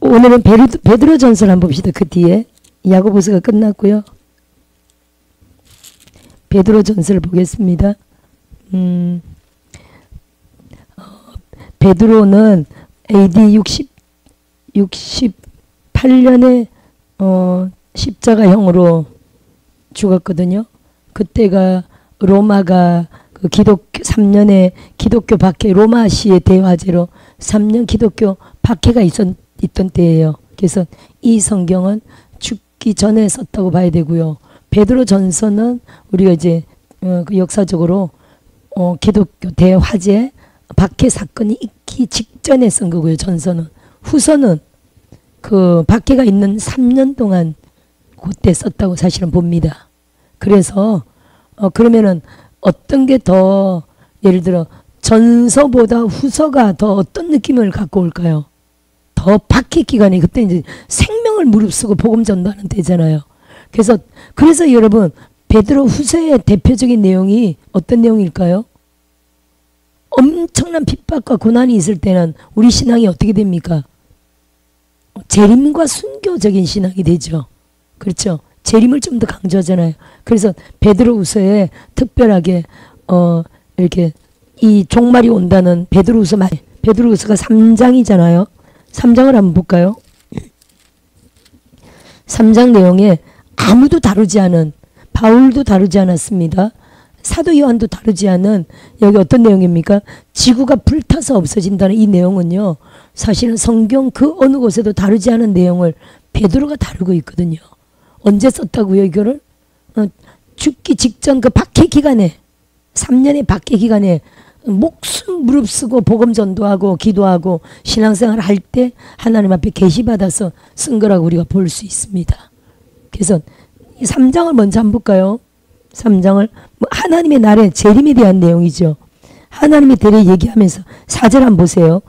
오늘은 베드로 전서를 한번 봅시다. 그 뒤에 야고보서가 끝났고요. 베드로 전서를 보겠습니다. 베드로는 AD 68년에 십자가형으로 죽었거든요. 그때가 로마가 그 기독교 3년의 기독교 박해, 로마시의 대화제로 3년 기독교 박해가 있던 때예요. 그래서 이 성경은 죽기 전에 썼다고 봐야 되고요. 베드로 전서는 우리가 이제 그 역사적으로 기독교 대화제 박해 사건이 있기 직전에 쓴 거고요. 전서는. 후서는 그 박해가 있는 3년 동안 그때 썼다고 사실은 봅니다. 그래서 그러면은 어떤 게 더 예를 들어 전서보다 후서가 더 어떤 느낌을 갖고 올까요? 더 박해 기간이 그때 이제 생명을 무릅쓰고 복음 전도하는 때잖아요. 그래서 여러분 베드로 후서의 대표적인 내용이 어떤 내용일까요? 엄청난 핍박과 고난이 있을 때는 우리 신앙이 어떻게 됩니까? 재림과 순교적인 신앙이 되죠. 그렇죠? 재림을 좀 더 강조하잖아요. 그래서 베드로 후서에 특별하게 이렇게 이 종말이 온다는 베드로 후서가 3장이잖아요. 3장을 한번 볼까요? 3장 내용에 아무도 다루지 않은, 바울도 다루지 않았습니다. 사도 요한도 다루지 않은, 여기 어떤 내용입니까? 지구가 불타서 없어진다는 이 내용은요, 사실은 성경 그 어느 곳에도 다루지 않은 내용을 베드로가 다루고 있거든요. 언제 썼다고요, 이거를? 죽기 직전 그 박해 기간에, 3년의 박해 기간에 목숨 무릅쓰고 복음 전도하고 기도하고 신앙생활 할 때 하나님 앞에 계시받아서 쓴 거라고 우리가 볼 수 있습니다. 그래서 이 3장을 먼저 한번 볼까요? 3장을 하나님의 날에 재림에 대한 내용이죠. 하나님의 대를 얘기하면서 4절 한번 보세요.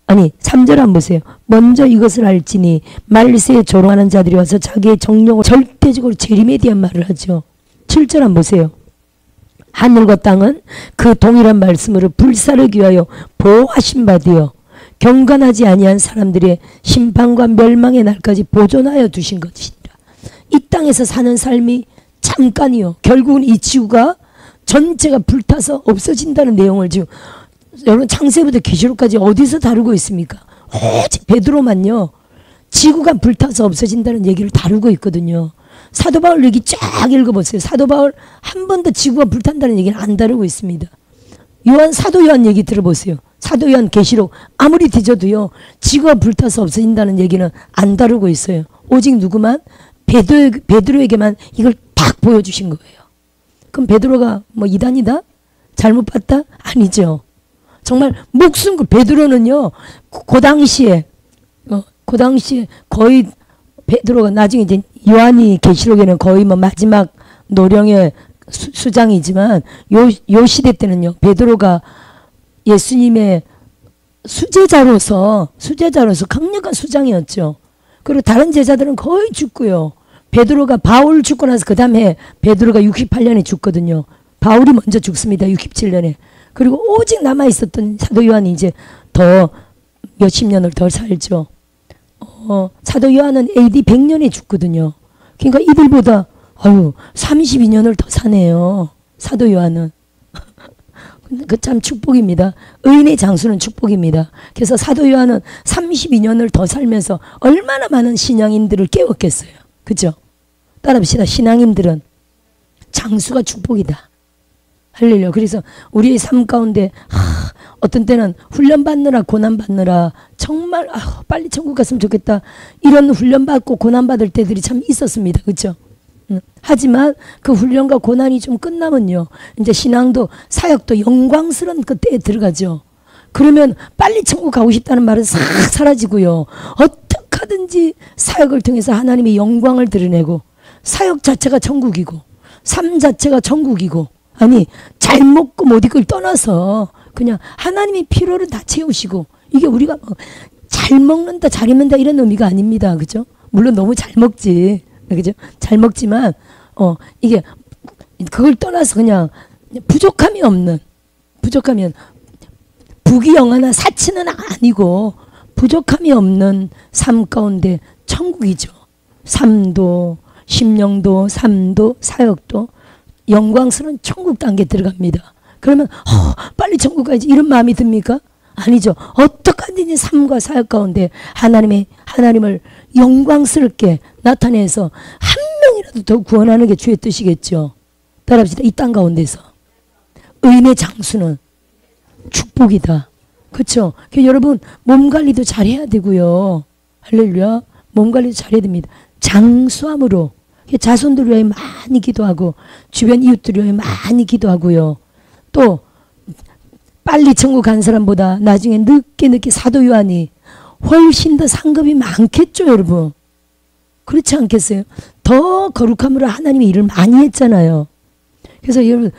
아니 3절 한번 보세요. 먼저 이것을 알지니 말세에 조롱하는 자들이 와서 자기의 정령을 절대적으로 재림에 대한 말을 하죠. 7절 한번 보세요. 하늘과 땅은 그 동일한 말씀으로 불사르기 위하여 보호하신 바 되어 경건하지 아니한 사람들의 심판과 멸망의 날까지 보존하여 두신 것이니라. 이 땅에서 사는 삶이 잠깐이요. 결국은 이 지구가 전체가 불타서 없어진다는 내용을 지금 여러분 창세부터 계시록까지 어디서 다루고 있습니까? 오직 베드로만요. 지구가 불타서 없어진다는 얘기를 다루고 있거든요. 사도 바울 얘기 쫙 읽어보세요. 사도 바울 한 번도 지구가 불탄다는 얘기를 안 다루고 있습니다. 사도 요한 얘기 들어보세요. 사도 요한 계시록 아무리 뒤져도요. 지구가 불타서 없어진다는 얘기는 안 다루고 있어요. 오직 누구만? 베드로에게만 이걸 딱 보여주신 거예요. 그럼 베드로가 뭐 이단이다? 잘못 봤다? 아니죠. 정말 목숨 베드로는요. 그 당시에 거의 베드로가 나중에 이제 요한이 계시록에는 거의 뭐 마지막 노령의 수장이지만 요 시대 때는요. 베드로가 예수님의 수제자로서 강력한 수장이었죠. 그리고 다른 제자들은 거의 죽고요. 베드로가 바울 죽고 나서 그 다음에 베드로가 68년에 죽거든요. 바울이 먼저 죽습니다. 67년에. 그리고 오직 남아있었던 사도 요한이 이제 더 몇십 년을 더 살죠. 사도 요한은 AD 100년에 죽거든요. 그러니까 이들보다 32년을 더 사네요. 사도 요한은. 그 참 축복입니다. 의인의 장수는 축복입니다. 그래서 사도 요한은 32년을 더 살면서 얼마나 많은 신앙인들을 깨웠겠어요. 그죠? 따라합시다. 신앙인들은 장수가 축복이다. 할렐루야. 그래서 우리의 삶 가운데 어떤 때는 훈련받느라 고난받느라 정말 빨리 천국 갔으면 좋겠다. 이런 훈련받고 고난받을 때들이 참 있었습니다. 그렇죠? 하지만 그 훈련과 고난이 좀 끝나면요. 이제 신앙도 사역도 영광스러운 그때에 들어가죠. 그러면 빨리 천국 가고 싶다는 말은 싹 사라지고요. 어떻게 하든지 사역을 통해서 하나님의 영광을 드러내고 사역 자체가 천국이고 삶 자체가 천국이고 아니 잘 먹고 못 입고를 떠나서 그냥 하나님의 필요를 다 채우시고 이게 우리가 뭐 잘 먹는다 잘 입는다 이런 의미가 아닙니다. 그죠? 물론 너무 잘 먹지. 그죠? 잘 먹지만 이게 그걸 떠나서 그냥 부족함이 없는 부족하면 부귀영화나 사치는 아니고 부족함이 없는 삶 가운데 천국이죠. 삶도, 심령도, 삶도, 사역도 영광스러운 천국 단계에 들어갑니다. 그러면 빨리 천국 가야지 이런 마음이 듭니까? 아니죠. 어떻게 하든지 삶과 사역 가운데 하나님을 영광스럽게 나타내서 한 명이라도 더 구원하는 게 주의 뜻이겠죠. 따라합시다. 이 땅 가운데서 의인의 장수는 축복이다. 그렇죠? 여러분 몸 관리도 잘해야 되고요. 할렐루야. 몸 관리도 잘해야 됩니다. 장수함으로 자손들 위하여 많이 기도하고 주변 이웃들 위하여 많이 기도하고요. 또 빨리 천국 간 사람보다 나중에 늦게 사도 요한이 훨씬 더 상급이 많겠죠, 여러분. 그렇지 않겠어요? 더 거룩함으로 하나님이 일을 많이 했잖아요. 그래서 여러분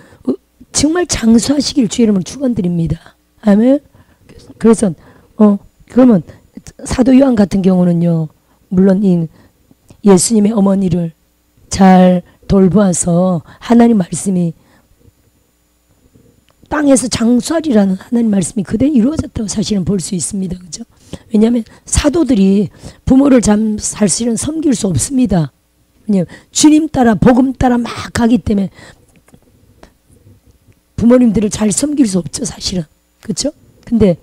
정말 장수하시길 주의 이름으로 축원드립니다. 아멘. 그래서 그러면 사도 요한 같은 경우는요, 물론 이 예수님의 어머니를 잘 돌보아서 하나님 말씀이 땅에서 장수하리라는 하나님 말씀이 그대로 이루어졌다고 사실은 볼 수 있습니다. 그죠? 왜냐하면 사도들이 부모를 사실은 섬길 수 없습니다. 왜냐하면 주님 따라 복음 따라 막 가기 때문에 부모님들을 잘 섬길 수 없죠, 사실은. 그렇죠? 근데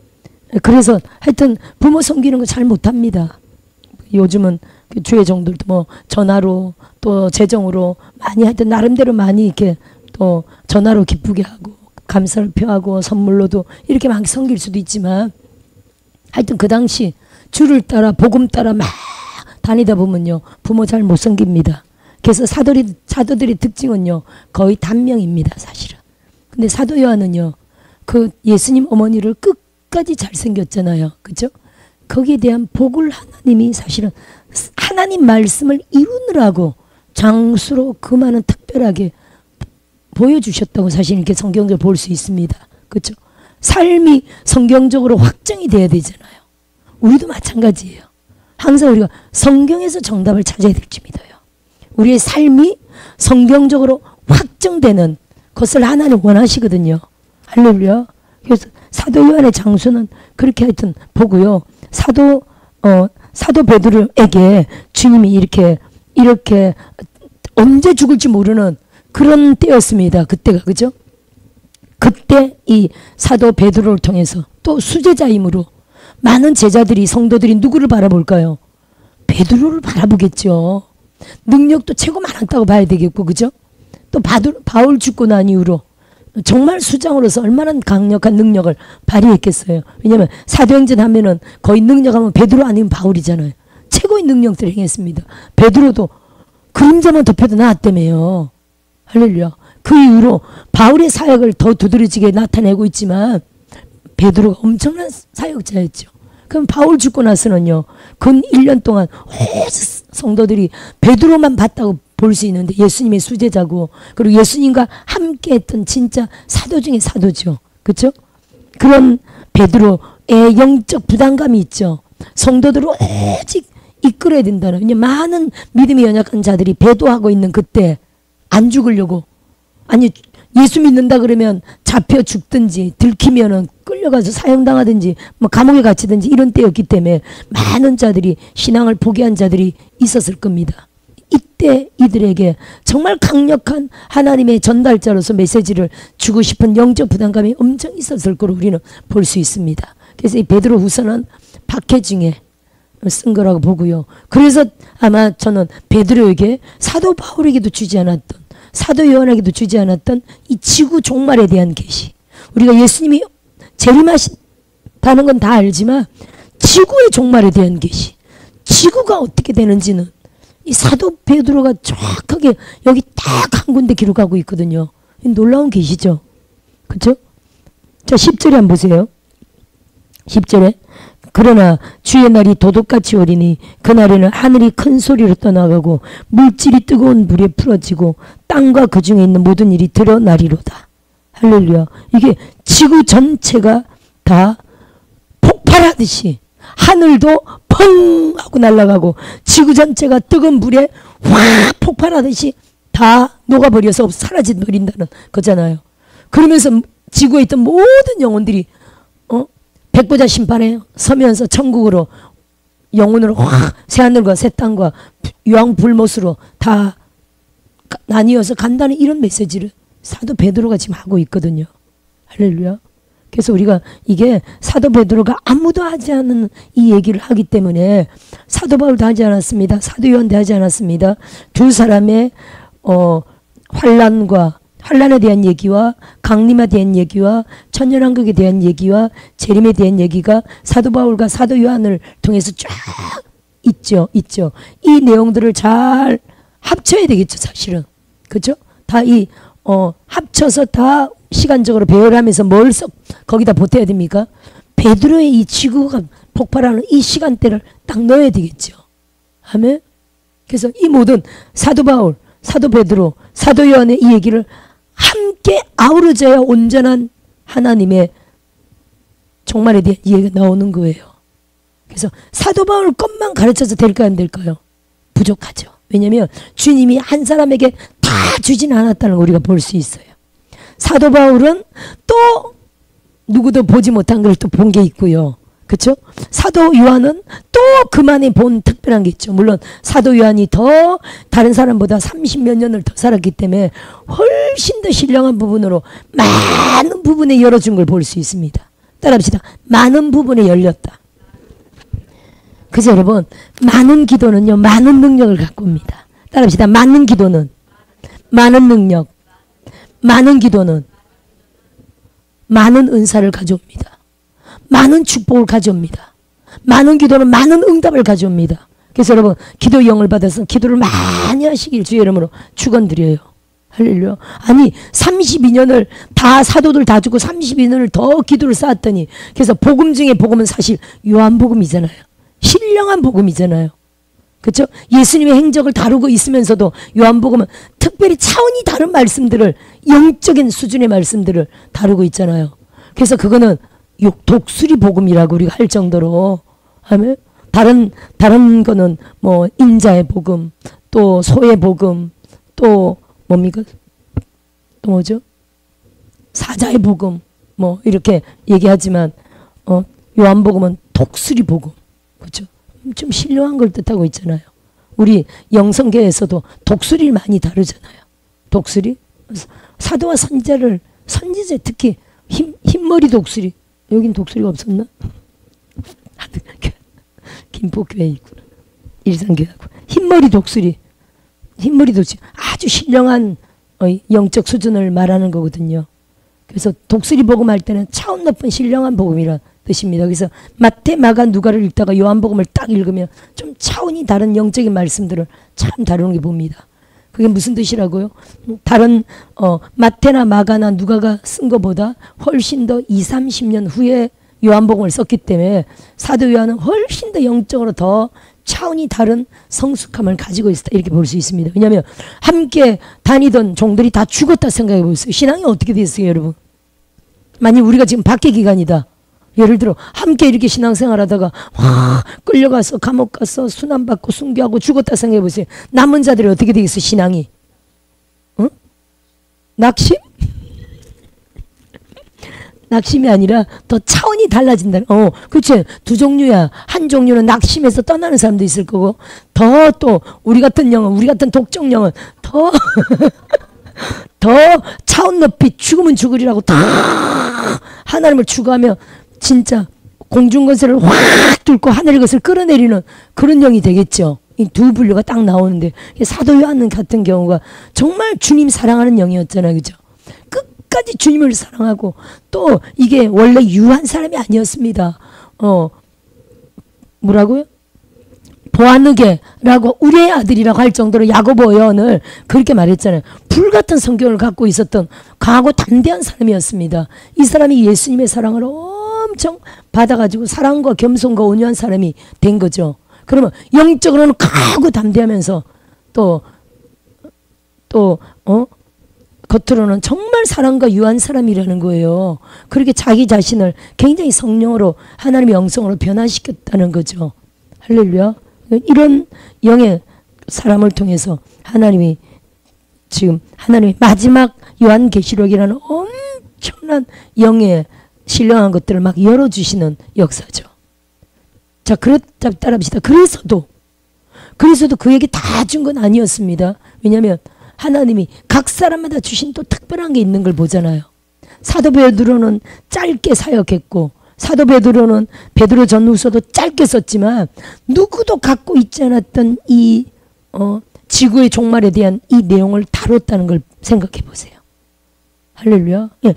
그래서 하여튼 부모 섬기는 거 잘 못합니다. 요즘은 주의 종들도 뭐 전화로 또 재정으로 많이 하여튼 나름대로 많이 이렇게 또 전화로 기쁘게 하고 감사를 표하고 선물로도 이렇게 막 섬길 수도 있지만 하여튼 그 당시 주를 따라 복음 따라 막 다니다 보면요 부모 잘 못 섬깁니다. 그래서 사도들의 특징은요 거의 단명입니다, 사실은. 근데 사도 요한은요 그 예수님 어머니를 끝까지 잘 섬겼잖아요. 그죠? 거기에 대한 복을 하나님이 사실은 하나님 말씀을 이루느라고 장수로 그 많은 특별하게 보여주셨다고 사실 이렇게 성경을 볼 수 있습니다. 그렇죠? 삶이 성경적으로 확정이 돼야 되잖아요. 우리도 마찬가지예요. 항상 우리가 성경에서 정답을 찾아야 될지 믿어요. 우리의 삶이 성경적으로 확정되는 것을 하나님 원하시거든요. 할렐루야. 그래서 사도 요한의 장수는 그렇게 하여튼 보고요. 사도 베드로에게 주님이 이렇게 언제 죽을지 모르는 그런 때였습니다. 그때가. 그죠? 그때 이 사도 베드로를 통해서 또 수제자이므로 많은 제자들이 성도들이 누구를 바라볼까요? 베드로를 바라보겠죠. 능력도 최고 많았다고 봐야 되겠고. 그죠? 또 바울 죽고 난 이후로 정말 수장으로서 얼마나 강력한 능력을 발휘했겠어요. 왜냐하면 사도행전 하면은 거의 능력하면 베드로 아니면 바울이잖아요. 최고의 능력들을 행했습니다. 베드로도 그림자만 덮여도 나았다며요. 할렐루야. 그 이후로 바울의 사역을 더 두드러지게 나타내고 있지만 베드로가 엄청난 사역자였죠. 그럼 바울 죽고 나서는요. 근 1년 동안 성도들이 베드로만 봤다고 볼 수 있는데 예수님의 수제자고 그리고 예수님과 함께 했던 진짜 사도 중에 사도죠. 그렇죠? 그런 베드로의 영적 부담감이 있죠. 성도들을 오직 이끌어야 된다는. 왜냐하면 많은 믿음이 연약한 자들이 배도하고 있는 그때 안 죽으려고 아니 예수 믿는다 그러면 잡혀 죽든지 들키면은 끌려가서 사형당하든지 뭐 감옥에 갇히든지 이런 때였기 때문에 많은 자들이 신앙을 포기한 자들이 있었을 겁니다. 이때 이들에게 정말 강력한 하나님의 전달자로서 메시지를 주고 싶은 영적 부담감이 엄청 있었을 거로 우리는 볼 수 있습니다. 그래서 이 베드로 후서는 박해중에 쓴 거라고 보고요. 그래서 아마 저는 베드로에게 사도 바울에게도 주지 않았던 사도 요한에게도 주지 않았던 이 지구 종말에 대한 계시. 우리가 예수님이 재림하신다는 건 다 알지만 지구의 종말에 대한 계시. 지구가 어떻게 되는지는 이 사도 베드로가 정확하게 여기 딱 한 군데 기록하고 있거든요. 놀라운 계시죠. 그렇죠? 자 10절에 한번 보세요. 10절에 그러나 주의 날이 도둑같이 오리니 그날에는 하늘이 큰 소리로 떠나가고 물질이 뜨거운 불에 풀어지고 땅과 그 중에 있는 모든 일이 드러나리로다. 할렐루야. 이게 지구 전체가 다 폭발하듯이 하늘도 펑 하고 날아가고 지구 전체가 뜨거운 불에 확 폭발하듯이 다 녹아버려서 사라져버린다는 거잖아요. 그러면서 지구에 있던 모든 영혼들이 백보자 심판에 서면서 천국으로 영혼으로 확 새하늘과 새 땅과 유황 불못으로 다 나뉘어서 간다는 이런 메시지를 사도 베드로가 지금 하고 있거든요. 할렐루야. 그래서 우리가 이게 사도 베드로가 아무도 하지 않은 이 얘기를 하기 때문에 사도 바울도 하지 않았습니다. 사도 요한도 하지 않았습니다. 두 사람의 환란에 대한 얘기와 강림에 대한 얘기와 천년왕국에 대한 얘기와 재림에 대한 얘기가 사도 바울과 사도 요한을 통해서 쫙 있죠. 이 내용들을 잘 합쳐야 되겠죠, 사실은. 그렇죠? 다 합쳐서 다 시간적으로 배열하면서 뭘 거기다 보태야 됩니까? 베드로의 이 지구가 폭발하는 이 시간대를 딱 넣어야 되겠죠. 아멘. 그래서 이 모든 사도 바울, 사도 베드로, 사도 요한의 이 얘기를 함께 아우러져야 온전한 하나님의 종말에 대한 이해가 나오는 거예요. 그래서 사도 바울 것만 가르쳐서 될까요, 안 될까요? 부족하죠. 왜냐하면 주님이 한 사람에게 다 주진 않았다는 걸 우리가 볼 수 있어요. 사도 바울은 또 누구도 보지 못한 걸 또 본 게 있고요. 그렇죠? 사도 요한은 또 그만의 본 특별한 게 있죠. 물론 사도 요한이 더 다른 사람보다 30몇 년을 더 살았기 때문에 훨씬 더 신령한 부분으로 많은 부분에 열어준 걸 볼 수 있습니다. 따라합시다. 많은 부분에 열렸다. 그래서 여러분, 많은 기도는요, 많은 능력을 갖고 옵니다. 따라합시다. 많은 기도는 많은 능력, 많은 기도는 많은 은사를 가져옵니다. 많은 축복을 가져옵니다. 많은 기도는 많은 응답을 가져옵니다. 그래서 여러분, 기도 영을 받아서 기도를 많이 하시길 주의 이름으로 축원드려요. 할렐루야. 아니 32년을 다 사도들 다 주고 32년을 더 기도를 쌓았더니, 그래서 복음 중에 복음은 사실 요한복음이잖아요. 신령한 복음이잖아요. 그렇죠? 예수님의 행적을 다루고 있으면서도 요한복음은 특별히 차원이 다른 말씀들을, 영적인 수준의 말씀들을 다루고 있잖아요. 그래서 그거는 독수리 복음이라고 우리가 할 정도로, 아멘. 다른 거는 뭐 인자의 복음, 또 소의 복음, 또 뭡니까? 또 뭐죠? 사자의 복음, 뭐 이렇게 얘기하지만 요한복음은 독수리 복음. 그렇죠? 좀 신령한 걸 뜻하고 있잖아요. 우리 영성계에서도 독수리를 많이 다루잖아요. 독수리? 사도와 선지자 특히 흰머리 독수리. 여긴 독수리가 없었나? 김포교회 있구나. 일산교회하고. 흰머리 독수리. 아주 신령한 영적 수준을 말하는 거거든요. 그래서 독수리 복음할 때는 차원 높은 신령한 복음이란 뜻입니다. 그래서 마태, 마가, 누가를 읽다가 요한복음을 딱 읽으면 좀 차원이 다른 영적인 말씀들을 참 다루는 게 봅니다. 그게 무슨 뜻이라고요? 다른 마태나 마가나 누가가 쓴 것보다 훨씬 더 20-30년 후에 요한복음을 썼기 때문에 사도 요한은 훨씬 더 영적으로 더 차원이 다른 성숙함을 가지고 있다, 이렇게 볼 수 있습니다. 왜냐하면 함께 다니던 종들이 다 죽었다 생각해 보세요. 신앙이 어떻게 됐어요, 여러분? 만약 우리가 지금 박해 기간이다. 예를 들어 함께 이렇게 신앙생활하다가 끌려가서 감옥 가서 순환받고 순교하고 죽었다 생각해 보세요. 남은 자들이 어떻게 되겠어, 신앙이? 낙심? 낙심이 아니라 더 차원이 달라진다. 그렇지. 두 종류야. 한 종류는 낙심해서 떠나는 사람도 있을 거고, 더 또 우리 같은 영은, 우리 같은 독종 영은 더 차원 높이 죽으면 죽으리라고 다 하나님을 추구하며 진짜 공중 것을 확 뚫고 하늘 것을 끌어내리는 그런 영이 되겠죠. 이 두 분류가 딱 나오는데, 사도 요한 같은 경우가 정말 주님 사랑하는 영이었잖아요. 그죠? 끝까지 주님을 사랑하고, 또 이게 원래 유한 사람이 아니었습니다. 뭐라고요? 보아느게라고 우리의 아들이라고 할 정도로 야고보 요한을 그렇게 말했잖아요. 불같은 성경을 갖고 있었던 강하고 담대한 사람이었습니다. 이 사람이 예수님의 사랑을 엄청 받아가지고 사랑과 겸손과 온유한 사람이 된 거죠. 그러면 영적으로는 강하고 담대하면서 또 겉으로는 정말 사랑과 유한 사람이라는 거예요. 그렇게 자기 자신을 굉장히 성령으로 하나님의 영성으로 변화시켰다는 거죠. 할렐루야. 이런 영의 사람을 통해서 하나님이 지금 하나님의 마지막 요한계시록이라는 엄청난 영의 신령한 것들을 막 열어주시는 역사죠. 자, 그렇다 따라합시다. 그래서도 그에게 다 준 건 아니었습니다. 왜냐하면 하나님이 각 사람마다 주신 또 특별한 게 있는 걸 보잖아요. 사도 베드로는 짧게 사역했고, 사도 베드로는 베드로 전후서도 짧게 썼지만 누구도 갖고 있지 않았던 이 지구의 종말에 대한 이 내용을 다뤘다는 걸 생각해 보세요. 할렐루야. 예,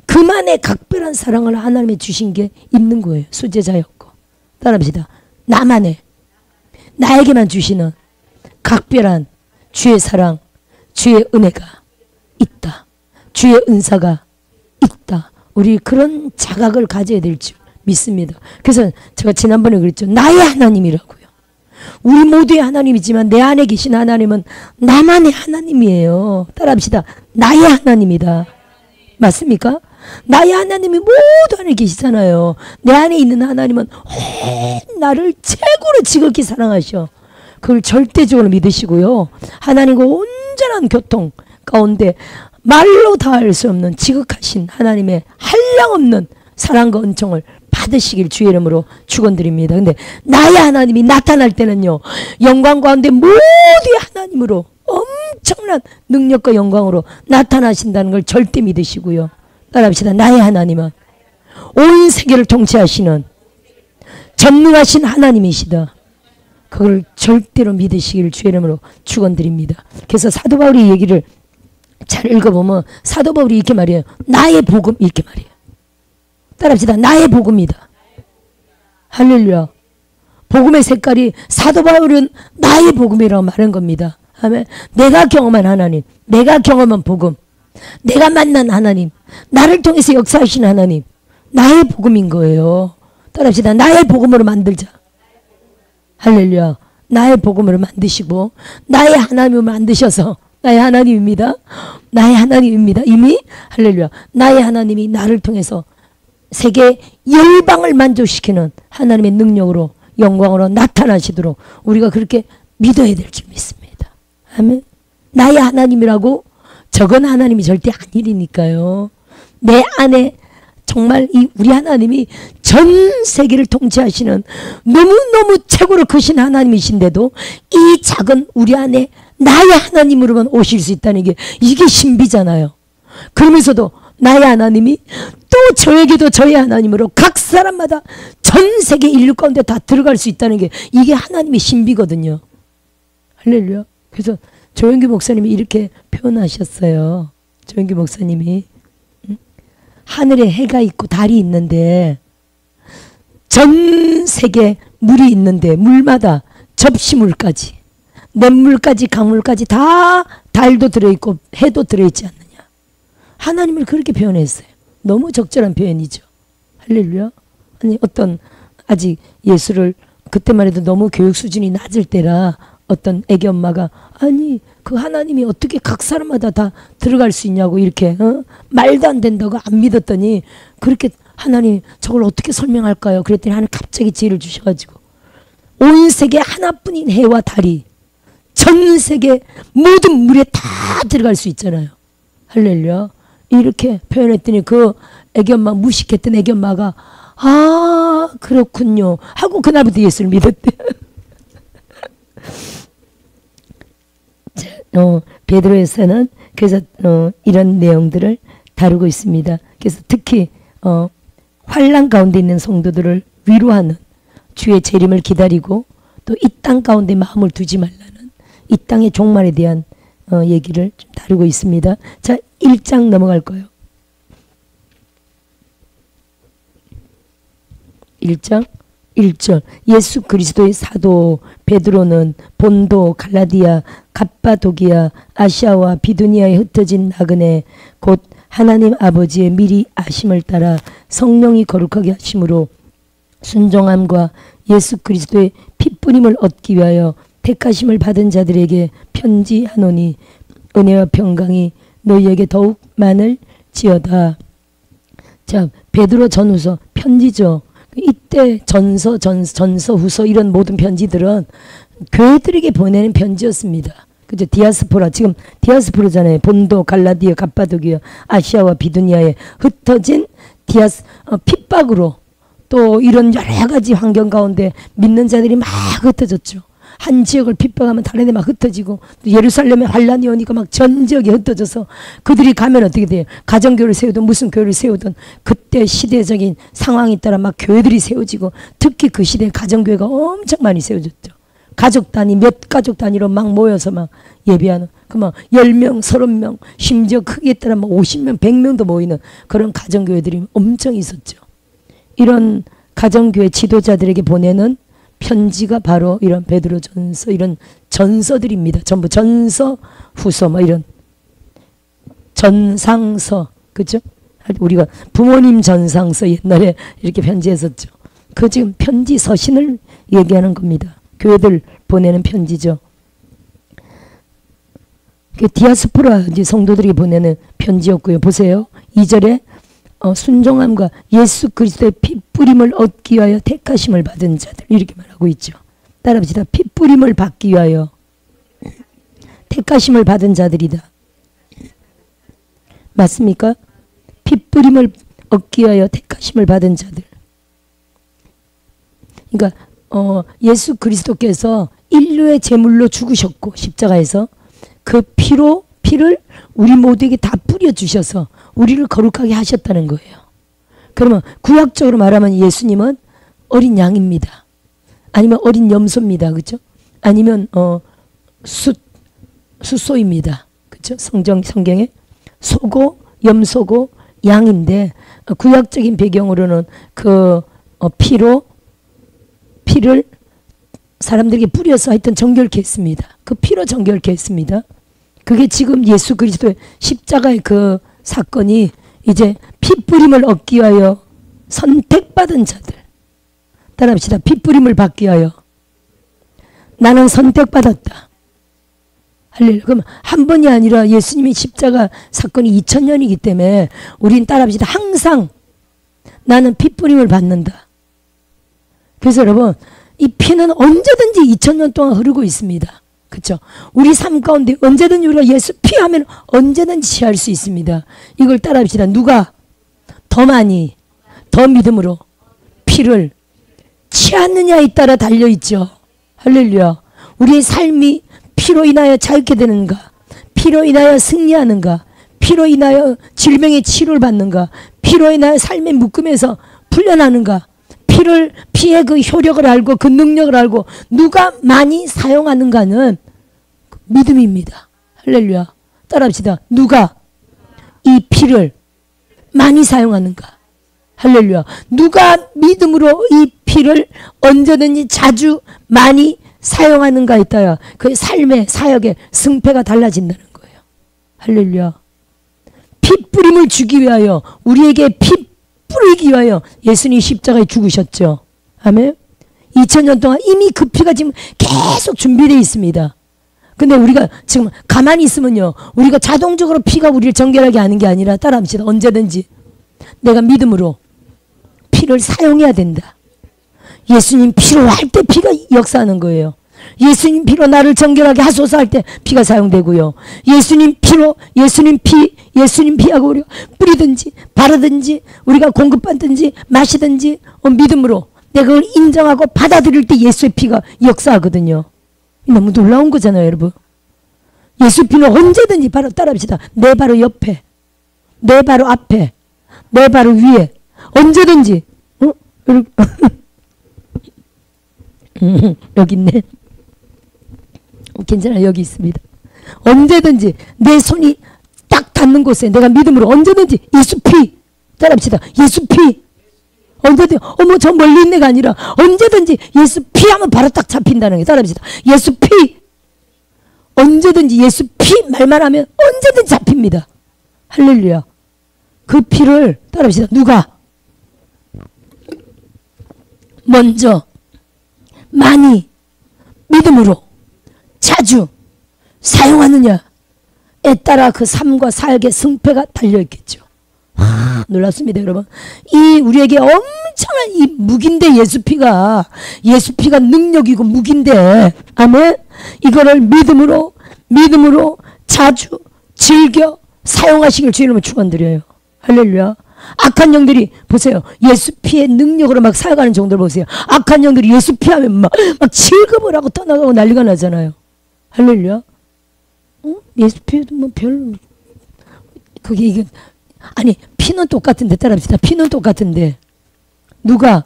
그만의 각별한 사랑을 하나님이 주신 게 있는 거예요. 수제자였고. 따라합시다. 나에게만 주시는 각별한 주의 사랑, 주의 은혜가 있다. 주의 은사가 있다. 우리 그런 자각을 가져야 될 줄 믿습니다. 그래서 제가 지난번에 그랬죠. 나의 하나님이라고요. 우리 모두의 하나님이지만 내 안에 계신 하나님은 나만의 하나님이에요. 따라합시다. 나의 하나님이다. 맞습니까? 나의 하나님이 모두 안에 계시잖아요. 내 안에 있는 하나님은 나를 최고로 지극히 사랑하셔. 그걸 절대적으로 믿으시고요. 하나님과 온전한 교통 가운데 말로 다할 수 없는 지극하신 하나님의 한량없는 사랑과 은총을 받으시길 주의 이름으로 축원드립니다. 근데 나의 하나님이 나타날 때는요, 영광 가운데 모두의 하나님으로 엄청난 능력과 영광으로 나타나신다는 걸 절대 믿으시고요. 따라합시다. 나의 하나님은 온 세계를 통치하시는 전능하신 하나님이시다. 그걸 절대로 믿으시길 주의 이름으로 축원드립니다. 그래서 사도 바울의 얘기를 잘 읽어보면 사도 바울이 이렇게 말해요. 나의 복음, 이렇게 말해요. 따라합시다. 나의 복음이다. 할렐루야. 복음의 색깔이 사도 바울은 나의 복음이라고 말한 겁니다. 아멘. 내가 경험한 하나님, 내가 경험한 복음, 내가 만난 하나님, 나를 통해서 역사하신 하나님, 나의 복음인 거예요. 따라합시다. 나의 복음으로 만들자. 할렐루야. 나의 복음으로 만드시고 나의 하나님으로 만드셔서 나의 하나님입니다. 나의 하나님입니다. 이미 할렐루야. 나의 하나님이 나를 통해서 세계 열방을 만족시키는 하나님의 능력으로 영광으로 나타나시도록 우리가 그렇게 믿어야 될 줄 믿습니다. 아멘. 나의 하나님이라고 적은 하나님이 절대 아니니까요. 내 안에 정말 우리 하나님이 전 세계를 통치하시는 너무너무 최고로 크신 하나님이신데도 이 작은 우리 안에 나의 하나님으로만 오실 수 있다는 게 이게 신비잖아요. 그러면서도 나의 하나님이 또 저에게도 저의 하나님으로 각 사람마다 전 세계 인류 가운데 다 들어갈 수 있다는 게 이게 하나님의 신비거든요. 할렐루야. 그래서 조영규 목사님이 이렇게 표현하셨어요. 조영규 목사님이 하늘에 해가 있고 달이 있는데 전 세계 물이 있는데 물마다 접시물까지 냇물까지 강물까지 다 달도 들어있고 해도 들어있지 않느냐. 하나님을 그렇게 표현했어요. 너무 적절한 표현이죠. 할렐루야. 아니 어떤 아직 예수를 그때만 해도 너무 교육 수준이 낮을 때라 어떤 애기 엄마가 아니 그 하나님이 어떻게 각 사람마다 다 들어갈 수 있냐고 이렇게 말도 안 된다고 안 믿었더니 그렇게 하나님 저걸 어떻게 설명할까요? 그랬더니 하나님 갑자기 지혜를 주셔가지고 온 세계 하나뿐인 해와 달이 전 세계 모든 물에 다 들어갈 수 있잖아요. 할렐루야. 이렇게 표현했더니 그 애기 엄마 무식했던 애기 엄마가 아 그렇군요 하고 그날부터 예수를 믿었대. 베드로에서는 그래서 이런 내용들을 다루고 있습니다. 그래서 특히 환난 가운데 있는 성도들을 위로하는 주의 재림을 기다리고 또 이 땅 가운데 마음을 두지 말라는 이 땅의 종말에 대한 얘기를 좀 다루고 있습니다. 자, 1장 넘어갈까요? 1장 1절 예수 그리스도의 사도 베드로는 본도, 갈라디아, 갑바도기아, 아시아와 비두니아에 흩어진 나그네 곧 하나님 아버지의 미리 아심을 따라 성령이 거룩하게 하심으로 순종함과 예수 그리스도의 핏뿌림을 얻기 위하여 택하심을 받은 자들에게 편지하노니 은혜와 평강이 너희에게 더욱 많을지어다. 자, 베드로 전후서 편지죠. 이때 전서, 후서 이런 모든 편지들은 교회들에게 보내는 편지였습니다. 그죠? 디아스포라, 지금 디아스포라잖아요. 본도, 갈라디아, 갑바도기아, 아시아와 비두니아에 흩어진 핍박으로 또 이런 여러 가지 환경 가운데 믿는 자들이 막 흩어졌죠. 한 지역을 핍박하면 다른 데 막 흩어지고, 또 예루살렘에 환란이 오니까 막 전 지역에 흩어져서 그들이 가면 어떻게 돼요? 가정교회를 세우든 무슨 교회를 세우든 그때 시대적인 상황에 따라 막 교회들이 세워지고, 특히 그 시대에 가정교회가 엄청 많이 세워졌죠. 가족 단위, 몇 가족 단위로 막 모여서 막 예배하는, 그 막 10명, 30명, 심지어 크기에 따라 막 50명, 100명도 모이는 그런 가정교회들이 엄청 있었죠. 이런 가정교회 지도자들에게 보내는 편지가 바로 이런 베드로전서, 이런 전서들입니다. 전부 전서, 후서, 뭐 이런 전상서, 그죠? 우리가 부모님 전상서 옛날에 이렇게 편지했었죠. 그 지금 편지 서신을 얘기하는 겁니다. 교회들 보내는 편지죠. 그 디아스포라 이제 성도들에게 보내는 편지였고요. 보세요. 2절에 순종함과 예수 그리스도의 핏뿌림을 얻기 위하여 택하심을 받은 자들, 이렇게 말하고 있죠. 따라합시다. 핏뿌림을 받기 위하여 택하심을 받은 자들이다. 맞습니까? 핏뿌림을 얻기 위하여 택하심을 받은 자들. 그러니까 예수 그리스도께서 인류의 제물로 죽으셨고, 십자가에서 그 피를 우리 모두에게 다 뿌려주셔서 우리를 거룩하게 하셨다는 거예요. 그러면 구약적으로 말하면 예수님은 어린 양입니다. 아니면 어린 염소입니다. 그렇죠? 아니면 숫소입니다. 그렇죠? 성경에 소고 염소고 양인데, 구약적인 배경으로는 그 피를 사람들에게 뿌려서 하여튼 정결케 했습니다. 그 피로 정결케 했습니다. 그게 지금 예수 그리스도의 십자가의 그 사건이 이제 핏뿌림을 얻기 위하여 선택받은 자들. 따라합시다. 핏뿌림을 받기 위하여. 나는 선택받았다. 할렐루야. 그럼 한 번이 아니라 예수님의 십자가 사건이 2000년이기 때문에 우린 따라합시다. 항상 나는 핏뿌림을 받는다. 그래서 여러분, 이 피는 언제든지 2000년 동안 흐르고 있습니다. 그렇죠? 우리 삶 가운데 언제든지 우리가 예수 피하면 언제든지 취할 수 있습니다. 이걸 따라합시다. 누가 더 많이, 더 믿음으로 피를 취하느냐에 따라 달려있죠. 할렐루야. 우리의 삶이 피로 인하여 자유케 되는가, 피로 인하여 승리하는가, 피로 인하여 질병의 치료를 받는가, 피로 인하여 삶의 묶음에서 풀려나는가, 피의 그 효력을 알고 그 능력을 알고 누가 많이 사용하는가는 믿음입니다. 할렐루야. 따라합시다. 누가 이 피를 많이 사용하는가. 할렐루야. 누가 믿음으로 이 피를 언제든지 자주 많이 사용하는가에 따라 그 삶의 사역의 승패가 달라진다는 거예요. 할렐루야. 피 뿌림을 주기 위하여, 우리에게 피 뿌리기 위하여 예수님이 십자가에 죽으셨죠. 아멘. 2000년 동안 이미 그 피가 지금 계속 준비되어 있습니다. 근데 우리가 지금 가만히 있으면요, 우리가 자동적으로 피가 우리를 정결하게 하는 게 아니라, 따라합시다. 언제든지 내가 믿음으로 피를 사용해야 된다. 예수님 피로 할 때 피가 역사하는 거예요. 예수님 피로 나를 정결하게 하소서 할 때 피가 사용되고요. 예수님 피하고 우리가 뿌리든지 바르든지 우리가 공급받든지 마시든지 믿음으로 내가 그걸 인정하고 받아들일 때 예수의 피가 역사하거든요. 너무 놀라운 거잖아요, 여러분. 예수 피는 언제든지, 바로 따라합시다. 내 바로 옆에, 내 바로 앞에, 내 바로 위에, 언제든지. 여기 있네. 괜찮아요. 여기 있습니다. 언제든지 내 손이 딱 닿는 곳에 내가 믿음으로 언제든지 예수 피, 따라합시다. 예수 피. 언제든지 저 멀리 있는 게 아니라 언제든지 예수 피 하면 바로 딱 잡힌다는 게, 따라합시다. 예수 피. 언제든지 예수 피 말만 하면 언제든지 잡힙니다. 할렐루야. 그 피를 따라합시다. 누가 먼저 많이 믿음으로 자주 사용하느냐에 따라 그 삶과 사역의 승패가 달려있겠죠. 놀랍습니다, 여러분. 이 우리에게 엄청난 이 무기인데, 예수피가 능력이고 무기인데, 아멘. 이거를 믿음으로 자주 즐겨 사용하시길 주님을 축원드려요. 할렐루야. 악한 영들이 보세요. 예수 피의 능력으로 막 살아가는 정도를 보세요. 악한 영들이 예수 피하면 막 질급을 하고 떠나가고 난리가 나잖아요. 할렐루야. 예수 피해도 뭐 별 그게 이게 아니 피는 똑같은데 따라합시다. 피는 똑같은데 누가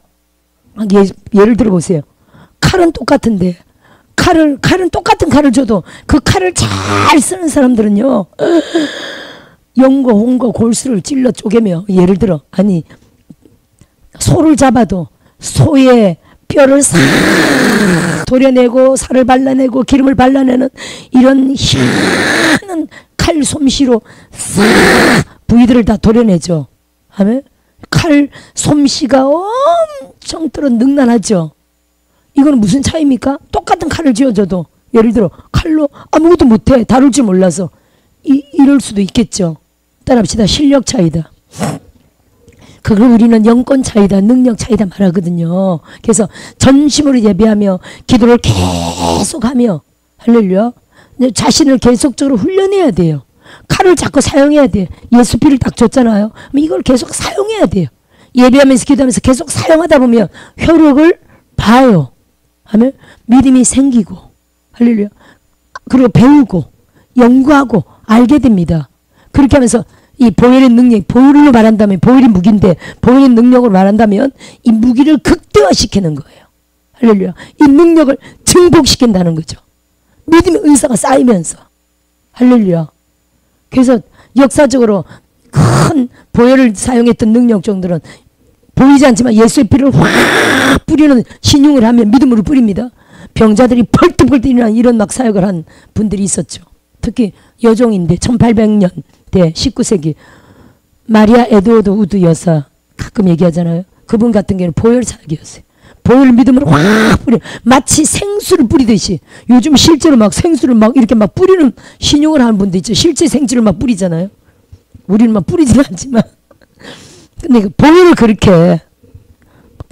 예를 들어 보세요. 칼은 똑같은데 칼은 똑같은 칼을 줘도 그 칼을 잘 쓰는 사람들은요 영과 홍과 골수를 찔러 쪼개며 예를 들어 아니 소를 잡아도 소의 뼈를 싹 도려내고 살을 발라내고 기름을 발라내는 이런 희한한 칼 솜씨로 싹 부위들을 다 도려내죠. 아멘. 칼 솜씨가 엄청 들어 능란하죠. 이거는 무슨 차이입니까? 똑같은 칼을 쥐어줘도 예를 들어 칼로 아무것도 못해 다룰 줄 몰라서 이럴 수도 있겠죠. 따라합시다. 실력 차이다. 그걸 우리는 영권 차이다 능력 차이다 말하거든요. 그래서 전심으로 예배하며 기도를 계속하며 할렐루야 자신을 계속적으로 훈련해야 돼요. 칼을 자꾸 사용해야 돼. 예수 피를 딱 줬잖아요. 이걸 계속 사용해야 돼요. 예배하면서 기도하면서 계속 사용하다 보면 효력을 봐요. 하면 믿음이 생기고 할렐루야 그리고 배우고 연구하고 알게 됩니다. 그렇게 하면서 이 보혈의 능력, 보혈로 말한다면 보혈이 무기인데 보혈의 능력으로 말한다면 이 무기를 극대화시키는 거예요. 할렐루야 이 능력을 증폭시킨다는 거죠. 믿음의 은사가 쌓이면서 할렐루야 그래서 역사적으로 큰 보혈을 사용했던 능력종들은 보이지 않지만 예수의 피를 확 뿌리는 신용을 하면 믿음으로 뿌립니다. 병자들이 벌떡벌떡 일어나는 이런 막 사역을 한 분들이 있었죠. 특히 여종인데 1800년대 19세기 마리아 에드워드 우드 여사 가끔 얘기하잖아요. 그분 같은 경우는 보혈 사역이었어요. 보혈 믿음으로 확 뿌려 마치 생수를 뿌리듯이 요즘 실제로 막 생수를 막 이렇게 막 뿌리는 신용을 하는 분도 있죠. 실제 생수를 막 뿌리잖아요. 우리는 막 뿌리지는 않지만 근데 그 보혈을 그렇게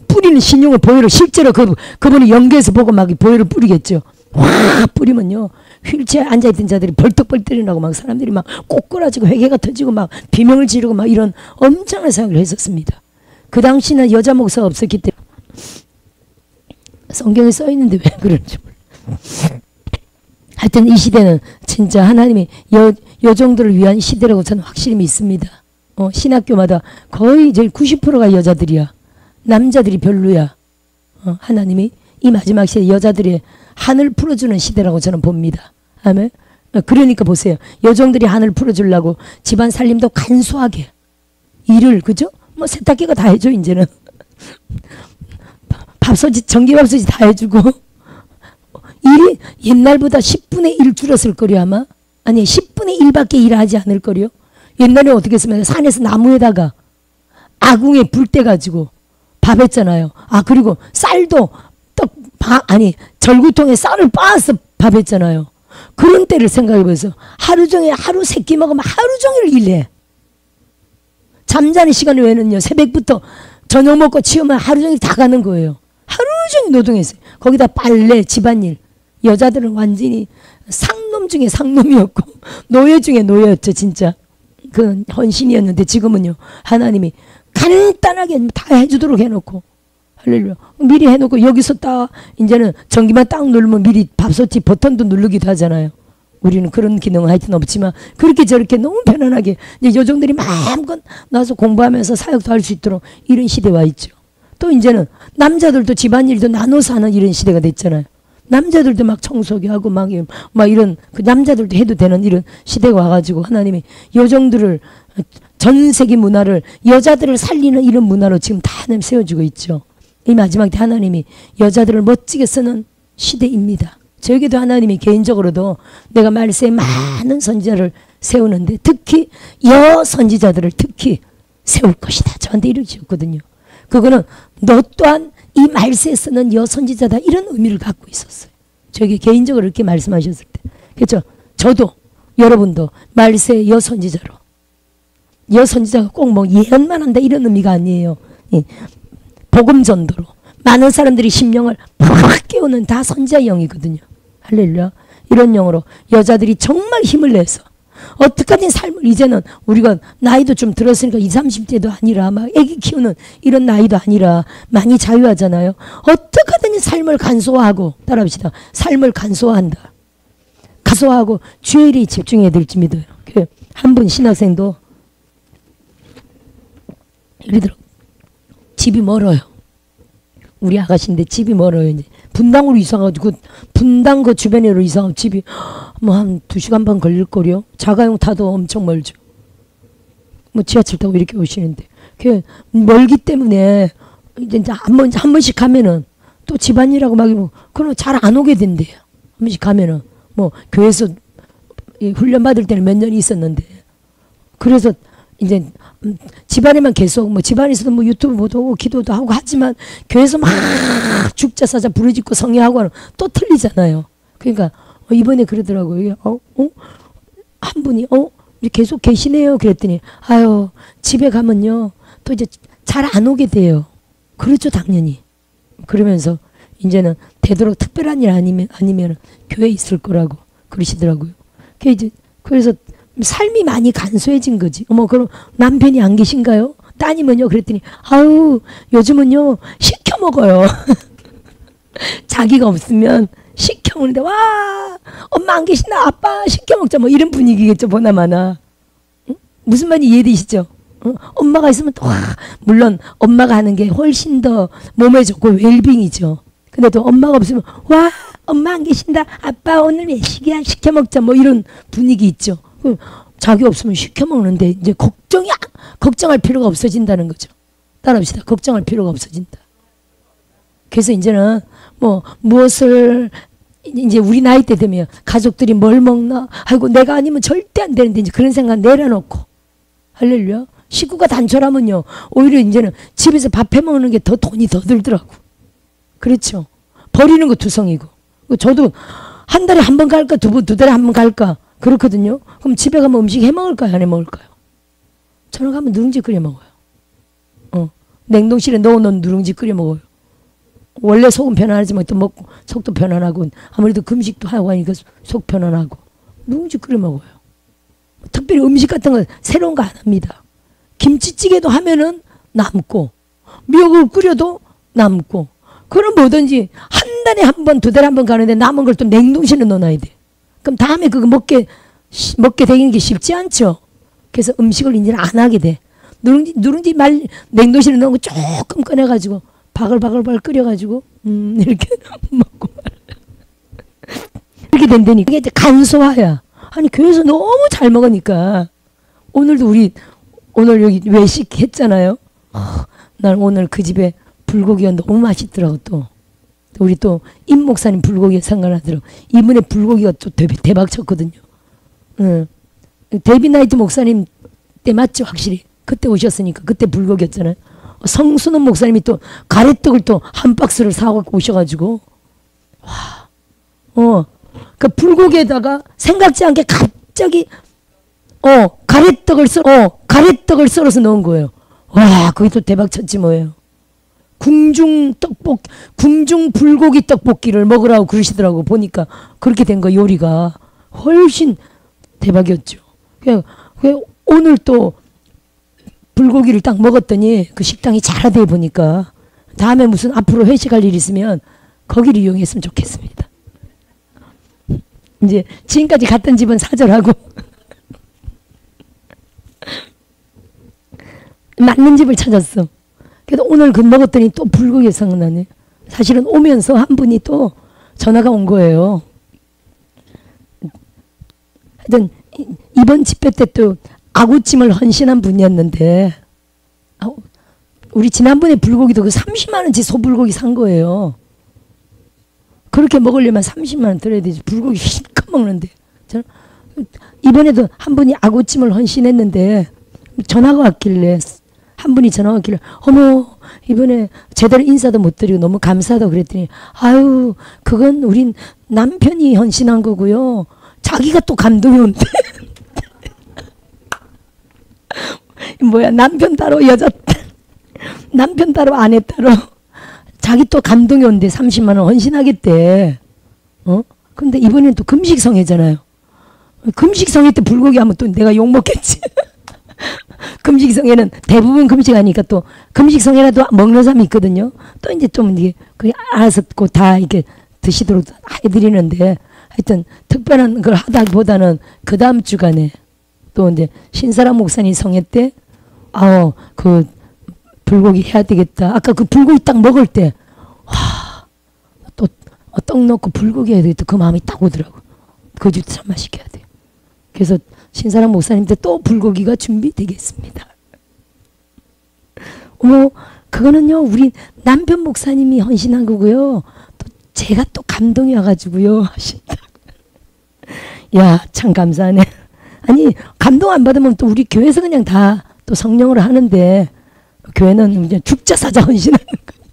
뿌리는 신용을 보혈을 실제로 그분이 연계해서 보고 막 보혈을 뿌리겠죠. 확 뿌리면요 휠체어에 앉아있던 자들이 벌떡벌떡 일어나고 막 사람들이 막 꼬꾸라지고 회개가 터지고 막 비명을 지르고 막 이런 엄청난 사역을 했었습니다. 그 당시는 여자 목사가 없었기 때문에 성경에 써있는데 왜 그런지 몰라. 하여튼 이 시대는 진짜 하나님이 여종들을 위한 시대라고 저는 확실히 믿습니다. 신학교마다 거의 이제 90%가 여자들이야. 남자들이 별로야. 하나님이 이 마지막 시대 여자들의 한을 풀어주는 시대라고 저는 봅니다. 아멘. 그러니까 보세요. 여종들이 한을 풀어주려고 집안 살림도 간소하게 일을 그죠? 뭐 세탁기가 다 해줘 이제는. 밥솥이 전기밥솥이 다 해주고 일이 옛날보다 10분의 1 줄었을 거려 아마. 아니 10분의 1밖에 일하지 않을 거려. 옛날에 어떻게 했으면 산에서 나무에다가 아궁에 불 때 가지고 밥 했잖아요. 아 그리고 쌀도 절구통에 쌀을 빻아서 밥 했잖아요. 그런 때를 생각해 보세요. 하루 종일 하루 세끼 먹으면 하루 종일 일해. 잠자는 시간 외에는요 새벽부터 저녁 먹고 치우면 하루 종일 다 가는 거예요. 하루 종일 노동했어요. 거기다 빨래 집안일. 여자들은 완전히 상놈 중에 상놈이었고 노예 중에 노예였죠. 진짜 그 헌신이었는데 지금은요 하나님이 간단하게 다 해주도록 해놓고 할렐루야 미리 해놓고 여기서 딱 이제는 전기만 딱 누르면 미리 밥솥이 버튼도 누르기도 하잖아요. 우리는 그런 기능은 하여튼 없지만 그렇게 저렇게 너무 편안하게 이제 여종들이 마음껏 나와서 공부하면서 사역도 할 수 있도록 이런 시대 와 있죠. 또 이제는 남자들도 집안일도 나눠서 하는 이런 시대가 됐잖아요. 남자들도 막 청소기 하고 막 이런 그 남자들도 해도 되는 이런 시대가 와가지고 하나님이 여종들을 전 세계 문화를 여자들을 살리는 이런 문화로 지금 다 하나님 세워주고 있죠. 이 마지막 때 하나님이 여자들을 멋지게 쓰는 시대입니다. 저에게도 하나님이 개인적으로도 내가 말세에 많은 선지자를 세우는데 특히 여선지자들을 특히 세울 것이다. 저한테 이렇게 주셨거든요. 그거는 너 또한 이 말세에 쓰는 여선지자다 이런 의미를 갖고 있었어요. 저에게 개인적으로 이렇게 말씀하셨을 때. 그렇죠. 저도 여러분도 말세의 여선지자로. 여선지자가 꼭 뭐 예언만 한다 이런 의미가 아니에요. 복음 전도로 많은 사람들이 심령을 팍 깨우는 다 선지자 영이거든요. 할렐루야. 이런 영으로 여자들이 정말 힘을 내서 어떻게든 삶을 이제는 우리가 나이도 좀 들었으니까 20, 30대도 아니라 막 애기 키우는 이런 나이도 아니라 많이 자유하잖아요. 어떻게든 삶을 간소화하고 따라합시다. 삶을 간소화한다. 간소화하고 주의 일에 집중해야 될지 믿어요. 한 분 신학생도 예를 들어 집이 멀어요. 우리 아가씨인데 집이 멀어요. 이제 분당으로 이사가지고 분당 그 주변으로 이사가면 집이 뭐 한 2시간 반 걸릴걸요. 자가용 타도 엄청 멀죠. 뭐 지하철 타고 이렇게 오시는데 그 멀기 때문에 이제 한 번씩 가면은 또 집안일하고 막 이러고 그러면 잘 안 오게 된대요. 한 번씩 가면은 뭐 교회에서 훈련 받을 때는 몇 년 있었는데 그래서 이제 집안에만 계속 뭐 집안에서도 뭐 유튜브 보고 기도도 하고 하지만 교회에서 막 죽자 사자 부르짖고 성례하고 하면 또 틀리잖아요. 그러니까 이번에 그러더라고요. 한 분이 계속 계시네요. 그랬더니 아유 집에 가면요 또 이제 잘 안 오게 돼요. 그렇죠 당연히. 그러면서 이제는 되도록 특별한 일 아니면 교회에 있을 거라고 그러시더라고요. 그래서 삶이 많이 간소해진 거지. 그럼 남편이 안 계신가요? 따님은요? 그랬더니 아유 요즘은요 시켜 먹어요. 자기가 없으면 시켜 먹는데 와 엄마 안 계신다 아빠 시켜 먹자 뭐 이런 분위기겠죠 보나마나. 응? 무슨 말인지 이해되시죠? 엄마가 있으면 또 물론 엄마가 하는 게 훨씬 더 몸에 좋고 웰빙이죠. 근데 또 엄마가 없으면 와 엄마 안 계신다 아빠 오늘 외식이야 시켜 먹자 뭐 이런 분위기 있죠. 자기 없으면 시켜 먹는데 이제 걱정할 필요가 없어진다는 거죠. 따라합시다. 걱정할 필요가 없어진다. 그래서 이제는 뭐 무엇을 이제 우리 나이 때 되면 가족들이 뭘 먹나 아이고 내가 아니면 절대 안 되는데 이제 그런 생각 내려놓고 할렐루야. 식구가 단촐하면요 오히려 이제는 집에서 밥 해 먹는 게 더 돈이 더 들더라고. 그렇죠. 버리는 거 투성이고. 저도 한 달에 한 번 갈까 두 달에 한 번 갈까 그렇거든요. 그럼 집에 가면 음식 해 먹을까요? 안 해 먹을까요? 저녁 가면 누룽지 끓여 먹어요. 냉동실에 넣어놓은 누룽지 끓여 먹어요. 원래 속은 편안하지만 또 먹고 속도 편안하고 아무래도 금식도 하고 하니까 속 편안하고 누룽지 끓여 먹어요. 특별히 음식 같은 거 새로운 거 안 합니다. 김치찌개도 하면은 남고 미역을 끓여도 남고 그럼 뭐든지 한 달에 한 번, 두 달에 한 번 가는데 남은 걸 또 냉동실에 넣어놔야 돼. 그럼 다음에 그거 먹게 되는 게 쉽지 않죠. 그래서 음식을 이제는 안 하게 돼. 누룽지 냉동실에 넣은 거 조금 꺼내가지고 바글바글 끓여가지고 이렇게 먹고 이렇게 된다니까. 이게 이제 간소화야. 아니 교회에서 너무 잘 먹으니까 오늘도 오늘 여기 외식 했잖아요. 난 오늘 그 집에 불고기가 너무 맛있더라고. 또 우리 또 임 목사님 불고기에 상관하더라고. 이분의 불고기가 또 대박 쳤거든요. 데이비 나이트 목사님 때 맞죠? 확실히 그때 오셨으니까 그때 불고기였잖아요. 성순원 목사님이 또 가래떡을 또 한 박스를 사갖고 오셔가지고 그 불고기에다가 생각지 않게 갑자기 가래떡을 썰어서 넣은 거예요. 와, 그게 또 대박 쳤지 뭐예요. 궁중 불고기 떡볶이를 먹으라고 그러시더라고. 보니까 그렇게 된 거 요리가 훨씬 대박이었죠. 오늘 또 불고기를 딱 먹었더니 그 식당이 잘하대 보니까 다음에 무슨 앞으로 회식할 일 있으면 거기를 이용했으면 좋겠습니다. 이제 지금까지 갔던 집은 사절하고 맞는 집을 찾았어. 그래도 오늘 그 먹었더니 또 불고기 생각나네. 사실은 오면서 한 분이 또 전화가 온 거예요. 하여튼 이번 집회 때 또 아구찜을 헌신한 분이었는데 우리 지난번에 불고기도 그 30만 원치 소불고기 산 거예요. 그렇게 먹으려면 30만 원 들어야 되지. 불고기 실컷 먹는데. 이번에도 한 분이 아구찜을 헌신했는데 전화가 왔길래 한 분이 전화가 왔길래 어머 이번에 제대로 인사도 못 드리고 너무 감사하다고 그랬더니 아유 그건 우린 남편이 헌신한 거고요. 자기가 또 감동이 온대. 뭐야 남편 따로 여자 남편 따로 아내 따로 자기 또 감동이 온대. 30만 원 헌신하겠대. 근데 이번엔 또 금식성애잖아요. 금식성회 때 불고기 하면 또 내가 욕먹겠지. 금식성회는 대부분 금식하니까 또 금식성회라도 먹는 사람이 있거든요. 또 이제 좀 이게 알아서 다 이렇게 드시도록 해드리는데 하여튼 특별한 걸 하다보다는 그 다음 주간에 또 이제 신사람 목사님 성회 때 그 불고기 해야 되겠다. 아까 그 불고기 딱 먹을 때 또 떡 넣고 불고기 해야 되겠다. 그 마음이 딱 오더라고. 그 주 참 맛있게 해야 돼. 그래서 신사람 목사님 때 또 불고기가 준비되겠습니다. 그거는요 우리 남편 목사님이 헌신한 거고요. 또 제가 또 감동이 와가지고요 하신다. 야, 참 감사하네. 아니 감동 안 받으면 또 우리 교회에서 그냥 다 또 성령으로 하는데 교회는 이제 죽자사자 헌신하는 거예요.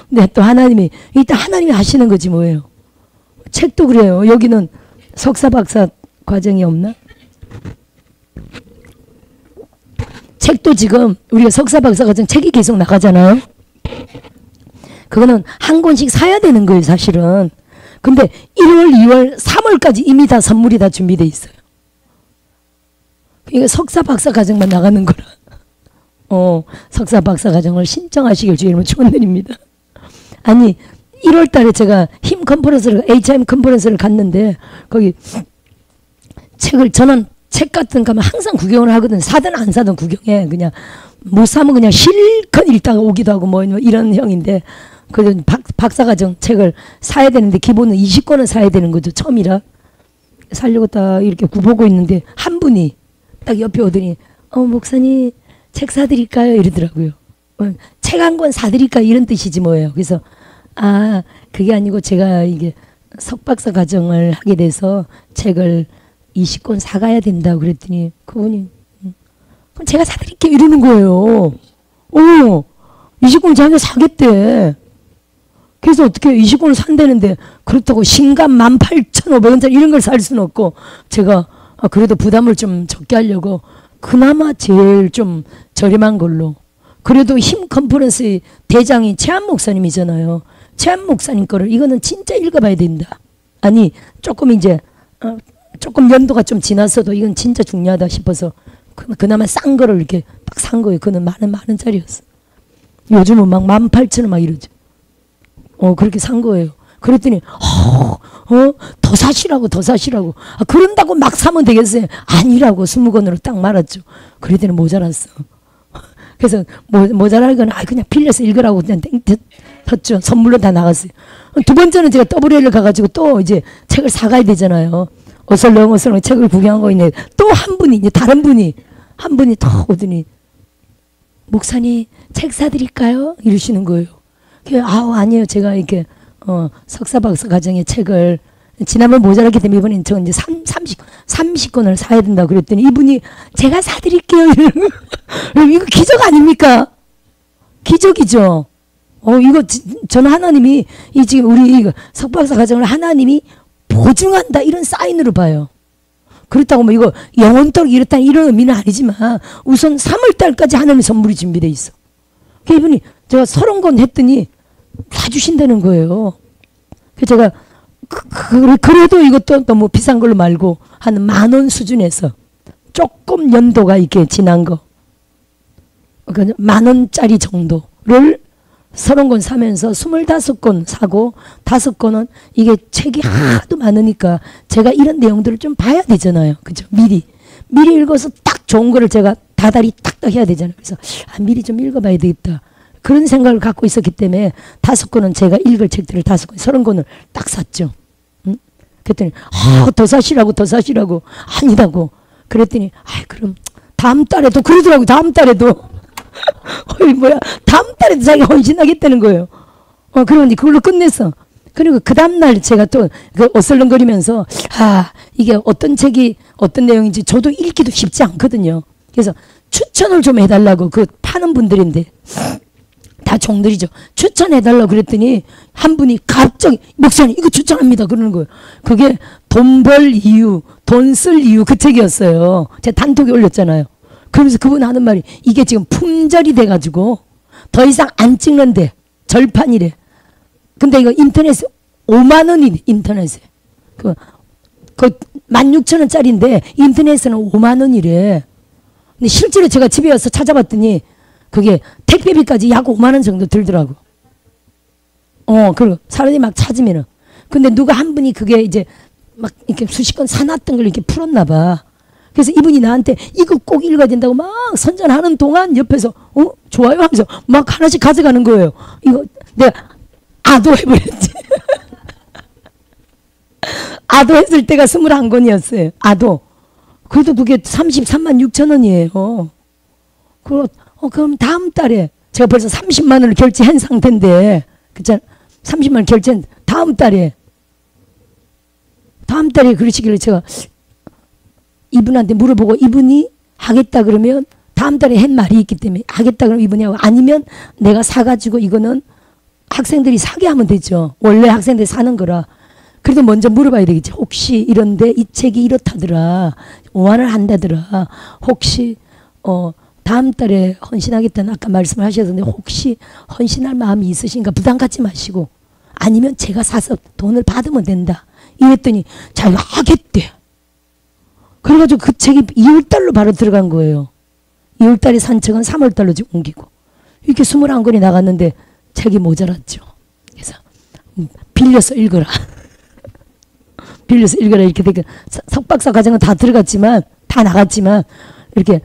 근데 또 하나님이 일단 하나님이 하시는 거지 뭐예요. 책도 그래요. 여기는 석사 박사 과정이 없나? 책도 지금 우리가 석사 박사 과정 책이 계속 나가잖아요. 그거는 한 권씩 사야 되는 거예요 사실은. 근데 1월, 2월, 3월까지 이미 다 선물이 다 준비돼 있어요. 이게 석사 박사 과정만 나가는 거라. 석사 박사 과정을 신청하시길 주의 이름으로 축원드립니다. 아니 1월 달에 제가 힘 컨퍼런스를 HM 컨퍼런스를 갔는데 거기 책을 저는 책 같은 거 하면 항상 구경을 하거든. 사든 안 사든 구경해. 그냥 못 사면 그냥 실컷 읽다가 오기도 하고 뭐 이런 형인데 그 박사과정 책을 사야 되는데 기본은 20권은 사야 되는 거죠. 처음이라 살려고 딱 이렇게 보고 있는데 한 분이 딱 옆에 오더니 목사님 책 사드릴까요? 이러더라고요. 책 한 권 사드릴까요? 이런 뜻이지 뭐예요. 그래서 그게 아니고 제가 이게 석박사 과정을 하게 돼서 책을 20권 사가야 된다고 그랬더니 그분이 그럼 제가 사드릴게요 이러는 거예요. 20권 자기가 사겠대. 그래서 어떻게 20권을 산다는데 그렇다고 신간 18,500원짜리 이런 걸 살 수는 없고 제가 그래도 부담을 좀 적게 하려고 그나마 제일 좀 저렴한 걸로 그래도 힘 컨퍼런스 대장이 최한 목사님이잖아요. 최한 목사님 거를 이거는 진짜 읽어봐야 된다. 아니 조금 이제 조금 연도가 좀 지났어도 이건 진짜 중요하다 싶어서 그나마 싼 거를 이렇게 딱 산 거예요. 그는 많은 짜리였어. 요즘은 막 18,000원 막 이러죠. 그렇게 산 거예요. 그랬더니 더 사시라고 그런다고 막 사면 되겠어요. 아니라고 20권으로 딱 말았죠. 그랬더니 모자랐어. 그래서 모자랄 건 그냥 빌려서 읽으라고 그냥 텄죠. 선물로 다 나갔어요. 두 번째는 제가 WL을 가가지고 또 이제 책을 사가야 되잖아요. 어설렁 책을 구경하고 있는 또 한 분이 이제 다른 분이 한 분이 더 오더니 목사님 책 사드릴까요? 이러시는 거예요. 아니에요. 제가 이렇게 석사 박사 과정의 책을 지난번 모자랐기 때문에 이번엔 저 이제 30권을 사야 된다고 그랬더니 이분이 제가 사드릴게요. 이거 기적 아닙니까? 기적이죠. 이거 저는 하나님이 지금 우리 석박사 과정을 하나님이 보증한다 이런 사인으로 봐요. 그렇다고 뭐 이거 영원토록 이렇다 이런 의미는 아니지만 우선 3월달까지 하나님의 선물이 준비돼 있어. 이분이 제가 30권 했더니 다 주신다는 거예요. 그래서 제가 그래도 이것도 너무 비싼 걸로 말고 한 10,000원 수준에서 조금 연도가 이렇게 지난 거 10,000원짜리 정도를 30권 사면서 25권 사고 5권은 이게 책이 하도 많으니까 제가 이런 내용들을 좀 봐야 되잖아요. 그죠? 미리 읽어서 딱 좋은 거를 제가 다달이 딱딱 해야 되잖아요. 그래서 미리 좀 읽어봐야 되겠다. 그런 생각을 갖고 있었기 때문에 5권은 제가 읽을 책들을 5권, 30권을 딱 샀죠. 응? 그랬더니 더 사시라고 아니라고 그랬더니 그럼 다음 달에도 그러더라고. 다음 달에도 다음 달에도 자기가 헌신하겠다는 거예요. 그러니 그걸로 끝냈어. 그리고 그 다음날 제가 또 어슬렁거리면서 이게 어떤 책이 어떤 내용인지 저도 읽기도 쉽지 않거든요. 그래서 추천을 좀 해달라고 파는 분들인데 다 종들이죠. 추천해달라고 그랬더니 한 분이 갑자기 목사님 이거 추천합니다 그러는 거예요. 그게 돈 벌 이유, 돈 쓸 이유 그 책이었어요. 제가 단톡에 올렸잖아요. 그러면서 그분 하는 말이 이게 지금 품절이 돼가지고 더 이상 안 찍는데 절판이래. 근데 이거 인터넷에 5만 원이네. 인터넷에. 그 16,000원짜리인데 인터넷에서는 5만 원이래. 근데 실제로 제가 집에 와서 찾아봤더니 그게 택배비까지 약 5만 원 정도 들더라고. 그리고 사람들이 막 찾으면은. 근데 누가 한 분이 그게 이제 막 이렇게 수십 건 사놨던 걸 이렇게 풀었나 봐. 그래서 이분이 나한테 이거 꼭 읽어야 된다고 막 선전하는 동안 옆에서 좋아요 하면서 막 하나씩 가져가는 거예요. 이거 내가 아도 해버렸지. 아도 했을 때가 21권이었어요. 아도. 그래도 그게 33만 6천 원이에요. 그럼 다음 달에 제가 벌써 30만 원을 결제한 상태인데, 그쵸? 30만 원 결제한 다음 달에 그러시길래 제가 이분한테 물어보고 이분이 하겠다 그러면 다음 달에 한 말이 있기 때문에 하겠다 그러면 이분이 하고, 아니면 내가 사가지고 이거는 학생들이 사게 하면 되죠. 원래 학생들이 사는 거라. 그래도 먼저 물어봐야 되겠지. 혹시 이런데 이 책이 이렇다더라. 5만 원 한다더라. 혹시 다음 달에 헌신하겠다는 아까 말씀을 하셨는데 혹시 헌신할 마음이 있으신가 부담 갖지 마시고, 아니면 제가 사서 돈을 받으면 된다. 이랬더니 자기가 하겠대. 그래가지고 그 책이 2월달로 바로 들어간 거예요. 2월달에 산 책은 3월달로 지금 옮기고. 이렇게 21권이 나갔는데 책이 모자랐죠. 그래서 빌려서 읽어라. 빌려서 읽어라 이렇게 되게 석박사 과정은 다 들어갔지만 다 나갔지만 이렇게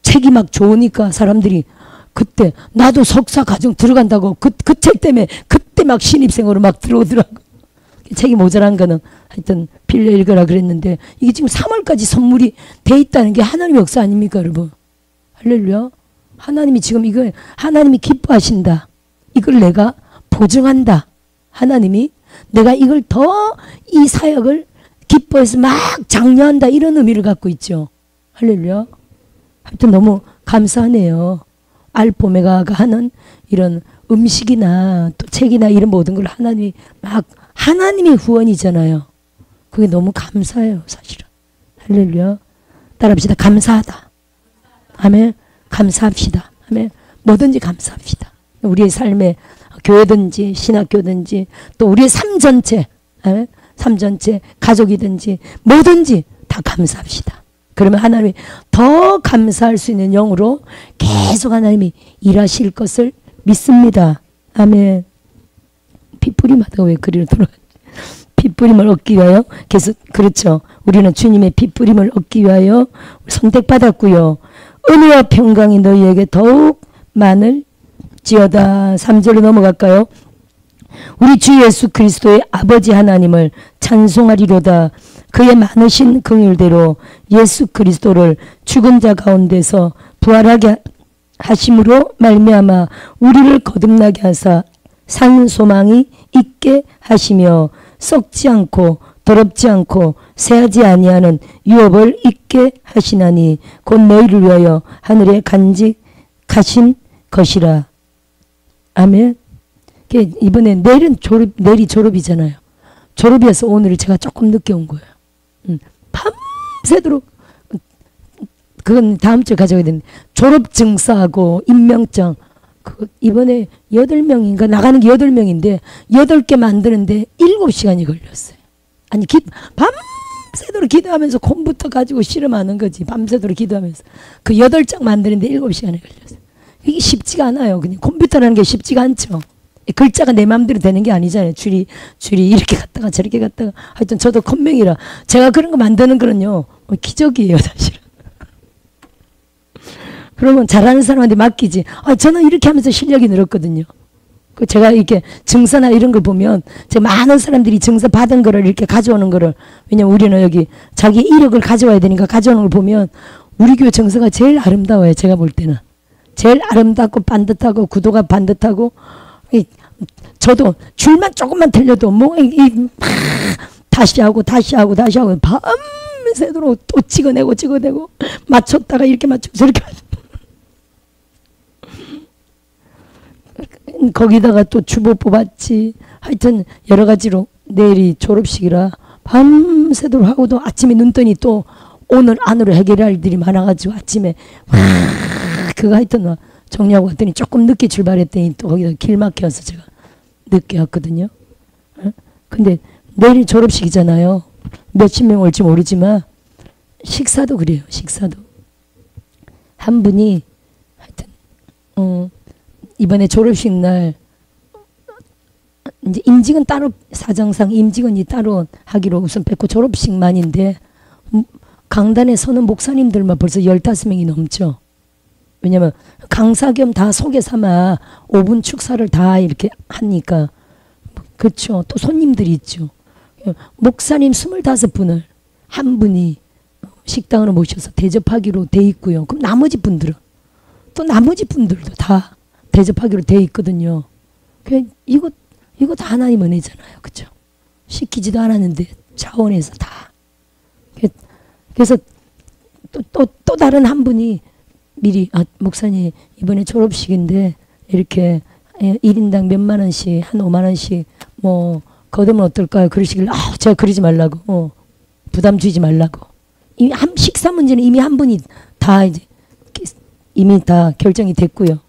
책이 막 좋으니까 사람들이 그때 나도 석사 과정 들어간다고 그 책 때문에 그때 막 신입생으로 막 들어오더라고. 책이 모자란 거는 하여튼 빌려 읽어라 그랬는데 이게 지금 3월까지 선물이 돼 있다는 게 하나님의 역사 아닙니까 여러분. 할렐루야. 하나님이 지금 이거 하나님이 기뻐하신다. 이걸 내가 보증한다. 하나님이 내가 이걸 더 이 사역을 기뻐해서 막 장려한다 이런 의미를 갖고 있죠. 할렐루야. 하여튼 너무 감사하네요. 알파 오메가가 하는 이런 음식이나 또 책이나 이런 모든 걸 하나님이 막 하나님의 후원이잖아요. 그게 너무 감사해요 사실은. 할렐루야. 따라합시다. 감사하다. 아멘. 감사합시다. 아멘. 뭐든지 감사합시다. 우리의 삶에 교회든지 신학교든지 또 우리의 삶 전체, 삶 전체 가족이든지 뭐든지 다 감사합시다. 그러면 하나님이 더 감사할 수 있는 영으로 계속 하나님이 일하실 것을 믿습니다. 아멘. 핏뿌림하다가 왜 그리로 돌아가지? 핏뿌림을 얻기 위하여 계속, 그렇죠. 우리는 주님의 핏뿌림을 얻기 위하여 선택받았고요. 은혜와 평강이 너희에게 더욱 많을지어다. 3절로 넘어갈까요? 우리 주 예수 그리스도의 아버지 하나님을 찬송하리로다. 그의 많으신 긍휼대로 예수 그리스도를 죽은 자 가운데서 부활하게 하심으로 말미암아 우리를 거듭나게 하사 산 소망이 있게 하시며 썩지 않고 더럽지 않고 새하지 아니하는 유업을 있게 하시나니 곧 너희를 위하여 하늘에 간직하신 것이라. 아멘. 이번에 내일이 졸업이잖아요. 졸업이어서 오늘 제가 조금 늦게 온 거예요. 밤새도록, 그건 다음 주에 가져가야 되는데, 졸업 증서하고 임명장, 이번에 8명인가 나가는 게 8명인데 8개 만드는데 7시간이 걸렸어요. 아니 밤새도록 기도하면서 컴퓨터 가지고 실험하는 거지. 밤새도록 기도하면서 그 8장 만드는데 7시간이 걸렸어요. 이게 쉽지가 않아요. 그냥 컴퓨터라는 게 쉽지가 않죠. 글자가 내 마음대로 되는 게 아니잖아요. 줄이 이렇게 갔다가 저렇게 갔다가. 하여튼 저도 컴맹이라 제가 그런 거 만드는 거는요 기적이에요 사실은. 그러면 잘하는 사람한테 맡기지. 저는 이렇게 하면서 실력이 늘었거든요. 제가 이렇게 증서나 이런 걸 보면 제가 많은 사람들이 증서 받은 거를 이렇게 가져오는 거를, 왜냐면 우리는 여기 자기 이력을 가져와야 되니까 가져오는 걸 보면 우리 교회 증서가 제일 아름다워요. 제가 볼 때는 제일 아름답고 반듯하고 구도가 반듯하고, 저도 줄만 조금만 틀려도 뭐 다시 하고 밤새도록 또 찍어내고 맞췄다가 이렇게 맞추고 저렇게 거기다가 또 주보 뽑았지. 하여튼 여러 가지로 내일이 졸업식이라 밤새도록 하고도 아침에 눈 뜨니 또 오늘 안으로 해결할 일들이 많아가지고 아침에 그거 하여튼 정리하고 왔더니 조금 늦게 출발했더니 또 거기다 길 막혀서 제가 늦게 왔거든요. 근데 내일 졸업식이잖아요. 몇십 명 올지 모르지만 식사도 그래요. 식사도 한 분이 하여튼 이번에 졸업식 날 이제 임직은 따로 사정상 임직은 따로 하기로 우선 뺐고 졸업식만인데 강단에 서는 목사님들만 벌써 15명이 넘죠. 왜냐면 강사 겸 다 소개 삼아 5분 축사를 다 이렇게 하니까 그렇죠. 또 손님들이 있죠. 목사님 25분을 한 분이 식당으로 모셔서 대접하기로 돼 있고요. 그럼 나머지 분들은 또 나머지 분들도 다 대접하기로 돼 있거든요. 이거 다 하나님 은혜잖아요. 그렇죠? 시키지도 않았는데 자원해서 다. 그래서 또 다른 한 분이 미리 목사님 이번에 졸업식인데 이렇게 1인당 몇만 원씩 한 5만 원씩 뭐 거두면 어떨까요? 그러시길래 제가 그러지 말라고 부담 주지 말라고. 이미 식사 문제는 이미 한 분이 다 이미 다 결정이 됐고요.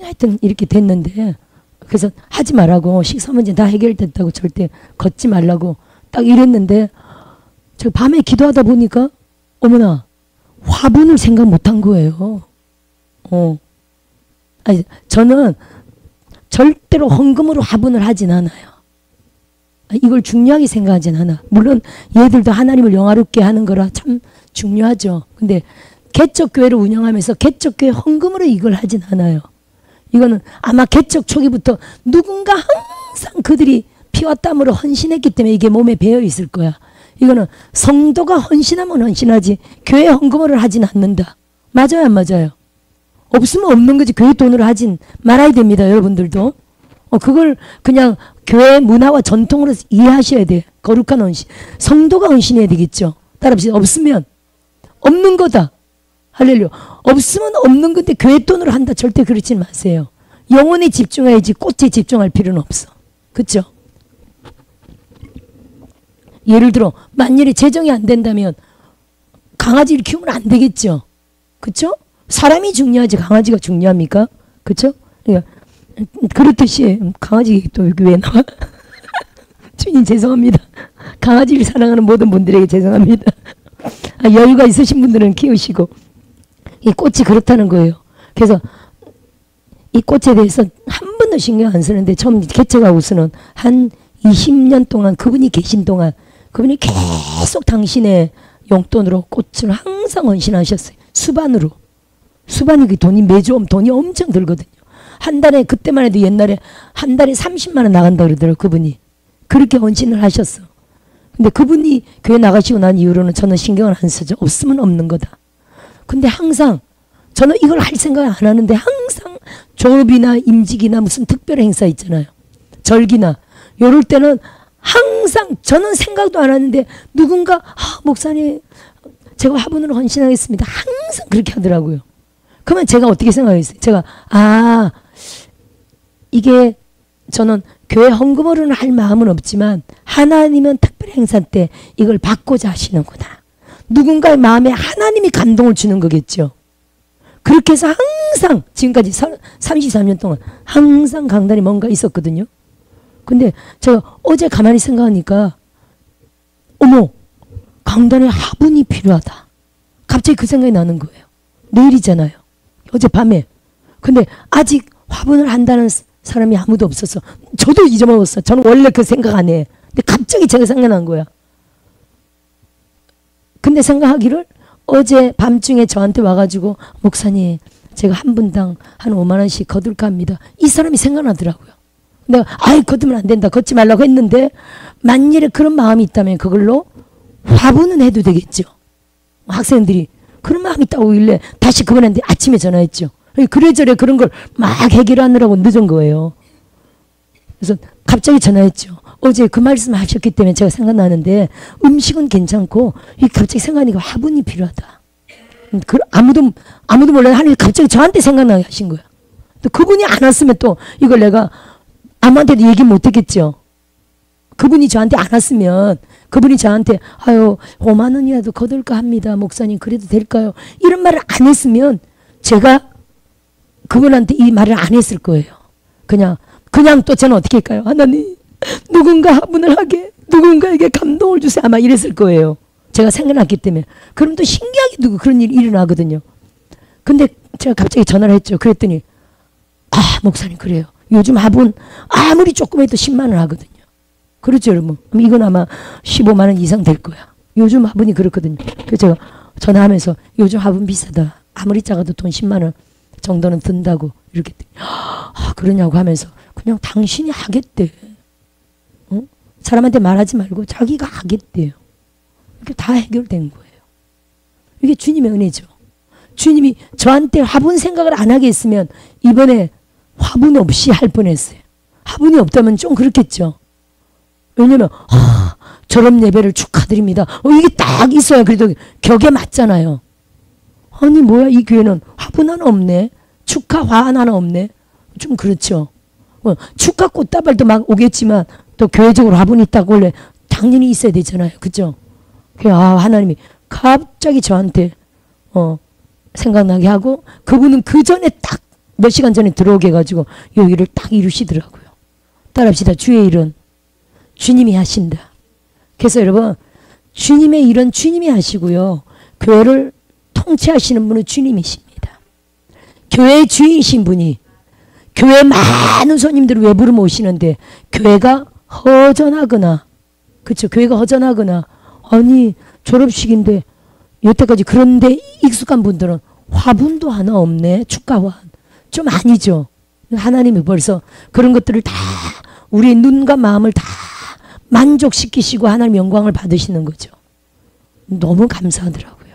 하여튼 이렇게 됐는데 그래서 하지 말라고 식사 문제 다 해결됐다고 절대 걷지 말라고 딱 이랬는데 저 밤에 기도하다 보니까 어머나 화분을 생각 못한 거예요. 아니 저는 절대로 헌금으로 화분을 하진 않아요. 이걸 중요하게 생각하진 않아. 물론 얘들도 하나님을 영화롭게 하는 거라 참 중요하죠. 근데 개척교회를 운영하면서 개척교회 헌금으로 이걸 하진 않아요. 이거는 아마 개척 초기부터 누군가 항상 그들이 피와 땀으로 헌신했기 때문에 이게 몸에 배어 있을 거야. 이거는 성도가 헌신하면 헌신하지 교회 헌금으로 하진 않는다. 맞아요 안 맞아요? 없으면 없는 거지 교회 돈으로 하진 말아야 됩니다. 여러분들도. 그걸 그냥 교회 문화와 전통으로 이해하셔야 돼. 거룩한 헌신. 성도가 헌신해야 되겠죠. 따라합시다. 없으면 없는 거다. 할렐루야. 없으면 없는 건데 교회 돈으로 한다. 절대 그러지 마세요. 영혼에 집중해야지 꽃에 집중할 필요는 없어. 그렇죠? 예를 들어 만일에 재정이 안 된다면 강아지를 키우면 안 되겠죠. 그렇죠? 사람이 중요하지 강아지가 중요합니까? 그렇죠? 그러니까 그렇듯이 강아지 또 여기 왜 나와? 주님 죄송합니다. 강아지를 사랑하는 모든 분들에게 죄송합니다. 여유가 있으신 분들은 키우시고 이 꽃이 그렇다는 거예요. 그래서 이 꽃에 대해서 한 번도 신경 안 쓰는데 처음 개척하고서는 한 20년 동안 그분이 계신 동안 그분이 계속 당신의 용돈으로 꽃을 항상 헌신하셨어요. 수반으로. 수반이 그 돈이 매주 돈이 엄청 들거든요. 한 달에 그때만 해도 옛날에 한 달에 30만 원 나간다 그러더라고요. 그분이. 그렇게 헌신을 하셨어. 근데 그분이 교회 나가시고 난 이후로는 저는 신경을 안 쓰죠. 없으면 없는 거다. 근데 항상 저는 이걸 할 생각을 안 하는데 항상 졸업이나 임직이나 무슨 특별 행사 있잖아요. 절기나 요럴 때는 항상 저는 생각도 안 하는데 누군가 목사님 제가 화분으로 헌신하겠습니다. 항상 그렇게 하더라고요. 그러면 제가 어떻게 생각했어요? 제가 이게 저는 교회 헌금으로는 할 마음은 없지만 하나님은 특별 행사 때 이걸 받고자 하시는구나. 누군가의 마음에 하나님이 감동을 주는 거겠죠. 그렇게 해서 항상 지금까지 33년 동안 항상 강단에 뭔가 있었거든요. 근데 제가 어제 가만히 생각하니까 어머 강단에 화분이 필요하다. 갑자기 그 생각이 나는 거예요. 내일이잖아요. 어젯밤에. 근데 아직 화분을 한다는 사람이 아무도 없어서 저도 잊어먹었어. 저는 원래 그 생각 안 해. 근데 갑자기 제가 생각난 거야. 근데 생각하기를 어제 밤중에 저한테 와가지고 목사님 제가 한 분당 한 5만 원씩 거둘까 합니다. 이 사람이 생각나더라고요. 내가 거두면 안 된다. 걷지 말라고 했는데 만일에 그런 마음이 있다면 그걸로 화분은 해도 되겠죠. 학생들이 그런 마음이 있다고 일래 다시 그분한테 아침에 전화했죠. 그래저래 그런 걸 막 해결하느라고 늦은 거예요. 그래서 갑자기 전화했죠. 어제 그 말씀 하셨기 때문에 제가 생각나는데 음식은 괜찮고 갑자기 생각하니까 화분이 필요하다. 아무도 몰라요. 하나님이 갑자기 저한테 생각나게 하신 거야. 또 그분이 안 왔으면 또 이걸 내가 아무한테도 얘기 못 했겠죠. 그분이 저한테 안 왔으면 그분이 저한테 5만 원이라도 거둘까 합니다. 목사님 그래도 될까요? 이런 말을 안 했으면 제가 그분한테 이 말을 안 했을 거예요. 그냥 또 저는 어떻게 할까요? 하나님 누군가 화분을 하게 누군가에게 감동을 주세요. 아마 이랬을 거예요. 제가 생각났기 때문에. 그럼 또 신기하게 누구 그런 일이 일어나거든요. 근데 제가 갑자기 전화를 했죠. 그랬더니 목사님 그래요. 요즘 화분 아무리 조금 해도 10만 원 하거든요. 그렇죠 여러분. 이건 아마 15만 원 이상 될 거야. 요즘 화분이 그렇거든요. 그래서 제가 전화하면서 요즘 화분 비싸다. 아무리 작아도 돈 10만 원 정도는 든다고 이렇게 그러냐고 하면서 그냥 당신이 하겠대. 응? 사람한테 말하지 말고 자기가 하겠대요. 이렇게 다 해결된 거예요. 이게 주님의 은혜죠. 주님이 저한테 화분 생각을 안 하게 했으면 이번에 화분 없이 할 뻔했어요. 화분이 없다면 좀 그렇겠죠. 왜냐면 졸업 예배를 축하드립니다. 이게 딱 있어야 그래도 격에 맞잖아요. 아니 뭐야 이 교회는 화분 하나 없네. 축하 화 하나 없네. 좀 그렇죠. 축하 꽃다발도 막 오겠지만 또 교회적으로 화분이 있다고 원래 당연히 있어야 되잖아요. 그죠? 하나님이 갑자기 저한테 생각나게 하고 그분은 그 전에 딱 몇 시간 전에 들어오게 해가지고 여기를 딱 이루시더라고요. 따라합시다. 주의 일은 주님이 하신다. 그래서 여러분 주님의 일은 주님이 하시고요. 교회를 통치하시는 분은 주님이십니다. 교회의 주인이신 분이 교회 많은 손님들을 외부로 모시는데 교회가 허전하거나 그렇죠. 교회가 허전하거나 아니 졸업식인데 여태까지 그런데 익숙한 분들은 화분도 하나 없네. 축가화 좀 아니죠. 하나님이 벌써 그런 것들을 다 우리의 눈과 마음을 다 만족시키시고 하나님 영광을 받으시는 거죠. 너무 감사하더라고요.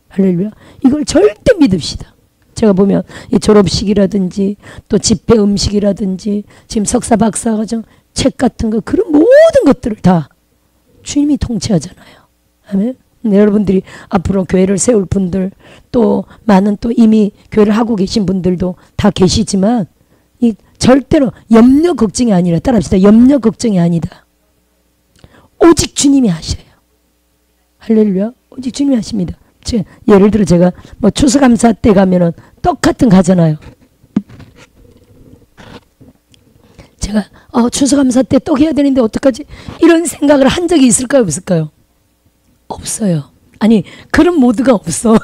할렐루야. 이걸 절대 믿읍시다. 제가 보면 이 졸업식이라든지 또 집회 음식이라든지 지금 석사 박사 과정 책 같은 거 그런 모든 것들을 다 주님이 통치하잖아요. 아멘. 여러분들이 앞으로 교회를 세울 분들 또 많은 또 이미 교회를 하고 계신 분들도 다 계시지만 이 절대로 염려 걱정이 아니라 따라합시다. 염려 걱정이 아니다. 오직 주님이 하셔요. 할렐루야. 오직 주님이 하십니다. 예를 들어 제가 뭐 추수감사 때 가면은 떡 같은 거 가잖아요. 제가 추수감사 때 떡 해야 되는데 어떡하지? 이런 생각을 한 적이 있을까요? 없을까요? 없어요. 아니 그런 모드가 없어.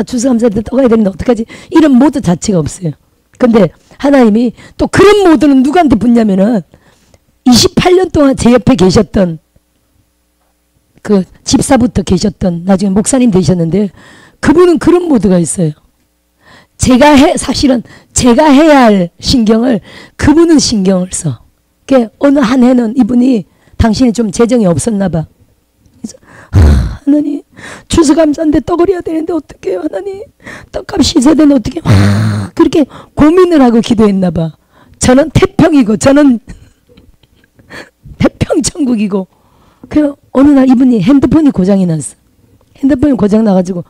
추수감사 때 떡 해야 되는데 어떡하지? 이런 모드 자체가 없어요. 근데 하나님이 또 그런 모드는 누구한테 붙냐면은 28년 동안 제 옆에 계셨던 그 집사부터 계셨던 나중에 목사님 되셨는데 그분은 그런 모드가 있어요. 사실은 제가 해야 할 신경을 그분은 신경을 써. 어느 한 해는 이분이 당신이 좀 재정이 없었나 봐. 그래서 하나님 추수감사인데 떡을 해야 되는데 어떡해요 하나님. 떡값이 있어야 되는데 어떡해. 그렇게 고민을 하고 기도했나 봐. 저는 태평이고 저는 태평천국이고 그 어느 날 이분이 핸드폰이 고장이 났어. 핸드폰이 고장 나가지고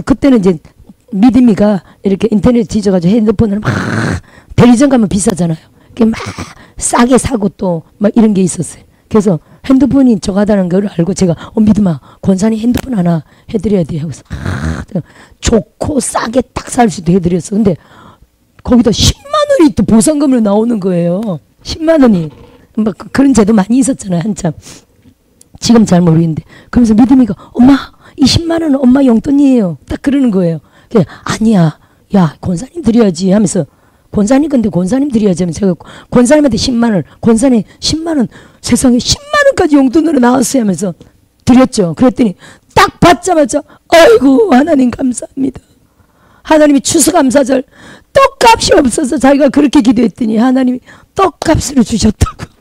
그때는 이제 믿음이가 이렇게 인터넷 뒤져가지고 핸드폰을 막 대리점 가면 비싸잖아요. 막 싸게 사고 또 막 이런 게 있었어요. 그래서 핸드폰이 저가다는 걸 알고 제가 믿음아 권사님 핸드폰 하나 해드려야 돼 하고서 좋고 싸게 딱 살 수도 해드렸어. 근데 거기다 10만 원이 또 보상금으로 나오는 거예요. 10만 원이 막 그런 제도 많이 있었잖아요. 한참. 지금 잘 모르겠는데. 그러면서 믿음이가 엄마 이 10만 원은 엄마 용돈이에요. 딱 그러는 거예요. 아니야. 야 권사님 드려야지 하면서 권사님 근데 권사님 드려야지 하면서 제가 권사님한테 10만 원 권사님 10만 원 세상에 10만 원까지 용돈으로 나왔어요 하면서 드렸죠. 그랬더니 딱 받자마자 아이고 하나님 감사합니다. 하나님이 추수감사절 떡값이 없어서 자기가 그렇게 기도했더니 하나님이 떡값을 주셨다고.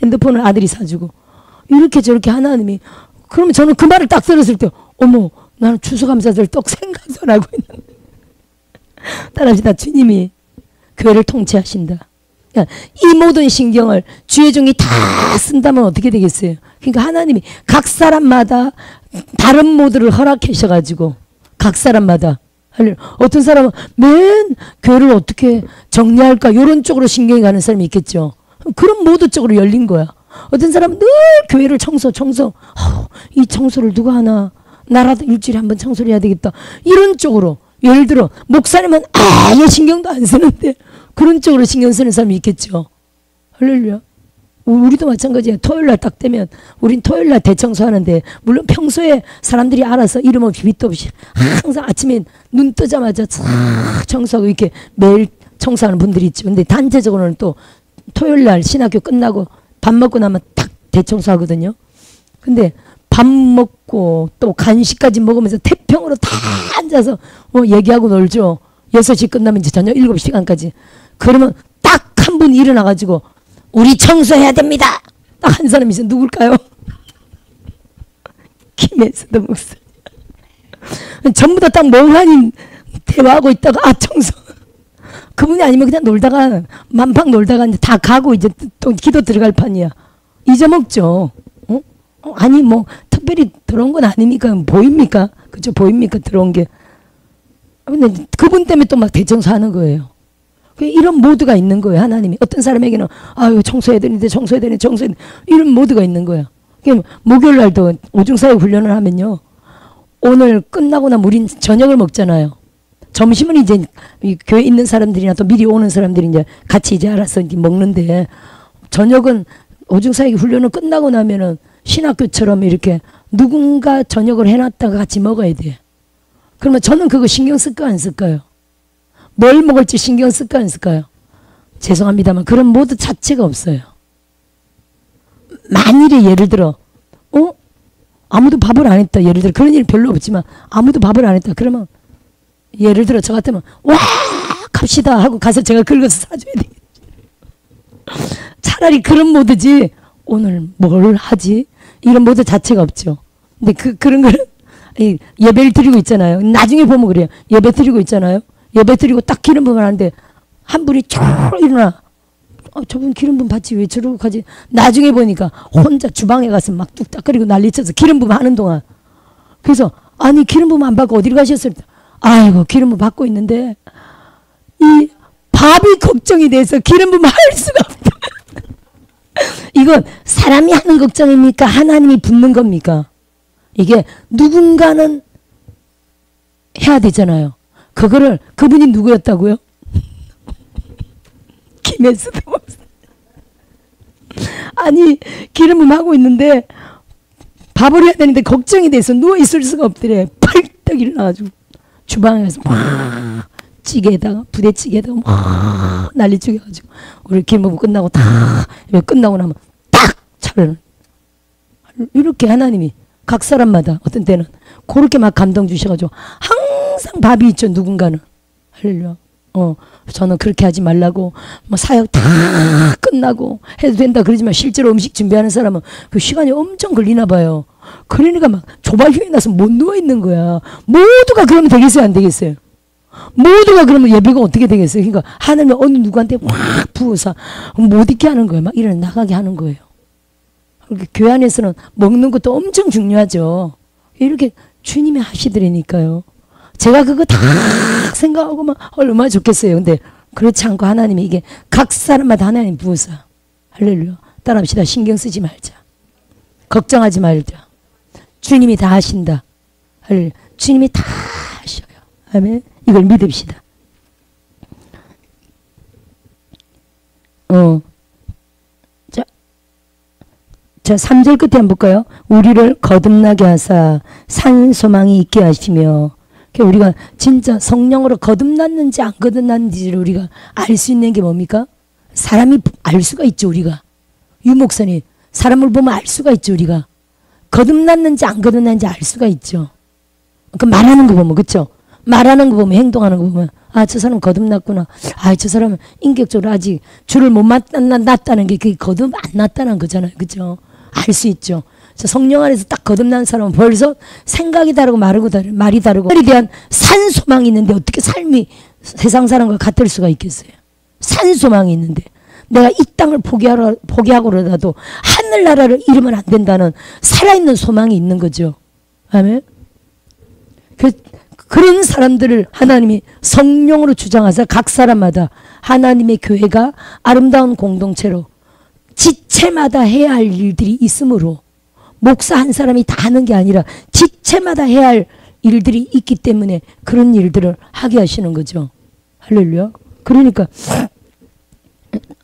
핸드폰을 아들이 사주고 이렇게 저렇게 하나님이 그러면 저는 그 말을 딱 들었을 때 어머 나는 추수감사절 떡 생각도 안 하고 있는데 따라합시다. 주님이 교회를 통치하신다. 그러니까 이 모든 신경을 주의 종이 다 쓴다면 어떻게 되겠어요? 그러니까 하나님이 각 사람마다 다른 모드를 허락하셔가지고 각 사람마다 어떤 사람은 맨 교회를 어떻게 정리할까 이런 쪽으로 신경이 가는 사람이 있겠죠. 그런 모드 쪽으로 열린 거야. 어떤 사람은 늘 교회를 청소 이 청소를 누가 하나 나라도 일주일에 한 번 청소를 해야 되겠다 이런 쪽으로. 예를 들어 목사님은 아예 신경도 안 쓰는데 그런 쪽으로 신경 쓰는 사람이 있겠죠. 할렐루야. 우리도 마찬가지예요. 토요일날 딱 되면 우린 토요일날 대청소하는데 물론 평소에 사람들이 알아서 이름 없이 빛도 없이 항상 아침에 눈 뜨자마자 싹 청소하고 이렇게 매일 청소하는 분들이 있죠. 근데 단체적으로는 또 토요일날 신학교 끝나고 밥 먹고 나면 딱 대청소하거든요. 근데 밥 먹고 또 간식까지 먹으면서 태평으로 다 앉아서 얘기하고 놀죠. 6시 끝나면 이제 저녁 7시간까지. 그러면 딱 한 분 일어나가지고 우리 청소해야 됩니다. 딱 한 사람이 있어요. 누굴까요? 김혜수도 목사. 전부 다 딱 멍하니 대화하고 있다가 청소. 그분이 아니면 그냥 놀다가 만방 놀다가 이제 다 가고 이제 또 기도 들어갈 판이야. 잊어먹죠. 아니 뭐 특별히 들어온 건 아니니까 보입니까? 그죠? 보입니까? 들어온 게. 근데 그분 때문에 또 막 대청소하는 거예요. 이런 모드가 있는 거예요. 하나님이. 어떤 사람에게는 아유 청소해야 되는데 청소해야 되는데 청소해야 되는데 이런 모드가 있는 거예요. 목요일 날도 오중사역 훈련을 하면요. 오늘 끝나고 나면 우린 저녁을 먹잖아요. 점심은 이제 교회 있는 사람들이나 또 미리 오는 사람들이 이제 같이 이제 알아서 이제 먹는데 저녁은 오중사역 훈련을 끝나고 나면은 신학교처럼 이렇게 누군가 저녁을 해놨다가 같이 먹어야 돼. 그러면 저는 그거 신경 쓸까 안 쓸까요? 뭘 먹을지 신경 쓸까 안 쓸까요? 죄송합니다만 그런 모드 자체가 없어요. 만일에 예를 들어 아무도 밥을 안 했다. 예를 들어 그런 일 별로 없지만 아무도 밥을 안 했다. 그러면 예를 들어 저 같으면 와 갑시다 하고 가서 제가 긁어서 사줘야 되겠죠. 차라리 그런 모드지 오늘 뭘 하지? 이런 모드 자체가 없죠. 근데 그런 거는 예배를 드리고 있잖아요. 나중에 보면 그래요. 예배 드리고 있잖아요. 예배 드리고 딱 기름 부음을 하는데 한 분이 쭉 일어나. 저분 기름 부음 받지 왜 저러고 가지? 나중에 보니까 혼자 주방에 가서 막 뚝딱거리고 난리쳐서 기름 부음 하는 동안. 그래서 아니 기름 부음 안 받고 어디로 가셨어요? 아이고 기름 부음 받고 있는데 이 밥이 걱정이 돼서 기름 부음 할 수가 없다. 이건 사람이 하는 걱정입니까? 하나님이 붓는 겁니까? 이게 누군가는 해야 되잖아요. 그거를 그분이 누구였다고요? 김혜수도 목사. 아니 기름을 하고 있는데 밥을 해야 되는데 걱정이 돼서 누워 있을 수가 없더래. 펄떡 일어나가지고 주방에 가서 막 찌개에다가 부대찌개에다가 막 난리 죽여가지고 우리 기름 끝나고 다 끝나고 나면 딱 차려는. 이렇게 하나님이 각 사람마다 어떤 때는 그렇게 막 감동 주셔가지고 항상 밥이 있죠. 누군가는. 할렐루야. 저는 그렇게 하지 말라고 뭐 사역 다 끝나고 해도 된다 그러지만 실제로 음식 준비하는 사람은 그 시간이 엄청 걸리나 봐요. 그러니까 막 조발휴에 나서 못 누워 있는 거야. 모두가 그러면 되겠어요? 안 되겠어요? 모두가 그러면 예배가 어떻게 되겠어요? 그러니까 하나님은 어느 누구한테 확 부어서 못 있게 하는 거예요. 막 일어나 나가게 하는 거예요. 교회 안에서는 먹는 것도 엄청 중요하죠. 이렇게 주님이 하시더라니까요. 제가 그거 다 생각하고 막 얼마나 좋겠어요. 근데 그렇지 않고 하나님이 이게 각 사람마다 하나님 부어서 할렐루야. 따라합시다. 신경 쓰지 말자. 걱정하지 말자. 주님이 다 하신다. 할렐루야. 주님이 다 하셔요. 아멘. 이걸 믿읍시다. 자 3절 끝에 한번 볼까요? 우리를 거듭나게 하사 산 소망이 있게 하시며. 우리가 진짜 성령으로 거듭났는지 안 거듭났는지를 우리가 알 수 있는 게 뭡니까? 사람이 알 수가 있죠. 우리가 유목사님 사람을 보면 알 수가 있죠. 우리가 거듭났는지 안 거듭났는지 알 수가 있죠. 그 말하는 거 보면 그렇죠. 말하는 거 보면 행동하는 거 보면 아 저 사람 거듭났구나. 아 저 사람은 인격적으로 아직 주를 못 만났다는 게 그게 거듭 안 났다는 거잖아요. 그렇죠. 알 수 있죠. 성령 안에서 딱 거듭난 사람은 벌써 생각이 다르고 말이 다르고 그에 대한 산 소망이 있는데 어떻게 삶이 세상 사람과 같을 수가 있겠어요. 산 소망이 있는데 내가 이 땅을 포기하고라도 하늘나라를 잃으면 안 된다는 살아있는 소망이 있는 거죠. 아멘. 그런 사람들을 하나님이 성령으로 주장하사 각 사람마다 하나님의 교회가 아름다운 공동체로 지체마다 해야 할 일들이 있으므로 목사 한 사람이 다 하는 게 아니라 지체마다 해야 할 일들이 있기 때문에 그런 일들을 하게 하시는 거죠. 할렐루야. 그러니까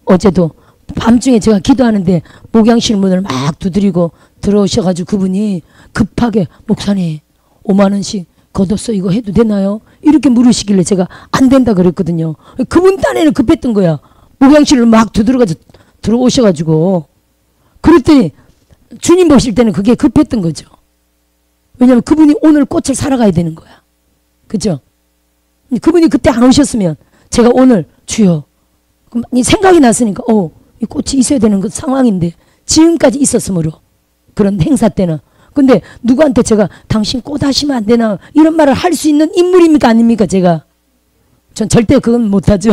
어제도 밤중에 제가 기도하는데 목양실 문을 막 두드리고 들어오셔가지고 그분이 급하게 목사님 5만 원씩 걷었어 이거 해도 되나요? 이렇게 물으시길래 제가 안 된다 그랬거든요. 그분 딴에는 급했던 거야. 목양실을 막 두드려가지고 들어오셔가지고 그랬더니 주님 보실 때는 그게 급했던 거죠. 왜냐하면 그분이 오늘 꽃을 사러 가야 되는 거야. 그죠? 그분이 그때 안 오셨으면 제가 오늘 주여 생각이 났으니까 이 꽃이 있어야 되는 그 상황인데 지금까지 있었으므로 그런 행사 때는 근데 누구한테 제가 당신 꽃 하시면 안 되나 이런 말을 할 수 있는 인물입니까 아닙니까 제가? 전 절대 그건 못하죠.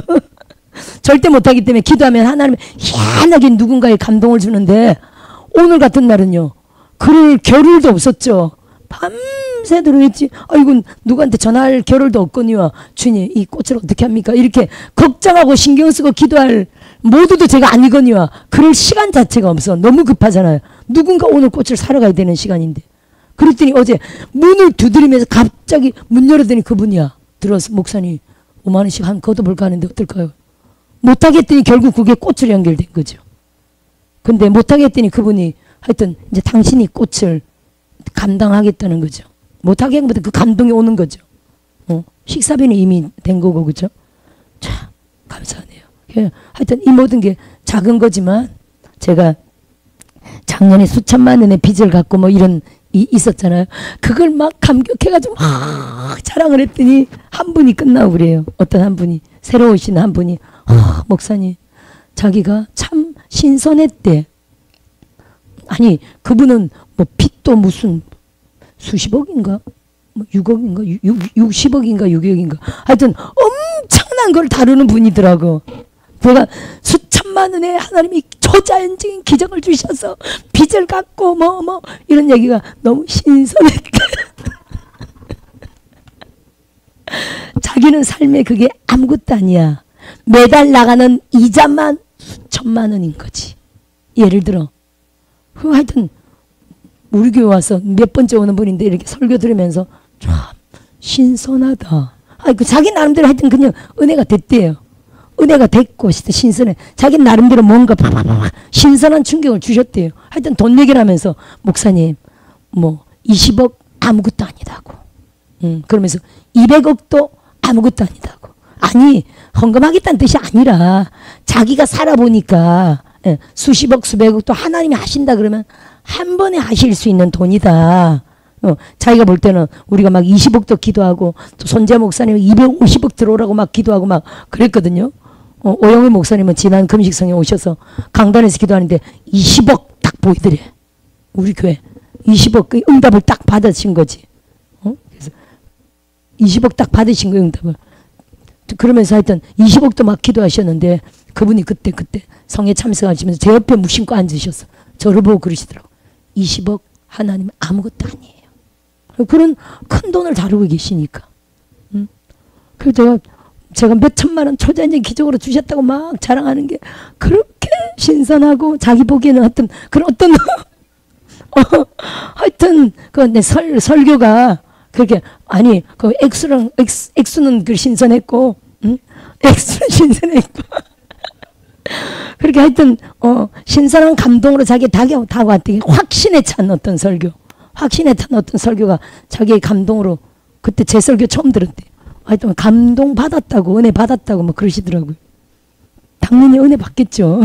절대 못하기 때문에 기도하면 하나님은 희한하게 누군가에 감동을 주는데 오늘 같은 날은요. 그럴 겨를도 없었죠. 밤새 들어있지. 아이고 누구한테 전화할 겨를도 없거니와 주님 이 꽃을 어떻게 합니까? 이렇게 걱정하고 신경 쓰고 기도할 모두도 제가 아니거니와 그럴 시간 자체가 없어. 너무 급하잖아요. 누군가 오늘 꽃을 사러 가야 되는 시간인데. 그랬더니 어제 문을 두드리면서 갑자기 문 열었더니 그분이야. 들어서 목사님 5만 원씩 한 걷어볼까 하는데 어떨까요? 못하겠더니 결국 그게 꽃으로 연결된 거죠. 근데 못하겠더니 그분이 하여튼 이제 당신이 꽃을 감당하겠다는 거죠. 못하게 한 것보다 그 감동이 오는 거죠. 식사비는 이미 된 거고 그죠? 참 감사하네요. 하여튼 이 모든 게 작은 거지만 제가 작년에 수천만 원의 빚을 갖고 뭐 이런 있었잖아요. 그걸 막 감격해가지고 막 자랑을 했더니 한 분이 끝나고 그래요. 어떤 한 분이 새로 오신 한 분이 목사님 자기가 참 신선했대. 아니 그분은 뭐 빚도 무슨 수십억인가 뭐 6억인가 60억인가 6억인가 하여튼 엄청난 걸 다루는 분이더라고. 내가 수천만 원의 하나님이 초자연적인 기적을 주셔서 빚을 갚고 뭐 이런 얘기가 너무 신선했대. 자기는 삶에 그게 아무것도 아니야. 매달 나가는 이자만 수천만 원인 거지. 예를 들어 하여튼 우리 교회 와서 몇 번째 오는 분인데 이렇게 설교 들으면서 참 신선하다. 자기 나름대로 하여튼 그냥 은혜가 됐대요. 은혜가 됐고 신선해. 자기 나름대로 뭔가 신선한 충격을 주셨대요. 하여튼 돈 얘기를 하면서 목사님 뭐 20억 아무것도 아니다고. 그러면서 200억도 아무것도 아니다고. 아니 헌금하겠다는 뜻이 아니라 자기가 살아보니까 수십억 수백억도 하나님이 하신다 그러면 한 번에 하실 수 있는 돈이다. 자기가 볼 때는 우리가 막 20억도 기도하고 또 손재 목사님은 250억 들어오라고 막 기도하고 막 그랬거든요. 오영훈 목사님은 지난 금식성에 오셔서 강단에서 기도하는데 20억 딱 보이더래. 우리 교회 20억 그 응답을 딱 받으신 거지. 그래서 20억 딱 받으신 거예요 응답을. 그러면서 하여튼 20억도 막 기도하셨는데 그분이 그때 성에 참석하시면서 제 옆에 무심코 앉으셨어. 저를 보고 그러시더라고. 20억 하나님 아무것도 아니에요. 그런 큰 돈을 다루고 계시니까. 그래서 제가 몇 천만 원 초자연적인 기적으로 주셨다고 막 자랑하는 게 그렇게 신선하고 자기 보기에는 하여튼 그런 어떤 하여튼 그 내 설교가 그렇게 아니 그 액수는 그 신선했고 액수는 신선했고 그렇게 하여튼 신선한 감동으로 자기 다가왔더니 확신에 찬 어떤 설교 확신에 찬 어떤 설교가 자기의 감동으로 그때 제 설교 처음 들었대요. 하여튼 감동 받았다고 은혜 받았다고 뭐 그러시더라고요. 당연히 은혜 받겠죠.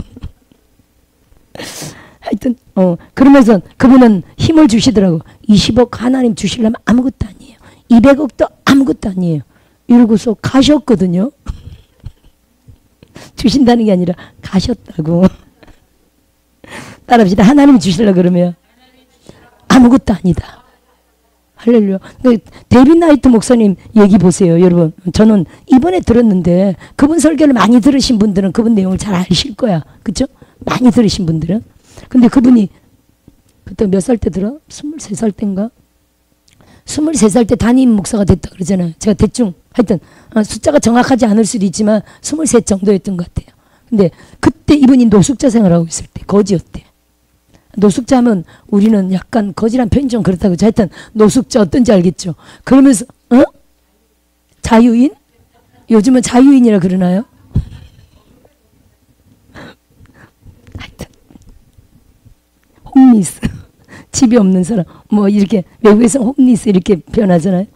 하여튼 그러면서 그분은 힘을 주시더라고. 20억 하나님 주시려면 아무것도 아니에요. 200억도 아무것도 아니에요. 이러고서 가셨거든요. 주신다는 게 아니라 가셨다고. 따라합시다. 하나님이 주시려고 그러면 아무것도 아니다. 할렐루야. 데이빗 나이트 목사님 얘기 보세요. 여러분 저는 이번에 들었는데 그분 설교를 많이 들으신 분들은 그분 내용을 잘 아실 거야. 그렇죠? 많이 들으신 분들은. 근데 그분이 그때 몇 살 때 들어? 23살 때인가? 23살 때 담임 목사가 됐다 그러잖아요. 제가 대충 하여튼 숫자가 정확하지 않을 수도 있지만 23 정도였던 것 같아요. 근데 그때 이분이 노숙자 생활하고 있을 때 거지였대. 노숙자 하면 우리는 약간 거지란 표현이 좀 그렇다고. 하여튼 노숙자 어떤지 알겠죠. 그러면서 자유인? 요즘은 자유인이라 그러나요? 홈리스. 집이 없는 사람. 뭐 이렇게 외국에서 홈리스 이렇게 표현하잖아요.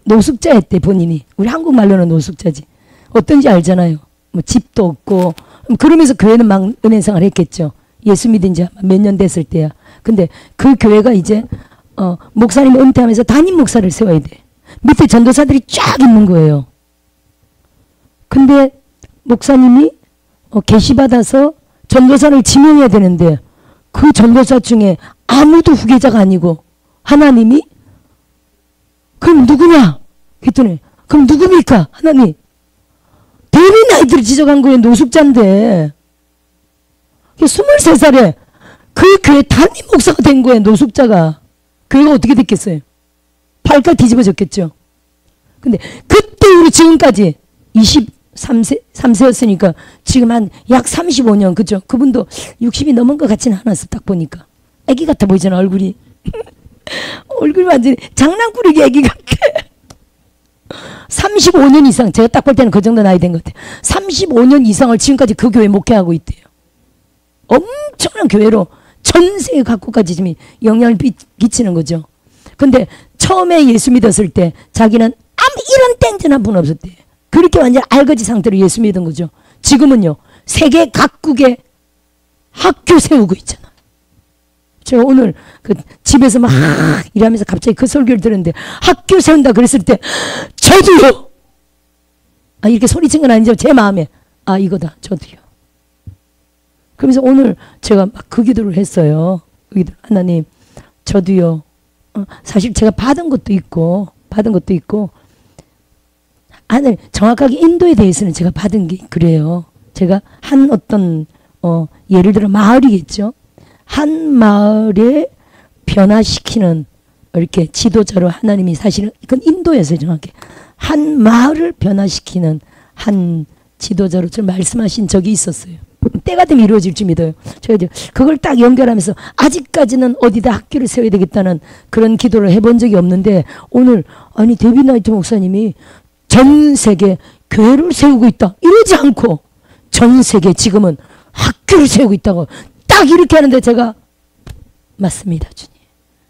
노숙자였대 본인이. 우리 한국말로는 노숙자지. 어떤지 알잖아요. 뭐 집도 없고. 그러면서 교회는 막 은혜생활 했겠죠. 예수 믿은 지 몇 년 됐을 때야. 근데 그 교회가 이제 목사님 은퇴하면서 담임 목사를 세워야 돼. 밑에 전도사들이 쫙 있는 거예요. 근데 목사님이 계시받아서 전도사를 지명해야 되는데 그 전도사 중에 아무도 후계자가 아니고 하나님이 그럼 누구냐? 그랬더니 그럼 누굽니까? 하나님. 대리 나이들을 지적한 거예요. 노숙자인데. 23살에 그 교회 담임 목사가 된 거예요. 노숙자가. 교회가 어떻게 됐겠어요? 발칵 뒤집어졌겠죠. 근데 그때부터 지금까지 23세였으니까 지금 한 약 35년 그죠? 그분도 60이 넘은 것 같지는 않았어. 딱 보니까. 애기 같아 보이잖아 얼굴이. 얼굴이 완전히 장난꾸러기 애기 같아. 35년 이상 제가 딱 볼 때는 그 정도 나이 된 것 같아요. 35년 이상을 지금까지 그 교회 목회하고 있대요. 엄청난 교회로 전 세계 각국까지 지금 영향을 끼치는 거죠. 근데 처음에 예수 믿었을 때 자기는 이런 땡전 한 분 없었대요. 그렇게 완전 알거지 상태로 예수 믿은 거죠. 지금은요. 세계 각국에 학교 세우고 있잖아. 제가 오늘 그 집에서 막 일하면서 갑자기 그 설교를 들었는데 학교 세운다 그랬을 때 저도요. 이렇게 소리친 건 아니죠. 제 마음에 이거다. 저도요. 그러면서 오늘 제가 막 그 기도를 했어요. 하나님 저도요. 사실 제가 받은 것도 있고 하늘 정확하게 인도에 대해서는 제가 받은 게 그래요. 제가 한 어떤 예를 들어 마을이겠죠. 한 마을에 변화시키는 이렇게 지도자로 하나님이 사실은 이건 인도에서요. 정확히 한 마을을 변화시키는 한 지도자로 좀 말씀하신 적이 있었어요. 때가 되면 이루어질지 믿어요. 제가 그걸 딱 연결하면서 아직까지는 어디다 학교를 세워야 되겠다는 그런 기도를 해본 적이 없는데 오늘 데이빗 나이트 목사님이 전 세계 교회를 세우고 있다. 이러지 않고 전 세계 지금은 학교를 세우고 있다고 딱 이렇게 하는데 제가 맞습니다 주님.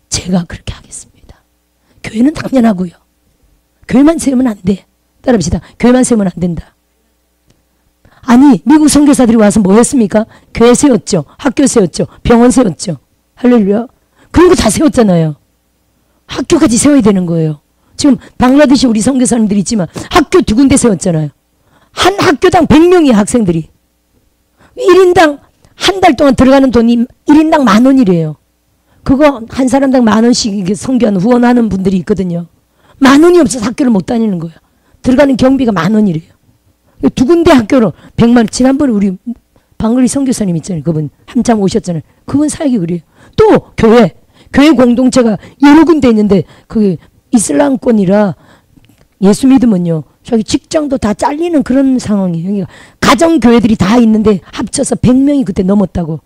제가 그렇게 하겠습니다. 교회는 당연하고요. 교회만 세우면 안 돼. 따라합시다. 교회만 세우면 안 된다. 미국 선교사들이 와서 뭐 했습니까? 교회 세웠죠. 학교 세웠죠. 병원 세웠죠. 할렐루야. 그런 거 다 세웠잖아요. 학교까지 세워야 되는 거예요. 지금 방글라데시 우리 선교사님들이 있지만 학교 2군데 세웠잖아요. 한 학교당 100명의 학생들이 1인당 한 달 동안 들어가는 돈이 1인당 10,000원이래요. 그거 한 사람당 10,000원씩 선교하는 후원하는 분들이 있거든요. 10,000원이 없어서 학교를 못 다니는 거예요. 들어가는 경비가 10,000원이래요. 2군데 학교로 100만. 지난번에 우리 방글리 선교사님 있잖아요. 그분 한참 오셨잖아요. 그분 사역이 그래요. 또 교회 공동체가 여러 군데 있는데 그 이슬람권이라 예수 믿으면요. 자기 직장도 다 잘리는 그런 상황이에요. 그러니까 가정교회들이 다 있는데 합쳐서 100명이 그때 넘었다고.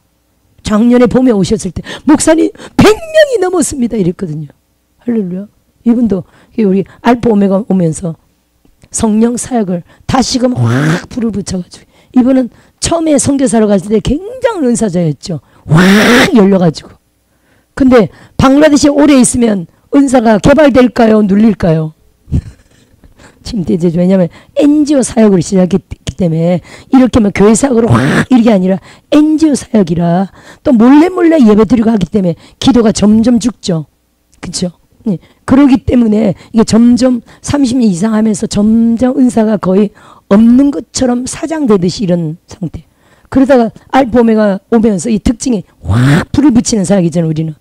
작년에 봄에 오셨을 때 목사님 100명이 넘었습니다 이랬거든요. 할렐루야. 이분도 우리 알파 오메가 오면서 성령 사역을 다시금 확 불을 붙여가지고 이분은 처음에 선교사로 갔을 때 굉장한 은사자였죠. 확 열려가지고. 근데 방글라데시에 오래 있으면 은사가 개발될까요? 눌릴까요? 지금 이제 왜냐하면 NGO 사역을 시작했기 때문에 이렇게 하면 교회 사역으로 확 이게 아니라 NGO 사역이라 또 몰래 예배드리고 하기 때문에 기도가 점점 죽죠. 그렇죠? 네. 그러기 때문에 이게 점점 30년 이상 하면서 점점 은사가 거의 없는 것처럼 사장되듯이 이런 상태. 그러다가 알파 오메가 오면서 이 특징이 확 불을 붙이는 사역이잖아요. 우리는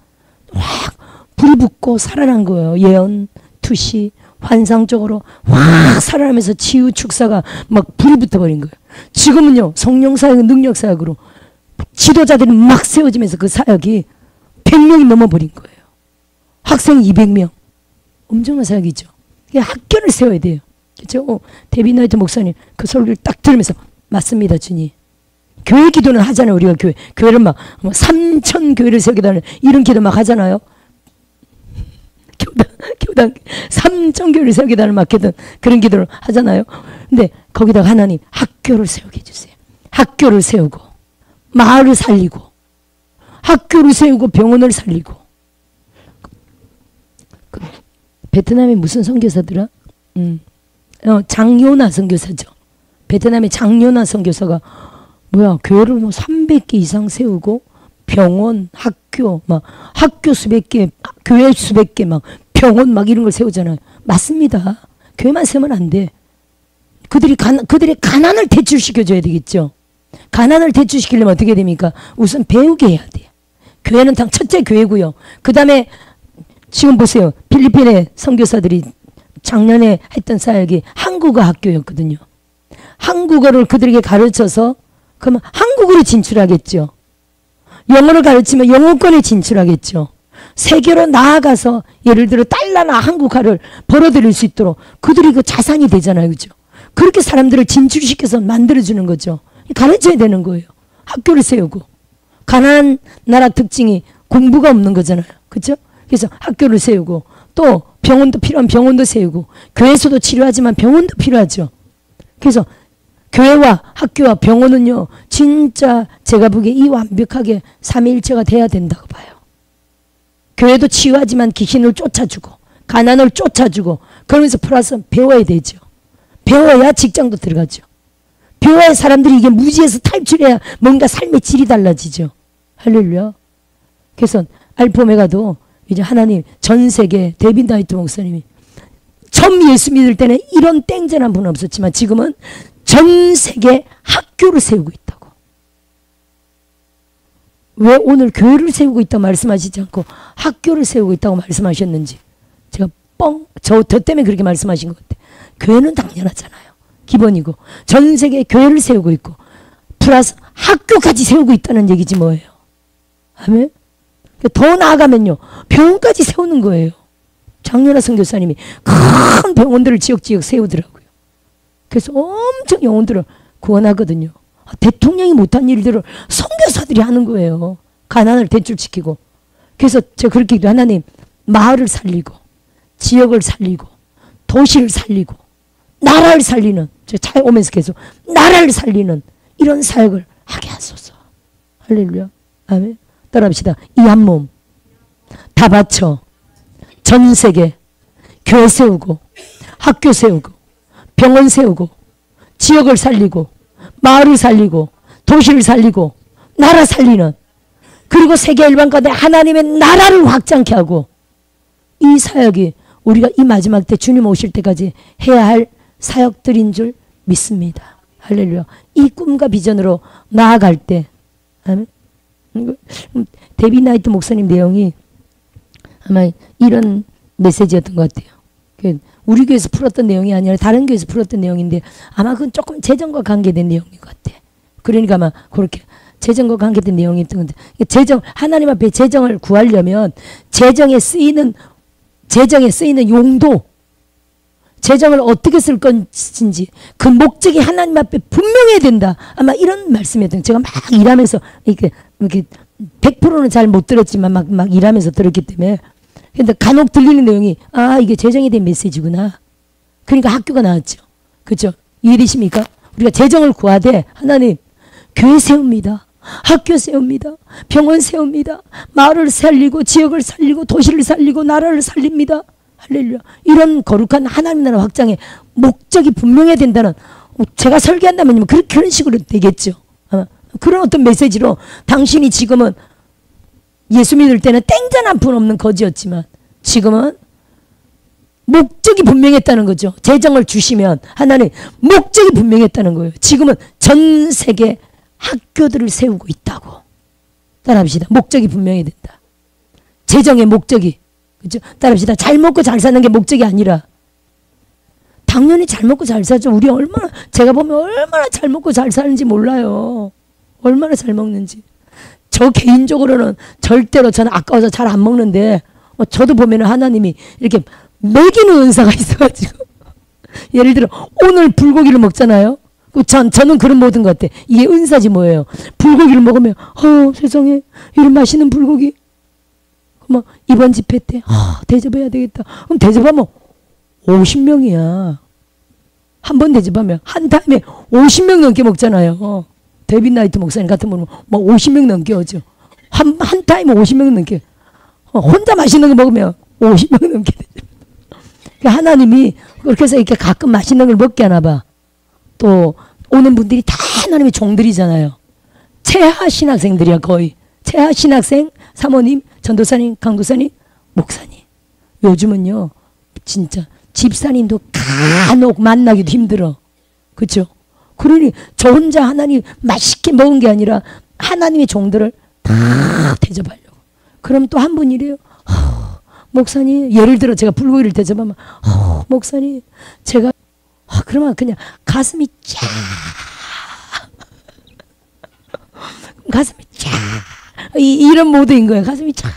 확 불이 붙고 살아난 거예요. 예언, 투시, 환상적으로 확 살아나면서 치유, 축사가 막 불이 붙어버린 거예요. 지금은요. 성령 사역은 능력 사역으로 지도자들이 막 세워지면서 그 사역이 100명이 넘어버린 거예요. 학생 200명. 엄청난 사역이죠. 학교를 세워야 돼요. 그렇죠? 데이빗 나이트 목사님 그 설교를 딱 들으면서 맞습니다 주님. 교회 기도는 하잖아요. 우리가 교회를 막 3,000 교회를 세우겠다는 이런 기도 막 하잖아요. 교당 3,000 교회를 세우겠다는 막 그런 기도를 하잖아요. 근데 거기다가 하나님 학교를 세우게 해주세요. 학교를 세우고 마을을 살리고 학교를 세우고 병원을 살리고. 베트남에 무슨 선교사더라? 장요나 선교사죠. 베트남의 장요나 선교사가 뭐야, 교회를 뭐 300개 이상 세우고 병원, 학교, 막 학교 수백 개, 교회 수백 개, 막 병원 막 이런 걸 세우잖아요. 맞습니다. 교회만 세우면 안 돼. 그들의 가난을 대출시켜줘야 되겠죠. 가난을 대출시키려면 어떻게 됩니까? 우선 배우게 해야 돼요. 교회는 첫째 교회고요. 그 다음에 지금 보세요. 필리핀의 선교사들이 작년에 했던 사역이 한국어 학교였거든요. 한국어를 그들에게 가르쳐서 그러면 한국어로 진출하겠죠. 영어를 가르치면 영어권에 진출하겠죠. 세계로 나아가서 예를 들어 달러나 한국화를 벌어들일 수 있도록 그들이 그 자산이 되잖아요. 그죠? 그렇게 사람들을 진출시켜서 만들어주는 거죠. 가르쳐야 되는 거예요. 학교를 세우고. 가난한 나라 특징이 공부가 없는 거잖아요. 그렇죠? 그래서 학교를 세우고 또 병원도 필요한 병원도 세우고 교회에서도 치료하지만 병원도 필요하죠. 그래서 교회와 학교와 병원은요. 진짜 제가 보기에 이 완벽하게 삼위일체가 돼야 된다고 봐요. 교회도 치유하지만 귀신을 쫓아주고 가난을 쫓아주고 그러면서 플러스 배워야 되죠. 배워야 직장도 들어가죠. 배워야 사람들이 이게 무지에서 탈출해야 뭔가 삶의 질이 달라지죠. 할렐루야. 그래서 알파 오메가도 이제 하나님 전 세계 데이빗 나이트 목사님이 처음 예수 믿을 때는 이런 땡전한 분은 없었지만 지금은 전 세계 학교를 세우고 있다고. 왜 오늘 교회를 세우고 있다고 말씀하시지 않고 학교를 세우고 있다고 말씀하셨는지 제가 저 때문에 그렇게 말씀하신 것 같아요. 교회는 당연하잖아요. 기본이고 전 세계 교회를 세우고 있고 플러스 학교까지 세우고 있다는 얘기지 뭐예요. 아멘. 더 나아가면요. 병원까지 세우는 거예요. 장윤아 선교사님이 큰 병원들을 지역지역 세우더라고요. 그래서 엄청 영혼들을 구원하거든요. 대통령이 못한 일들을 선교사들이 하는 거예요. 가난을 대출시키고. 그래서 제가 그렇게 기도 하나님 마을을 살리고 지역을 살리고 도시를 살리고 나라를 살리는 제가 차에 오면서 계속 나라를 살리는 이런 사역을 하게 하소서. 할렐루야. 아멘. 따라합시다. 이 한 몸 다 바쳐 전 세계 교회 세우고 학교 세우고 병원 세우고 지역을 살리고 마을을 살리고 도시를 살리고 나라 살리는 그리고 세계 일반 가운데 하나님의 나라를 확장케 하고 이 사역이 우리가 이 마지막 때 주님 오실 때까지 해야 할 사역들인 줄 믿습니다. 할렐루야. 이 꿈과 비전으로 나아갈 때 아멘. 데이빗 나이트 목사님 내용이 아마 이런 메시지였던 것 같아요. 우리 교회에서 풀었던 내용이 아니라 다른 교회에서 풀었던 내용인데 아마 그건 조금 재정과 관계된 내용인 것 같아. 그러니까 아마 그렇게 재정과 관계된 내용이었던 건데 하나님 앞에 재정을 구하려면 재정에 쓰이는 용도 재정을 어떻게 쓸 건지 그 목적이 하나님 앞에 분명해야 된다. 아마 이런 말씀이었던 제가 막 일하면서 이렇게 100%는 잘 못 들었지만 막 일하면서 들었기 때문에 근데 간혹 들리는 내용이 이게 재정에 대한 메시지구나. 그러니까 학교가 나왔죠. 그렇죠? 이해되십니까? 우리가 재정을 구하되 하나님 교회 세웁니다. 학교 세웁니다. 병원 세웁니다. 마을을 살리고 지역을 살리고 도시를 살리고 나라를 살립니다. 할렐루야. 이런 거룩한 하나님 나라 확장의 목적이 분명해야 된다는 제가 설계한다면 그런 식으로 되겠죠. 그런 어떤 메시지로 당신이 지금은 예수 믿을 때는 땡전 한 푼 없는 거지였지만 지금은 목적이 분명했다는 거죠. 재정을 주시면 하나님 목적이 분명했다는 거예요. 지금은 전 세계 학교들을 세우고 있다고. 따라합시다. 목적이 분명해야 된다. 재정의 목적이. 그죠? 따라합시다. 잘 먹고 잘 사는 게 목적이 아니라 당연히 잘 먹고 잘 살죠. 우리 제가 보면 얼마나 잘 먹고 잘 사는지 몰라요. 얼마나 잘 먹는지. 저 개인적으로는 절대로 저는 아까워서 잘 안 먹는데 저도 보면 하나님이 이렇게 먹이는 은사가 있어가지고 예를 들어 오늘 불고기를 먹잖아요. 저는 그런 모든 것 같아. 이게 은사지 뭐예요. 불고기를 먹으면 세상에 이런 맛있는 불고기 이번 집회 때 대접해야 되겠다. 그럼 대접하면 50명이야. 한 번 대접하면 한 타임에 50명 넘게 먹잖아요. 데이빗 나이트 목사님 같은 분은 50명 넘게 오죠. 한 타임에 50명 넘게. 혼자 맛있는 거 먹으면 50명 넘게 되죠. 하나님이 그렇게 해서 이렇게 가끔 맛있는 걸 먹게 하나 봐. 또 오는 분들이 다 하나님의 종들이잖아요. 최하 신학생들이야 거의. 최하 신학생, 사모님, 전도사님, 강도사님, 목사님. 요즘은요 진짜 집사님도 간혹 만나기도 힘들어. 그렇죠? 그러니 저 혼자 하나님 맛있게 먹은 게 아니라 하나님의 종들을 다 대접하려고. 그럼 또 한 분이래요. 목사님, 예를 들어 제가 불고기를 대접하면 목사님 제가 그러면 그냥 가슴이 쫙 가슴이 쫙 이런 모드인 거예요. 가슴이 쫙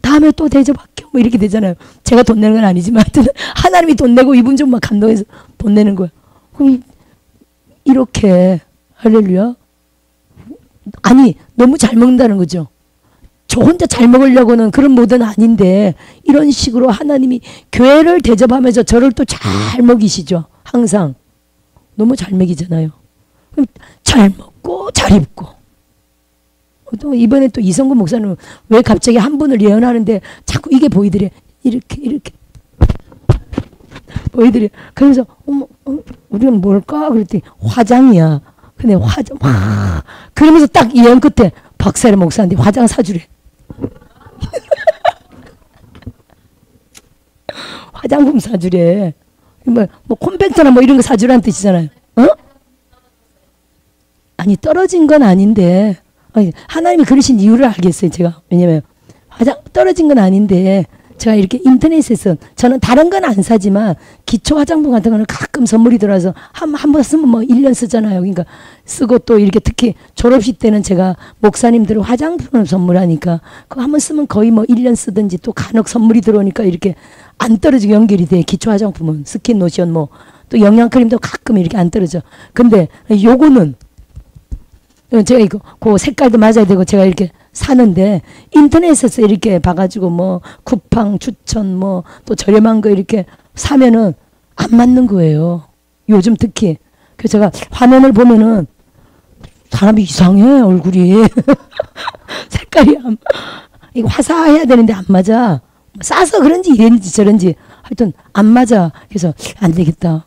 다음에 또 대접할게요. 뭐 이렇게 되잖아요. 제가 돈 내는 건 아니지만 하여튼 하나님이 돈 내고 이분 좀 막 감동해서 돈 내는 거예요. 그럼 이렇게 할렐루야. 아니 너무 잘 먹는다는 거죠. 저 혼자 잘 먹으려고는 그런 모드는 아닌데 이런 식으로 하나님이 교회를 대접하면서 저를 또 잘 먹이시죠. 항상 너무 잘 먹이잖아요. 그럼 잘 먹고 잘 입고. 또 이번에 또 이성근 목사는 왜 갑자기 한 분을 예언하는데 자꾸 이게 보이더래. 이렇게 보이더래. 그래서 우리는 뭘까 그랬더니 화장이야. 근데 화장 그러면서 딱 예언 끝에 박사의 목사한테 화장 사주래. 화장품 사주래. 뭐 콤팩트나 뭐 이런 거 사주라는 뜻이잖아요. 아니 떨어진 건 아닌데 하나님이 그러신 이유를 알겠어요. 제가. 왜냐면 떨어진 건 아닌데 제가 이렇게 인터넷에서 저는 다른 건 안 사지만 기초 화장품 같은 거는 가끔 선물이 들어와서 한 번 쓰면 뭐 1년 쓰잖아요. 그러니까 쓰고 또 이렇게 특히 졸업식 때는 제가 목사님들 화장품을 선물하니까 그거 한 번 쓰면 거의 뭐 1년 쓰든지 또 간혹 선물이 들어오니까 이렇게 안 떨어지게 연결이 돼. 기초 화장품은 스킨 로션 뭐 또 영양크림도 가끔 이렇게 안 떨어져. 근데 요거는 제가 이거 그 색깔도 맞아야 되고 제가 이렇게 사는데 인터넷에서 이렇게 봐가지고 뭐 쿠팡 추천 뭐 또 저렴한 거 이렇게 사면은 안 맞는 거예요. 요즘 특히. 그래서 제가 화면을 보면은 사람이 이상해 얼굴이. 색깔이 이거 화사해야 되는데 안 맞아. 싸서 그런지 이런지 저런지 하여튼 안 맞아. 그래서 안 되겠다.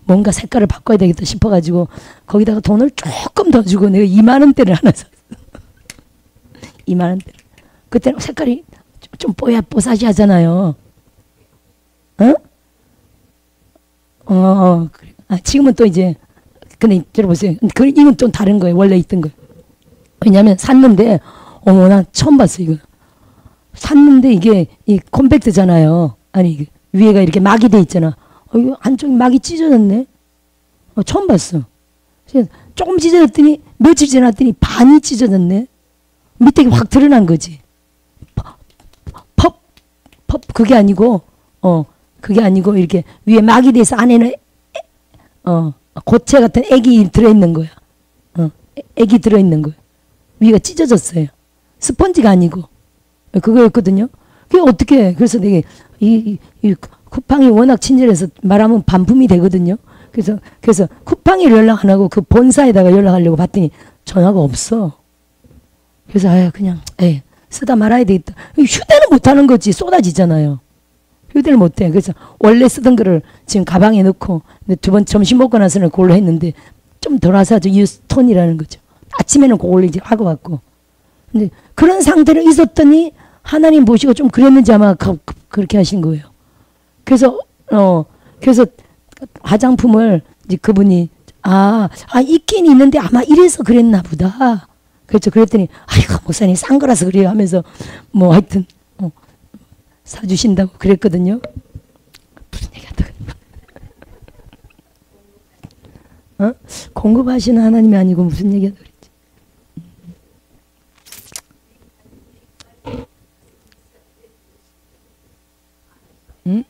뭔가 색깔을 바꿔야 되겠다 싶어가지고 거기다가 돈을 조금 더 주고 내가 2만 원대를 하나 샀어. 2만 원대. 그때는 색깔이 좀 뽀사시 하잖아요. 그래. 지금은 또 이제 근데 들어보세요. 이건 좀 다른 거예요. 원래 있던 거. 왜냐면 샀는데 어머 난 처음 봤어 이거. 샀는데 이게 이 콤팩트잖아요. 아니 위에가 이렇게 막이 돼 있잖아. 이거 한쪽이 막이 찢어졌네. 처음 봤어. 조금 찢어졌더니 며칠 지났더니 반이 찢어졌네. 밑에 확 드러난 거지. 그게 아니고 이렇게 위에 막이 돼서 안에는 고체 같은 액이 들어있는 거야. 액이 들어있는 거야. 위가 찢어졌어요. 스펀지가 아니고 그거였거든요. 그게 어떻게? 그래서 되게 이 쿠팡이 워낙 친절해서 말하면 반품이 되거든요. 그래서 쿠팡에 연락 안 하고 그 본사에다가 연락하려고 봤더니 전화가 없어. 그래서 그냥 쓰다 말아야 되겠다. 휴대는 못하는 거지. 쏟아지잖아요. 휴대를 못해. 그래서 원래 쓰던 거를 지금 가방에 넣고 두 번 점심 먹고 나서는 그걸로 했는데 좀 덜 하사죠. 유스톤이라는 거죠. 아침에는 그걸로 이제 하고 왔고. 근데 그런 상태로 있었더니 하나님 보시고 좀 그랬는지 아마 그렇게 하신 거예요. 그래서 화장품을 이제 그분이 있긴 있는데 아마 이래서 그랬나 보다. 그렇죠. 그랬더니 아이고 목사님 싼 거라서 그래요 하면서 뭐 하여튼 사주신다고 그랬거든요. 무슨 얘기하다 공급하시는 하나님이 아니고 무슨 얘기하다 그랬지. 응?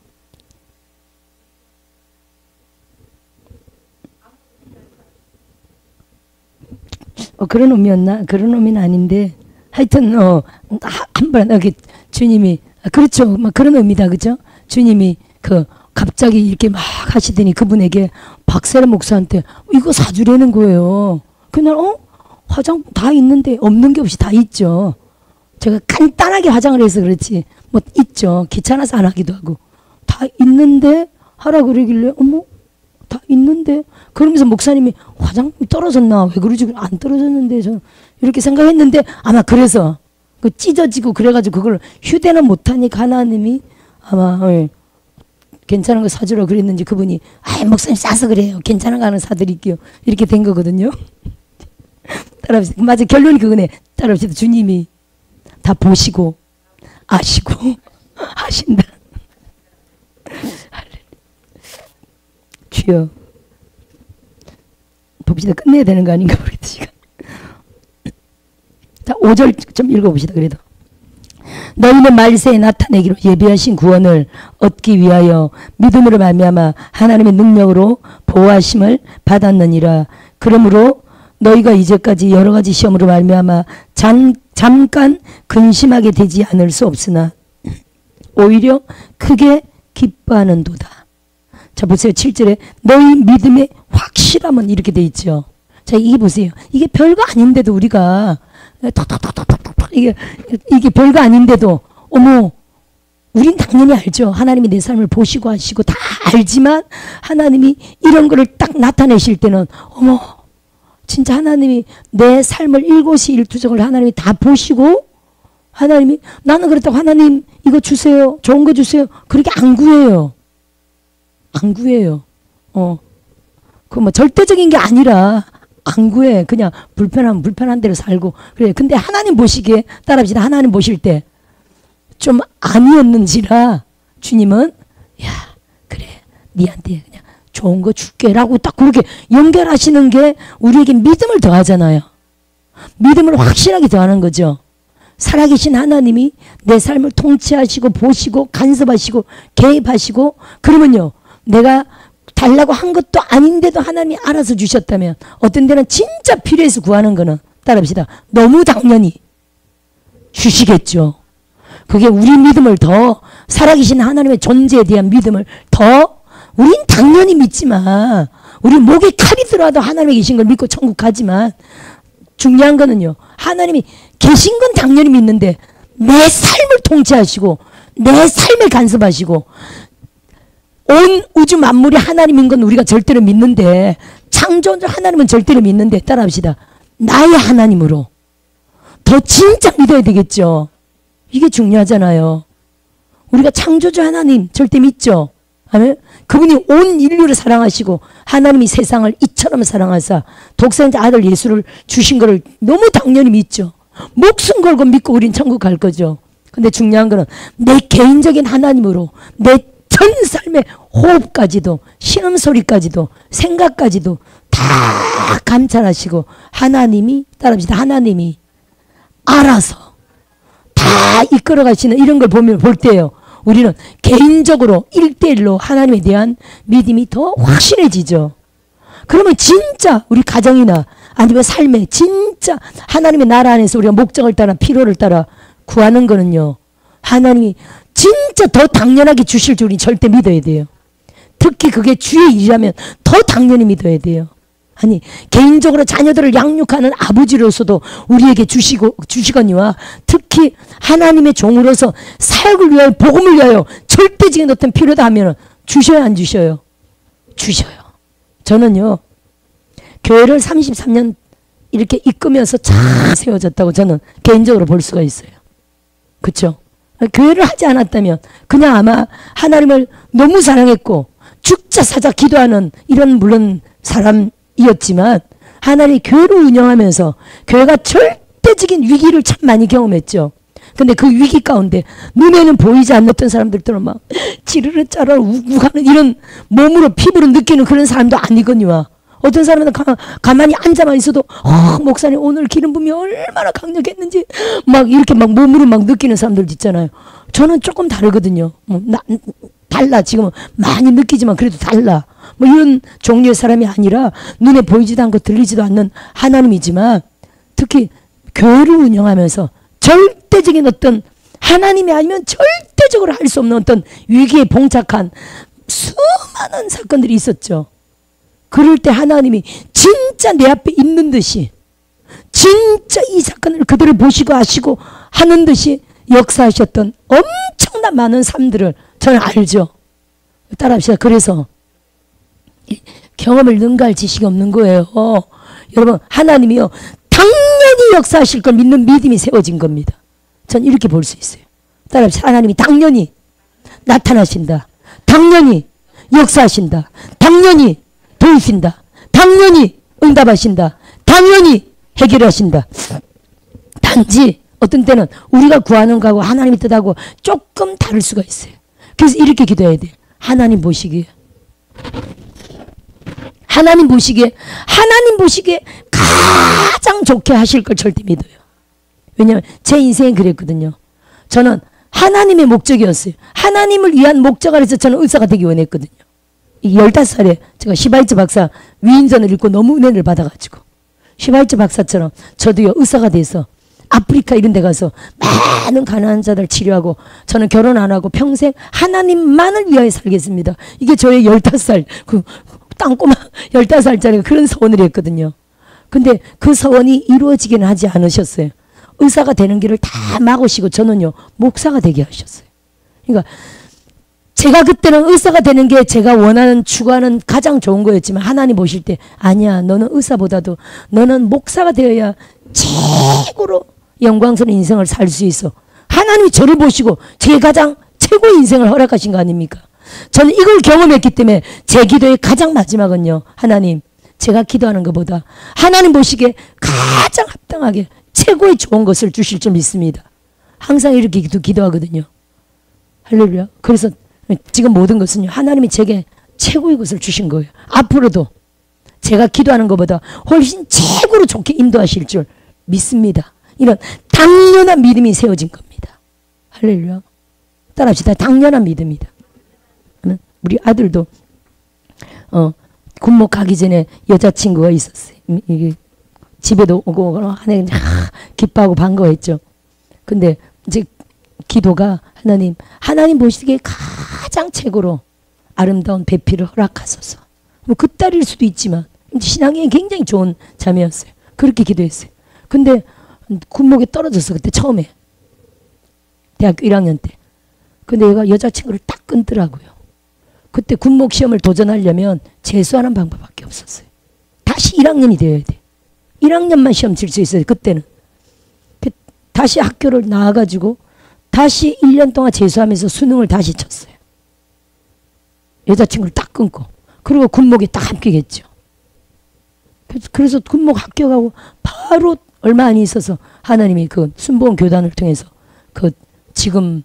그런 의미였나? 그런 의미는 아닌데 하여튼 한번 이렇게 주님이 그렇죠. 막 그런 의미다. 그죠? 주님이 갑자기 이렇게 막 하시더니 그분에게 박세라 목사한테 이거 사주려는 거예요. 그날 화장 다 있는데 없는 게 없이 다 있죠. 제가 간단하게 화장을 해서 그렇지 뭐 있죠. 귀찮아서 안 하기도 하고 다 있는데 하라 그러길래 어머 다 있는데 그러면서 목사님이 화장품이 떨어졌나 왜 그러지 안 떨어졌는데 저는 이렇게 생각했는데 아마 그래서 그 찢어지고 그래가지고 그걸 휴대는 못하니까 하나님이 아마 괜찮은 거 사주라 그랬는지 그분이 아 목사님 싸서 그래요 괜찮은 거 하나 사드릴게요 이렇게 된 거거든요. 따라합시다. 맞아 결론이 그거네. 따라합시다. 주님이 다 보시고 아시고 하신다. 주여 봅시다. 끝내야 되는 거 아닌가 모르겠다 시간. 자 5절 좀 읽어봅시다. 그래도 너희는 말세에 나타내기로 예비하신 구원을 얻기 위하여 믿음으로 말미암아 하나님의 능력으로 보호하심을 받았느니라. 그러므로 너희가 이제까지 여러 가지 시험으로 말미암아 잠깐 근심하게 되지 않을 수 없으나 오히려 크게 기뻐하는도다. 자 보세요. 7절에 너희 믿음의 확실함은 이렇게 돼 있죠. 자 이게 보세요. 이게 별거 아닌데도 우리가 톡톡톡톡톡톡 이게 별거 아닌데도 어머 우린 당연히 알죠. 하나님이 내 삶을 보시고 하시고 다 알지만 하나님이 이런 거를 딱 나타내실 때는 어머 진짜 하나님이 내 삶을 일거수일투족을 하나님이 다 보시고 하나님이 나는 그렇다고 하나님 이거 주세요. 좋은 거 주세요. 그렇게 안 구해요. 안 구해요. 그 뭐 절대적인 게 아니라 안 구해. 그냥 불편하면 불편한 대로 살고 그래. 근데 하나님 보시기에 따라합시다. 하나님 보실 때 좀 아니었는지라 주님은 야 그래 니한테 그냥 좋은 거 줄게라고 딱 그렇게 연결하시는 게 우리에게 믿음을 더하잖아요. 믿음을 확실하게 더하는 거죠. 살아계신 하나님이 내 삶을 통치하시고 보시고 간섭하시고 개입하시고 그러면요 내가 달라고 한 것도 아닌데도 하나님이 알아서 주셨다면 어떤 데는 진짜 필요해서 구하는 거는 따라합시다. 너무 당연히 주시겠죠. 그게 우리 믿음을 더 살아계신 하나님의 존재에 대한 믿음을 더 우린 당연히 믿지만 우리 목에 칼이 들어와도 하나님이 계신 걸 믿고 천국 가지만 중요한 거는요. 하나님이 계신 건 당연히 믿는데 내 삶을 통치하시고 내 삶을 간섭하시고 온 우주 만물이 하나님인 건 우리가 절대로 믿는데 창조주 하나님은 절대로 믿는데 따라합시다. 나의 하나님으로 더 진짜 믿어야 되겠죠. 이게 중요하잖아요. 우리가 창조주 하나님 절대 믿죠. 아멘. 그분이 온 인류를 사랑하시고 하나님이 세상을 이처럼 사랑하사 독생자 아들 예수를 주신 거를 너무 당연히 믿죠. 목숨 걸고 믿고 우린 천국 갈 거죠. 근데 중요한 거는 내 개인적인 하나님으로 내 전 삶의 호흡까지도 신음소리까지도 생각까지도 다 감찰하시고 하나님이 따라합시다. 하나님이 알아서 다 이끌어 가시는 이런 걸 보면 볼 때요. 우리는 개인적으로 1대1로 하나님에 대한 믿음이 더 확실해지죠. 그러면 진짜 우리 가정이나 아니면 삶에 진짜 하나님의 나라 안에서 우리가 목적을 따라 필요를 따라 구하는 거는요. 하나님이 진짜 더 당연하게 주실 줄 우리 절대 믿어야 돼요. 특히 그게 주의 일이라면 더 당연히 믿어야 돼요. 아니 개인적으로 자녀들을 양육하는 아버지로서도 우리에게 주시거니와 특히 하나님의 종으로서 사역을 위하여 복음을 위하여 절대적인 어떤 필요다 하면 주셔야 안 주셔요? 주셔요. 저는요 교회를 33년 이렇게 이끌면서 잘 세워졌다고 저는 개인적으로 볼 수가 있어요. 그렇죠? 교회를 하지 않았다면 그냥 아마 하나님을 너무 사랑했고 죽자 사자 기도하는 이런 물론 사람이었지만 하나님이 교회를 운영하면서 교회가 절대적인 위기를 참 많이 경험했죠. 근데 그 위기 가운데 눈에는 보이지 않는 사람들도 막 지르르 짜르르 우고하는 이런 몸으로 피부로 느끼는 그런 사람도 아니거니와 어떤 사람은 가만히 앉아만 있어도 목사님 오늘 기름 부음이 얼마나 강력했는지 막 이렇게 막 몸으로 막 느끼는 사람들 있잖아요. 저는 조금 다르거든요. 달라. 지금은 많이 느끼지만 그래도 달라. 뭐 이런 종류의 사람이 아니라 눈에 보이지도 않고 들리지도 않는 하나님이지만 특히 교회를 운영하면서 절대적인 어떤 하나님이 아니면 절대적으로 할 수 없는 어떤 위기에 봉착한 수많은 사건들이 있었죠. 그럴 때 하나님이 진짜 내 앞에 있는 듯이 진짜 이 사건을 그들을 보시고 아시고 하는 듯이 역사하셨던 엄청난 많은 삶들을 저는 알죠. 따라합시다. 그래서 경험을 능가할 지식이 없는 거예요. 여러분, 하나님이요 당연히 역사하실 걸 믿는 믿음이 세워진 겁니다. 전 이렇게 볼 수 있어요. 따라합시다. 하나님이 당연히 나타나신다. 당연히 역사하신다. 당연히 도우신다. 당연히 응답하신다. 당연히 해결하신다. 단지 어떤 때는 우리가 구하는 거하고 하나님의 뜻하고 조금 다를 수가 있어요. 그래서 이렇게 기도해야 돼요. 하나님 보시기에 하나님 보시기에 가장 좋게 하실 걸 절대 믿어요. 왜냐하면 제 인생이 그랬거든요. 저는 하나님의 목적이었어요. 하나님을 위한 목적 아래서 저는 의사가 되기 원했거든요. 15살에 제가 시바이츠 박사 위인전을 읽고 너무 은혜를 받아가지고 시바이츠 박사처럼 저도요 의사가 돼서 아프리카 이런 데 가서 많은 가난한 자들 치료하고 저는 결혼 안 하고 평생 하나님만을 위하여 살겠습니다. 이게 저의 15살 그 땅꼬마 15살짜리가 그런 서원을 했거든요. 근데 그 서원이 이루어지기는 하지 않으셨어요. 의사가 되는 길을 다 막으시고 저는요 목사가 되게 하셨어요. 그러니까 제가 그때는 의사가 되는 게 제가 원하는 추구하는 가장 좋은 거였지만 하나님 보실 때 아니야, 너는 의사보다도 너는 목사가 되어야 최고로 영광스러운 인생을 살 수 있어. 하나님이 저를 보시고 제 가장 최고의 인생을 허락하신 거 아닙니까? 저는 이걸 경험했기 때문에 제 기도의 가장 마지막은요, 하나님 제가 기도하는 것보다 하나님 보시기에 가장 합당하게 최고의 좋은 것을 주실 줄 믿습니다. 항상 이렇게 기도하거든요. 할렐루야. 그래서 지금 모든 것은요 하나님이 제게 최고의 것을 주신 거예요. 앞으로도 제가 기도하는 것보다 훨씬 최고로 좋게 인도하실 줄 믿습니다. 이런 당연한 믿음이 세워진 겁니다. 할렐루야. 따라합시다. 당연한 믿음이다. 우리 아들도 군목 가기 전에 여자친구가 있었어요. 이게 집에도 오고 하나님 기뻐하고 반가워했죠. 근데 이제 기도가 하나님 보시기에 가장 최고로 아름다운 배필을 허락하소서. 뭐 그 딸일 수도 있지만 신앙이 굉장히 좋은 자매였어요. 그렇게 기도했어요. 근데 군목에 떨어졌어. 그때 처음에 대학교 1학년 때. 근데 얘가 여자친구를 딱 끊더라고요. 그때 군목 시험을 도전하려면 재수하는 방법밖에 없었어요. 다시 1학년이 되어야 돼. 1학년만 시험 칠 수 있어요. 그때는. 다시 학교를 나와가지고 다시 1년 동안 재수하면서 수능을 다시 쳤어요. 여자친구를 딱 끊고. 그리고 군목에 딱 합격했죠. 그래서 군목 합격하고 바로 얼마 안 있어서 하나님이 그 순복음 교단을 통해서 그 지금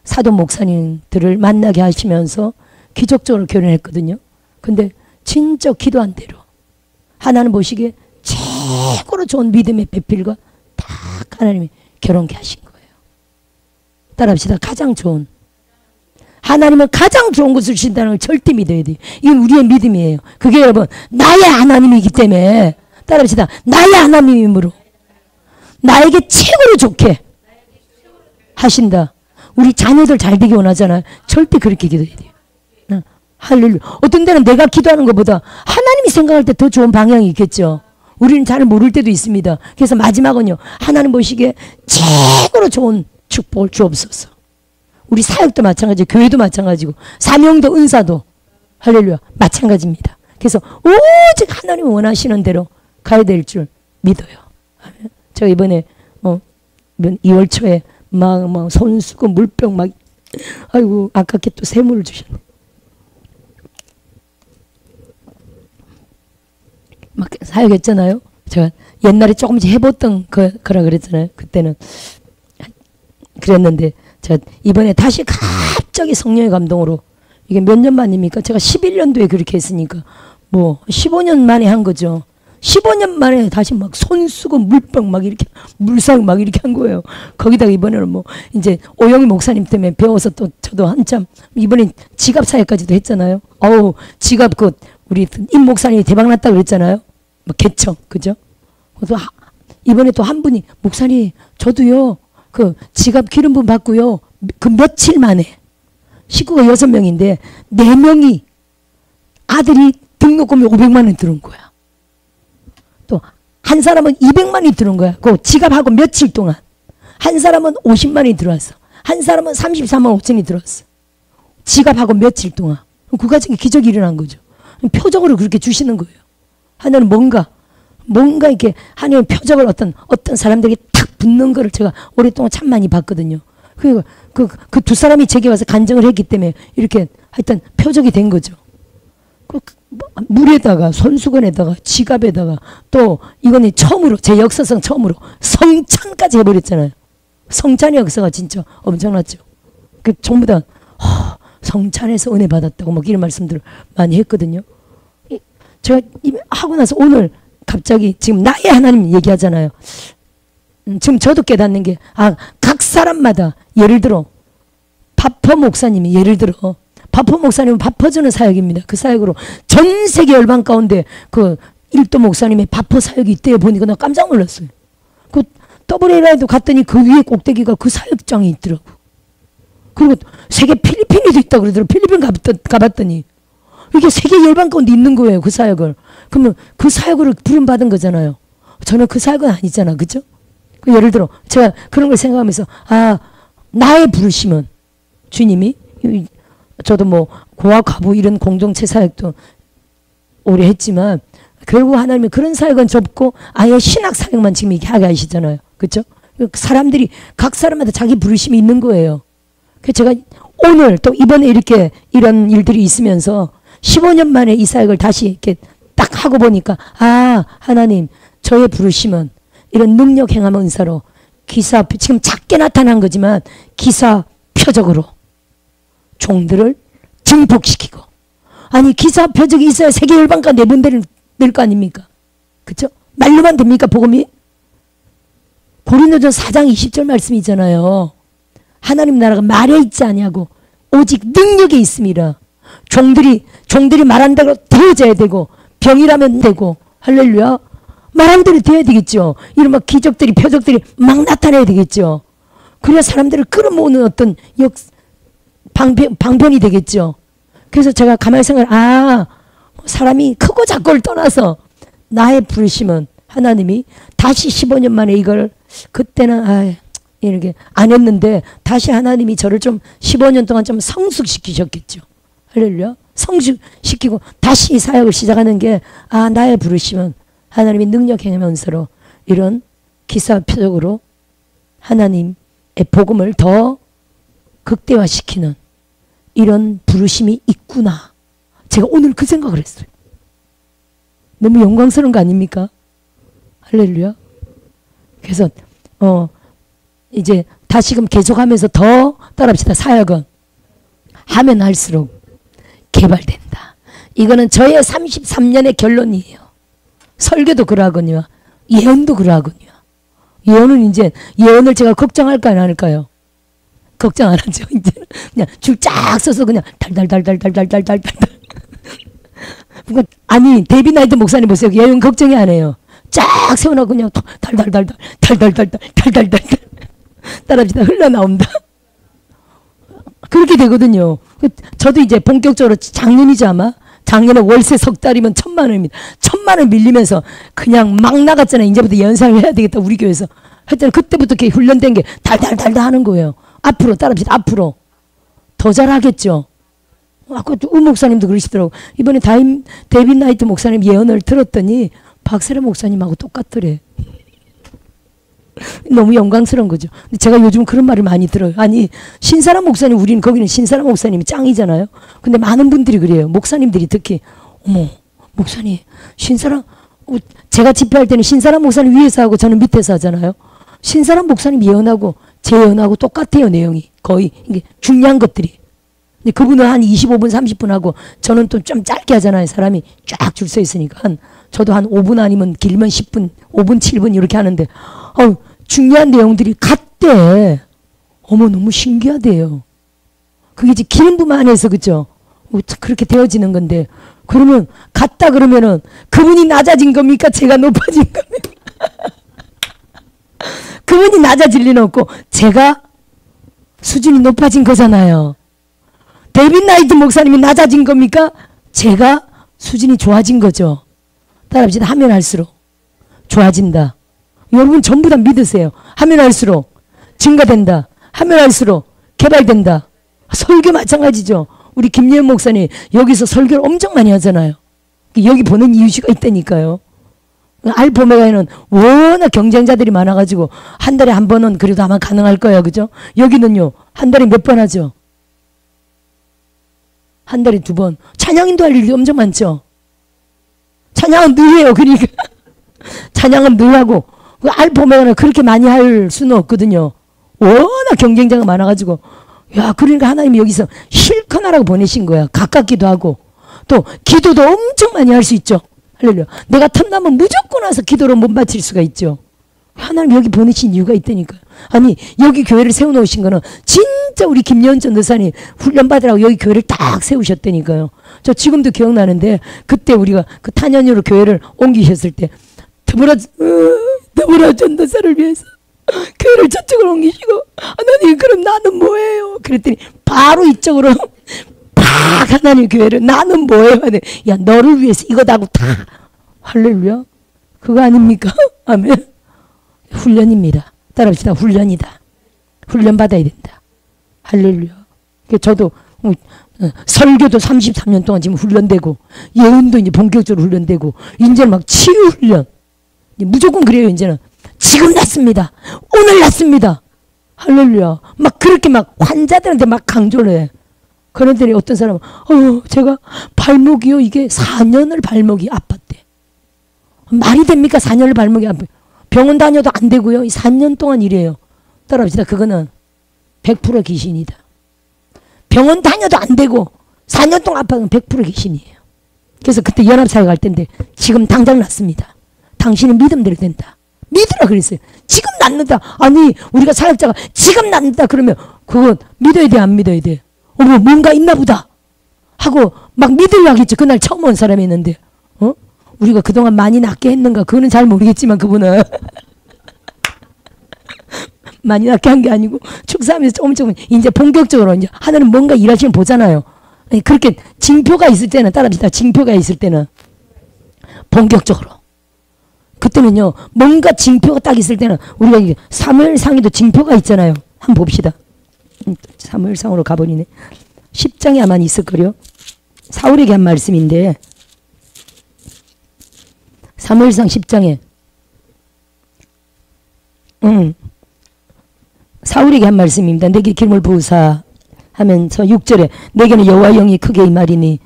사도 목사님들을 만나게 하시면서 기적적으로 결혼했거든요. 근데 진짜 기도한 대로 하나님 보시기에 최고로 좋은 믿음의 배필과 딱 하나님이 결혼케 하신 거예요. 따라합시다. 가장 좋은. 하나님은 가장 좋은 것을 주신다는 걸 절대 믿어야 돼요. 이건 우리의 믿음이에요. 그게 여러분 나의 하나님이기 때문에 따라합시다. 나의 하나님이므로 나에게 최고로 좋게 하신다. 우리 자녀들 잘 되기 원하잖아요. 절대 그렇게 기도해야 돼요. 할렐루야. 어떤 데는 내가 기도하는 것보다 하나님이 생각할 때 더 좋은 방향이 있겠죠. 우리는 잘 모를 때도 있습니다. 그래서 마지막은요. 하나님 보시기에 최고로 좋은 축복을 주옵소서. 우리 사역도 마찬가지고 교회도 마찬가지고 사명도 은사도 할렐루야 마찬가지입니다. 그래서 오직 하나님 원하시는 대로 가야 될 줄 믿어요. 제가 이번에 2월 초에 막 손수건 물병 막 아이고 아깝게 또 세물을 주셨네. 막 사역했잖아요. 제가 옛날에 조금씩 해봤던 거라 그랬잖아요. 그때는 그랬는데 제가 이번에 다시 갑자기 성령의 감동으로 이게 몇 년 만입니까? 제가 11년도에 그렇게 했으니까 뭐 15년 만에 한 거죠. 15년 만에 다시 막 손수건 물병 막 이렇게 물상 막 이렇게 한 거예요. 거기다가 이번에는 뭐 이제 오영희 목사님 때문에 배워서 또 저도 한참 이번에 지갑 사회까지도 했잖아요. 어우 지갑 그 우리 임 목사님이 대박났다고 그랬잖아요. 뭐 개청 그죠? 그래서 이번에 또 한 분이 목사님 저도요 그 지갑 기름분 받고요 그 며칠 만에 식구가 6명인데 4명이 아들이 등록금이 500만 원 들어온 거야. 또 한 사람은 200만이 들어온 거야. 그 지갑하고 며칠 동안. 한 사람은 50만이 들어왔어. 한 사람은 33만 5천이 들어왔어. 지갑하고 며칠 동안. 그 가정에 기적이 일어난 거죠. 표적으로 그렇게 주시는 거예요. 하나는 뭔가 이렇게 하나님 표적을 어떤 사람들에게 탁 붙는 거를 제가 오랫동안 참 많이 봤거든요. 그리고 그 두 사람이 제게 와서 간증을 했기 때문에 이렇게 하여튼 표적이 된 거죠. 물에다가 손수건에다가 지갑에다가 또 이거는 처음으로 제 역사상 처음으로 성찬까지 해버렸잖아요. 성찬의 역사가 진짜 엄청났죠. 그 전부 다 성찬에서 은혜 받았다고 뭐 이런 말씀들을 많이 했거든요. 제가 하고 나서 오늘 갑자기 지금 나의 하나님 얘기하잖아요. 지금 저도 깨닫는 게 각 사람마다 예를 들어 바퍼 목사님이 예를 들어 바퍼 목사님은 바퍼주는 사역입니다. 그 사역으로 전 세계 열방 가운데 그 일도 목사님의 바퍼 사역이 있대요. 보니까 나 깜짝 놀랐어요. 그 WLI도 갔더니 그 위에 꼭대기가 그 사역장이 있더라고. 그리고 세계 필리핀에도 있다 그러더라고. 필리핀 가봤더니 이게 세계 열방 가운데 있는 거예요. 그 사역을. 그러면 그 사역으로 부름받은 거잖아요. 저는 그 사역은 아니잖아. 그죠? 예를 들어 제가 그런 걸 생각하면서 나의 부르심은 주님이 저도 뭐 고아 과부 이런 공동체 사역도 오래 했지만 결국 하나님이 그런 사역은 접고 아예 신학 사역만 지금 이렇게 하게 하시잖아요. 그렇죠? 사람들이 각 사람마다 자기 부르심이 있는 거예요. 그래서 제가 오늘 또 이번에 이렇게 이런 일들이 있으면서 15년 만에 이 사역을 다시 이렇게 딱 하고 보니까 하나님 저의 부르심은 이런 능력 행함 은사로 기사 지금 작게 나타난 거지만 기사 표적으로 종들을 증폭시키고 아니 기사 표적이 있어야 세계 열방과 내분될 거 아닙니까? 그렇죠? 말로만 됩니까 복음이? 고린도전 4장 20절 말씀이잖아요. 하나님 나라가 말에 있지 아니하고 오직 능력에 있음이라. 종들이 말한다고 되어져야 되고 병이라면 되고 할렐루야. 말한 대로 돼야 되겠죠. 이런 막 기적들이 표적들이 막 나타나야 되겠죠. 그래야 사람들을 끌어모으는 어떤 방편이 되겠죠. 그래서 제가 가만히 사람이 크고 작고를 떠나서 나의 부르심은 하나님이 다시 15년 만에 이걸 그때는 이렇게 안 했는데 다시 하나님이 저를 좀 15년 동안 좀 성숙시키셨겠죠. 할렐루야. 성숙시키고 다시 이 사역을 시작하는 게 나의 부르심은 하나님이 능력 행하면서로 이런 기사 표적으로 하나님의 복음을 더 극대화시키는 이런 부르심이 있구나. 제가 오늘 그 생각을 했어요. 너무 영광스러운 거 아닙니까? 할렐루야. 그래서 이제 다시금 계속하면서 더 따라합시다. 사역은 하면 할수록 개발된다. 이거는 저의 33년의 결론이에요. 설교도 그러하거든요. 예언도 그러하거든요. 예언을 제가 걱정할까 안 할까요? 걱정 안 하죠. 이제 그냥 줄 쫙 써서 그냥 달달달달달달달달. 아니 데이비 나이트 목사님 보세요. 예언 걱정이 안 해요. 쫙 세워놓고 그냥 달달달달 따라합시다. 흘러나온다. 그렇게 되거든요. 저도 이제 본격적으로 작년이죠 아마. 작년에 월세 석 달이면 1,000,000원입니다. 1,000,000원 밀리면서 그냥 막 나갔잖아요. 이제부터 연상을 해야 되겠다 우리 교회에서. 하여튼 그때부터 이렇게 훈련된 게 달달달달 하는 거예요. 앞으로 따라합시다. 앞으로 더 잘하겠죠. 아까 우 목사님도 그러시더라고. 이번에 데이빗 나이트 목사님 예언을 들었더니 박세례 목사님하고 똑같더래. 너무 영광스러운 거죠. 근데 제가 요즘 그런 말을 많이 들어요. 아니 신사람 목사님 우리는 거기는 신사람 목사님이 짱이잖아요. 근데 많은 분들이 그래요. 목사님들이 특히 어머 목사님 신사람 제가 집회할 때는 신사람 목사님 위에서 하고 저는 밑에서 하잖아요. 신사람 목사님 예언하고 제 예언하고 똑같아요. 내용이 거의 이게 중요한 것들이. 근데 그분은 한 25분 30분 하고 저는 또 좀 짧게 하잖아요. 사람이 쫙 줄 서 있으니까 저도 한 5분 아니면 길면 10분 5분 7분 이렇게 하는데 중요한 내용들이 같대. 어머 너무 신기하대요. 그게 이제 기름 부음 안에서 그죠? 그렇게 되어지는 건데 그러면 같다 그러면은 그분이 낮아진 겁니까? 제가 높아진 겁니까? 그분이 낮아질 리는 없고 제가 수준이 높아진 거잖아요. 데이빗 나이트 목사님이 낮아진 겁니까? 제가 수준이 좋아진 거죠. 따라합시다. 하면 할수록 좋아진다. 여러분 전부 다 믿으세요. 하면 할수록 증가된다. 하면 할수록 개발된다. 설교 마찬가지죠. 우리 김예은 목사님 여기서 설교를 엄청 많이 하잖아요. 여기 보는 이유가 있다니까요. 알포메가에는 워낙 경쟁자들이 많아가지고 한 달에 한 번은 그래도 아마 가능할 거예요. 그죠? 여기는요 한 달에 몇 번 하죠? 한 달에 2번. 찬양인도 할 일이 엄청 많죠. 찬양은 늘 해요. 그러니까 찬양은 늘 하고 알포메가는 그렇게 많이 할 수는 없거든요. 워낙 경쟁자가 많아가지고 야 그러니까 하나님이 여기서 실컷 하라고 보내신 거야. 가깝기도 하고 또 기도도 엄청 많이 할 수 있죠. 할렐루야. 내가 탐나면 무조건 와서 기도를 못 바칠 수가 있죠. 하나님 여기 보내신 이유가 있다니까요. 아니 여기 교회를 세워놓으신 거는 진짜 우리 김예은 전도사님 훈련받으라고 여기 교회를 딱 세우셨다니까요. 저 지금도 기억나는데 그때 우리가 그 탄현으로 교회를 옮기셨을 때 더불어 전도사를 위해서 교회를 저쪽으로 옮기시고 하나님 그럼 나는 뭐예요? 그랬더니 바로 이쪽으로 팍 하나님 교회를 나는 뭐예요? 야 너를 위해서 이거다 하고 다 할렐루야. 그거 아닙니까? 아멘. 훈련입니다. 따라합시다. 훈련이다. 훈련 받아야 된다. 할렐루야. 저도 설교도 33년 동안 지금 훈련되고 예언도 이제 본격적으로 훈련되고 이제는 막 치유 훈련 무조건 그래요. 이제는 지금 났습니다. 오늘 났습니다. 할렐루야. 막 그렇게 막 환자들한테 막 강조를 해. 그런데 어떤 사람은 제가 발목이요 이게 4년을 발목이 아팠대. 말이 됩니까? 4년을 발목이 아파. 병원 다녀도 안 되고요. 4년 동안 이래요. 따라합시다. 그거는 100% 귀신이다. 병원 다녀도 안 되고 4년 동안 아파서 100% 귀신이에요. 그래서 그때 연합사회 갈 때인데 지금 당장 났습니다. 당신은 믿음대로 된다. 믿으라 그랬어요. 지금 낫는다. 아니 우리가 사역자가 지금 낫는다 그러면 그거 믿어야 돼 안 믿어야 돼? 뭔가 있나 보다 하고 막 믿으려고 하겠죠. 그날 처음 온 사람이 있는데 우리가 그동안 많이 낫게 했는가 그거는 잘 모르겠지만 그분은 많이 낫게 한 게 아니고 축사하면서 조금 이제 본격적으로 이제 하나님 뭔가 일하시면 보잖아요. 그렇게 징표가 있을 때는 따라합시다. 징표가 있을 때는 본격적으로 그때는요 뭔가 징표가 딱 있을 때는 우리가 이게 사무엘상에도 징표가 있잖아요. 한번 봅시다. 사무엘상으로 가버리네. 10장에 아마 있을 거요. 사울에게 한 말씀인데 사무엘상 10장에 사울에게 한 말씀입니다. 내게 기름을 부으사 하면서 6절에 내게는 여호와 영이 크게 임하리니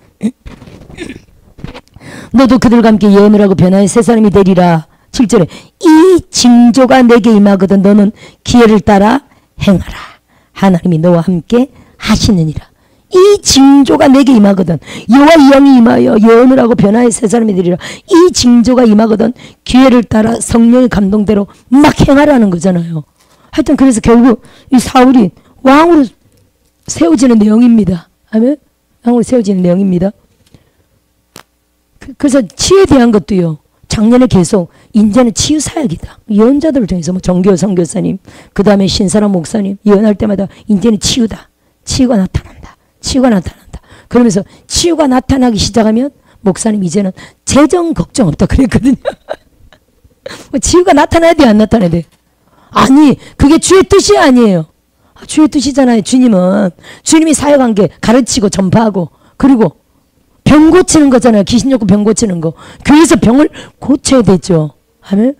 너도 그들과 함께 예언을 하고 변화의 세 사람이 되리라. 7절에 이 징조가 내게 임하거든 너는 기회를 따라 행하라. 하나님이 너와 함께 하시느니라. 이 징조가 내게 임하거든 여호와 영이 임하여 예언을 하고 변화의 세 사람이 되리라. 이 징조가 임하거든 기회를 따라 성령의 감동대로 막 행하라는 거잖아요. 하여튼 그래서 결국 이 사울이 왕으로 세워지는 내용입니다. 아멘. 왕으로 세워지는 내용입니다. 그래서 치유에 대한 것도요. 작년에 계속 이제는 치유 사역이다. 예언자들을 통해서 뭐 정교 선교사님, 그 다음에 신사람 목사님 예언할 때마다 이제는 치유다. 치유가 나타난다. 치유가 나타난다. 그러면서 치유가 나타나기 시작하면 목사님 이제는 재정 걱정 없다 그랬거든요. 치유가 나타나야 돼 안 나타나야 돼? 아니 그게 주의 뜻이 아니에요. 주의 뜻이잖아요. 주님이 사역한 게 가르치고 전파하고 그리고 병 고치는 거잖아요. 귀신 쫓고 병 고치는 거. 교회에서 병을 고쳐야 되죠. 아멘.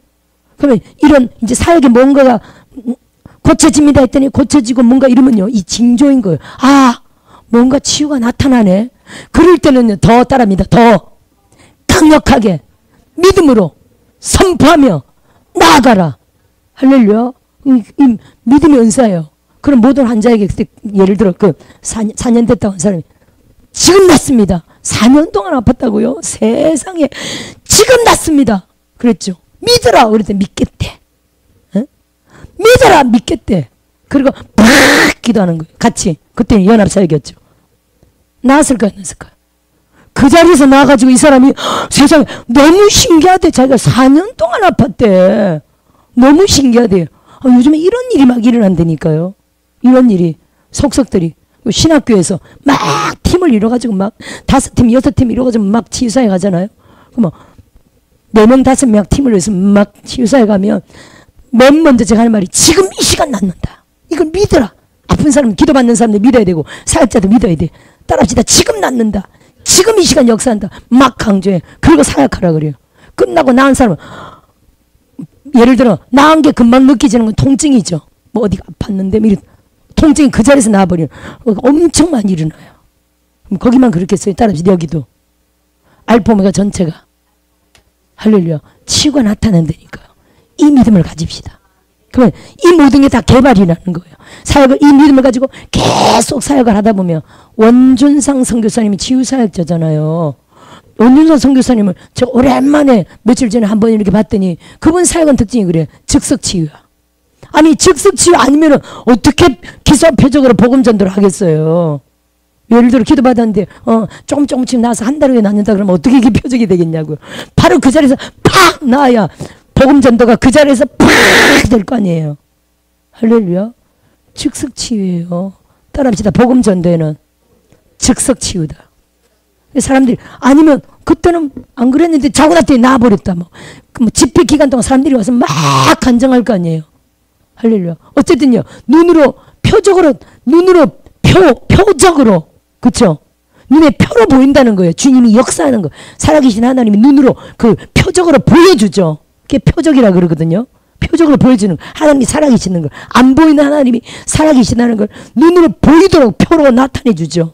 그러면 이런 이제 사역에 뭔가가 고쳐집니다 했더니 고쳐지고 뭔가 이러면요. 이 징조인 거예요. 아 뭔가 치유가 나타나네. 그럴 때는 더 따라합니다. 더 강력하게 믿음으로 선포하며 나아가라. 할렐루야. 이 믿음의 은사예요. 그럼 모든 환자에게 예를 들어 그 4년 됐다 온 사람이 지금 낫습니다. 4년 동안 아팠다고요? 세상에 지금 낫습니다. 그랬죠. 믿어라. 그랬더니 믿겠대. 에? 믿어라. 믿겠대. 그리고 팍 기도하는 거예요. 같이. 그때는 연합사역이었죠. 나았을까요? 안 나았을까요? 그 자리에서 나와가지고 이 사람이 세상에 너무 신기하대. 자기가 4년 동안 아팠대. 너무 신기하대요. 요즘에 이런 일이 막 일어난다니까요. 이런 일이 속속들이 신학교에서 막 팀을 이뤄가지고 막 5팀, 6팀 이뤄가지고 막 치유사에 가잖아요. 그러면 4명 5명 팀을 해서 막 치유사에 가면 맨 먼저 제가 하는 말이 지금 이 시간 낫는다. 이걸 믿어라. 아픈 사람, 기도받는 사람들 믿어야 되고 사역자도 믿어야 돼. 따라합시다. 지금 낫는다. 지금 이 시간 역사한다. 막 강조해. 그리고 사역하라 그래요. 끝나고 나은 사람은 예를 들어 나은 게 금방 느껴지는 건 통증이죠. 뭐 어디가 아팠는데 뭐 이런 통증이 그 자리에서 나와버리는 엄청 많이 일어나요. 거기만 그렇겠어요. 따라합시다. 여기도 알파 오메가 전체가 할렐루야 치유가 나타난다니까요. 이 믿음을 가집시다. 그러면 이 모든 게 다 개발이라는 거예요. 사역을 이 믿음을 가지고 계속 사역을 하다 보면 원준상 선교사님이 치유사역자잖아요. 원준상 선교사님을 저 오랜만에 며칠 전에 한번 이렇게 봤더니 그분 사역은 특징이 그래. 즉석치유야. 아니 즉석치유 아니면 어떻게 기사표적으로 복음전도를 하겠어요. 예를 들어 기도받았는데 조금씩 나와서 한 달 후에 낫는다 그러면 어떻게 이게 표적이 되겠냐고요. 바로 그 자리에서 팍 나와야 복음전도가 그 자리에서 팍 될 거 아니에요. 할렐루야. 즉석치유예요. 따라합시다. 복음전도에는 즉석치유다. 사람들이 아니면 그때는 안 그랬는데 자고 났더니 나아버렸다. 뭐 집회 기간 동안 사람들이 와서 막 간증할 거 아니에요. 할렐루야. 어쨌든요. 눈으로 표적으로 표적으로 그쵸? 눈에 표로 보인다는 거예요. 주님이 역사하는 거. 살아계신 하나님이 눈으로 그 표적으로 보여주죠. 그게 표적이라 그러거든요. 표적으로 보여주는 거. 하나님이 살아계시는 걸. 안 보이는 하나님이 살아계시다는 걸 눈으로 보이도록 표로 나타내 주죠.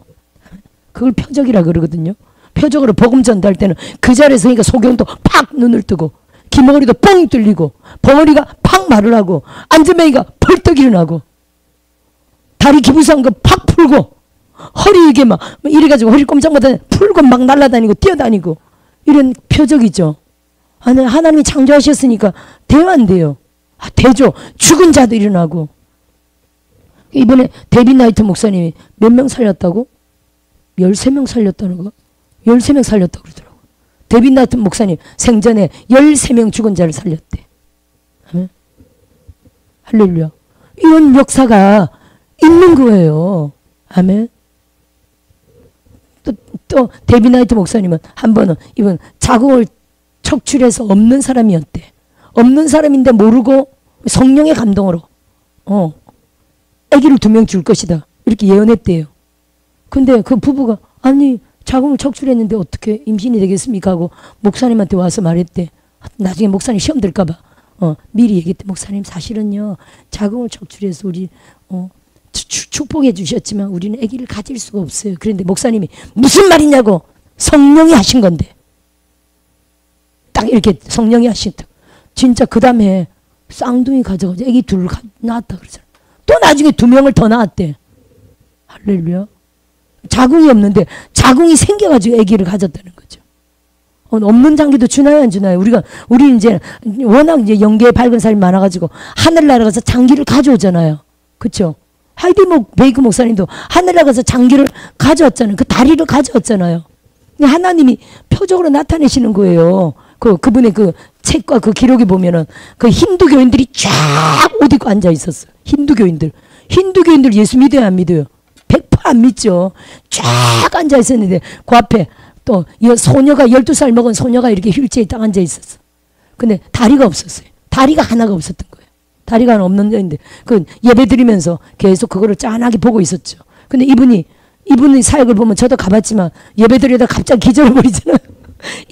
그걸 표적이라 그러거든요. 표적으로 복음 전도할 때는 그 자리에서 그러니까 소경도 팍 눈을 뜨고 귀머리도 뻥 뚫리고 벙어리가 팍 말을 하고 안전뱅이가 벌떡 일어나고 다리 기부상 거 팍 풀고 허리 이게 막 이래가지고 허리 꼼짝마다 풀고 막 날아다니고 뛰어다니고 이런 표적이죠. 하나님이 창조하셨으니까 돼요 안 돼요? 되죠. 죽은 자도 일어나고. 이번에 데이빗 나이트 목사님이 몇 명 살렸다고? 13명 살렸다는 거? 13명 살렸다고 그러더라고. 데이빗 나이트 목사님 생전에 13명 죽은 자를 살렸대. 아멘. 할렐루야. 이런 역사가 있는 거예요. 아멘. 또 데이빗 나이트 목사님은 한 번은 이번 자궁을 척출해서 없는 사람이었대. 없는 사람인데 모르고 성령의 감동으로 아기를 2명 줄 것이다. 이렇게 예언했대요. 근데 그 부부가 아니 자궁을 척출했는데 어떻게 임신이 되겠습니까? 하고 목사님한테 와서 말했대. 나중에 목사님 시험 들까 봐 미리 얘기했대. 목사님 사실은요 자궁을 척출해서 우리 축복해 주셨지만 우리는 아기를 가질 수가 없어요. 그런데 목사님이 무슨 말이냐고. 성령이 하신 건데. 딱 이렇게 성령이 하신다. 진짜 그 다음에 쌍둥이 가져가지고 아기 둘 낳았다 그러잖아. 또 나중에 2명을 더 낳았대. 할렐루야. 자궁이 없는데 자궁이 생겨가지고 아기를 가졌다는 거죠. 없는 장기도 주나요 안 주나요? 우리 이제 워낙 이제 연계에 밝은 사람이 많아가지고 하늘나라 가서 장기를 가져오잖아요. 그렇죠? 하이디 베이크 목사님도 하늘나라 가서 장기를 가져왔잖아요. 그 다리를 가져왔잖아요. 하나님이 표적으로 나타내시는 거예요. 그분의 그 책과 그 기록에 보면은 그 힌두교인들이 쫙 옷 입고 앉아 있었어요. 힌두교인들 예수 믿어요 안 믿어요? 100% 안 믿죠. 쫙 앉아 있었는데 그 앞에 또 소녀가 12살 먹은 소녀가 이렇게 휠체어에 딱 앉아 있었어. 근데 다리가 없었어요. 다리가 하나가 없었던 거예요. 다리가 하나 없는 데인데 그 예배 드리면서 계속 그거를 짠하게 보고 있었죠. 근데 이분이 사역을 보면 저도 가봤지만 예배 드리다 갑자기 기절해 버리잖아요.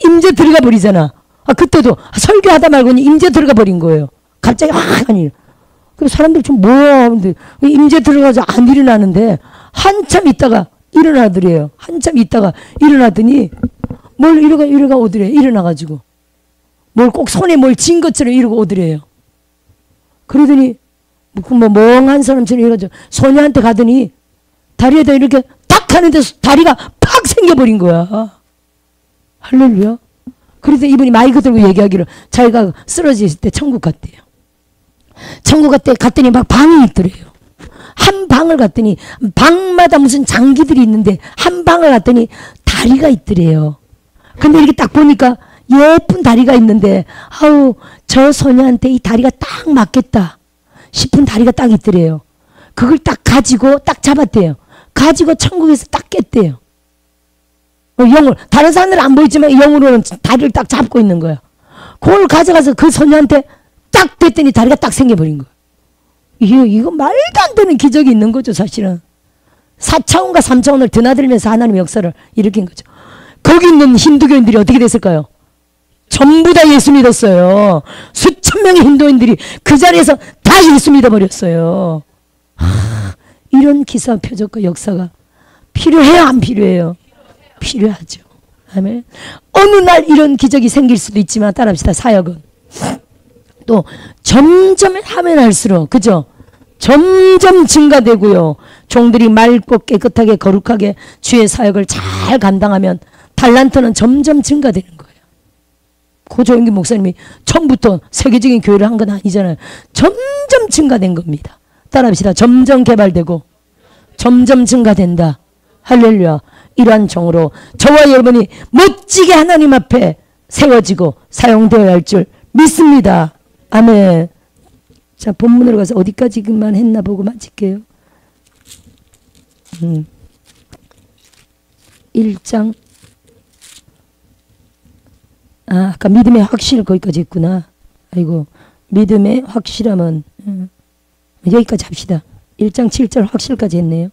임재 들어가 버리잖아. 그때도 설교하다 말고는 임재 들어가 버린 거예요. 갑자기 아니. 그래서 사람들 좀 뭐야. 근데 임재 들어가서 안 일어나는데 한참 있다가 일어나더래요. 한참 있다가 일어나더니 뭘 이러가 오더래. 일어나가지고 뭘 꼭 손에 뭘 쥔 것처럼 이러고 오더래요. 그러더니 뭐 멍한 사람처럼 이러가지고 소녀한테 가더니 다리에다 이렇게 딱 하는데 다리가 팍 생겨버린 거야. 할렐루야. 그래서 이분이 마이크 들고 얘기하기를 자기가 쓰러질 때 천국 갔대요. 천국 갔더니 막 방이 있더래요. 한 방을 갔더니 방마다 무슨 장기들이 있는데 한 방을 갔더니 다리가 있더래요. 근데 이렇게 딱 보니까 예쁜 다리가 있는데 아우 저 소녀한테 이 다리가 딱 맞겠다 싶은 다리가 딱 있더래요. 그걸 딱 가지고 딱 잡았대요. 가지고 천국에서 딱 깼대요. 영을 다른 사람들은 안 보이지만 영으로는 다리를 딱 잡고 있는 거야. 그걸 가져가서 그 소녀한테 딱 됐더니 다리가 딱 생겨버린 거예요. 이거 말도 안 되는 기적이 있는 거죠, 사실은. 4차원과 3차원을 드나들면서 하나님의 역사를 일으킨 거죠. 거기 있는 힌두교인들이 어떻게 됐을까요? 전부 다 예수 믿었어요. 수천 명의 힌두인들이 그 자리에서 다 예수 믿어버렸어요. 이런 기사, 표적과 역사가 필요해요, 안 필요해요? 필요하죠. 아멘. 어느 날 이런 기적이 생길 수도 있지만 따라합시다. 사역은 또 점점 하면 할수록, 그죠? 점점 증가되고요. 종들이 맑고 깨끗하게 거룩하게 주의 사역을 잘 감당하면 달란트는 점점 증가되는 거예요. 고조영기 목사님이 처음부터 세계적인 교회를 한 건 아니잖아요. 점점 증가된 겁니다. 따라합시다. 점점 개발되고 점점 증가된다. 할렐루야. 이러한 종으로 저와 여러분이 멋지게 하나님 앞에 세워지고 사용되어야 할 줄 믿습니다. 아멘. 자, 본문으로 가서 어디까지만 했나 보고 마칠게요. 1장. 아까 믿음의 확실 거기까지 했구나. 아이고, 믿음의 확실함은 여기까지 합시다. 1장 7절 확실까지 했네요.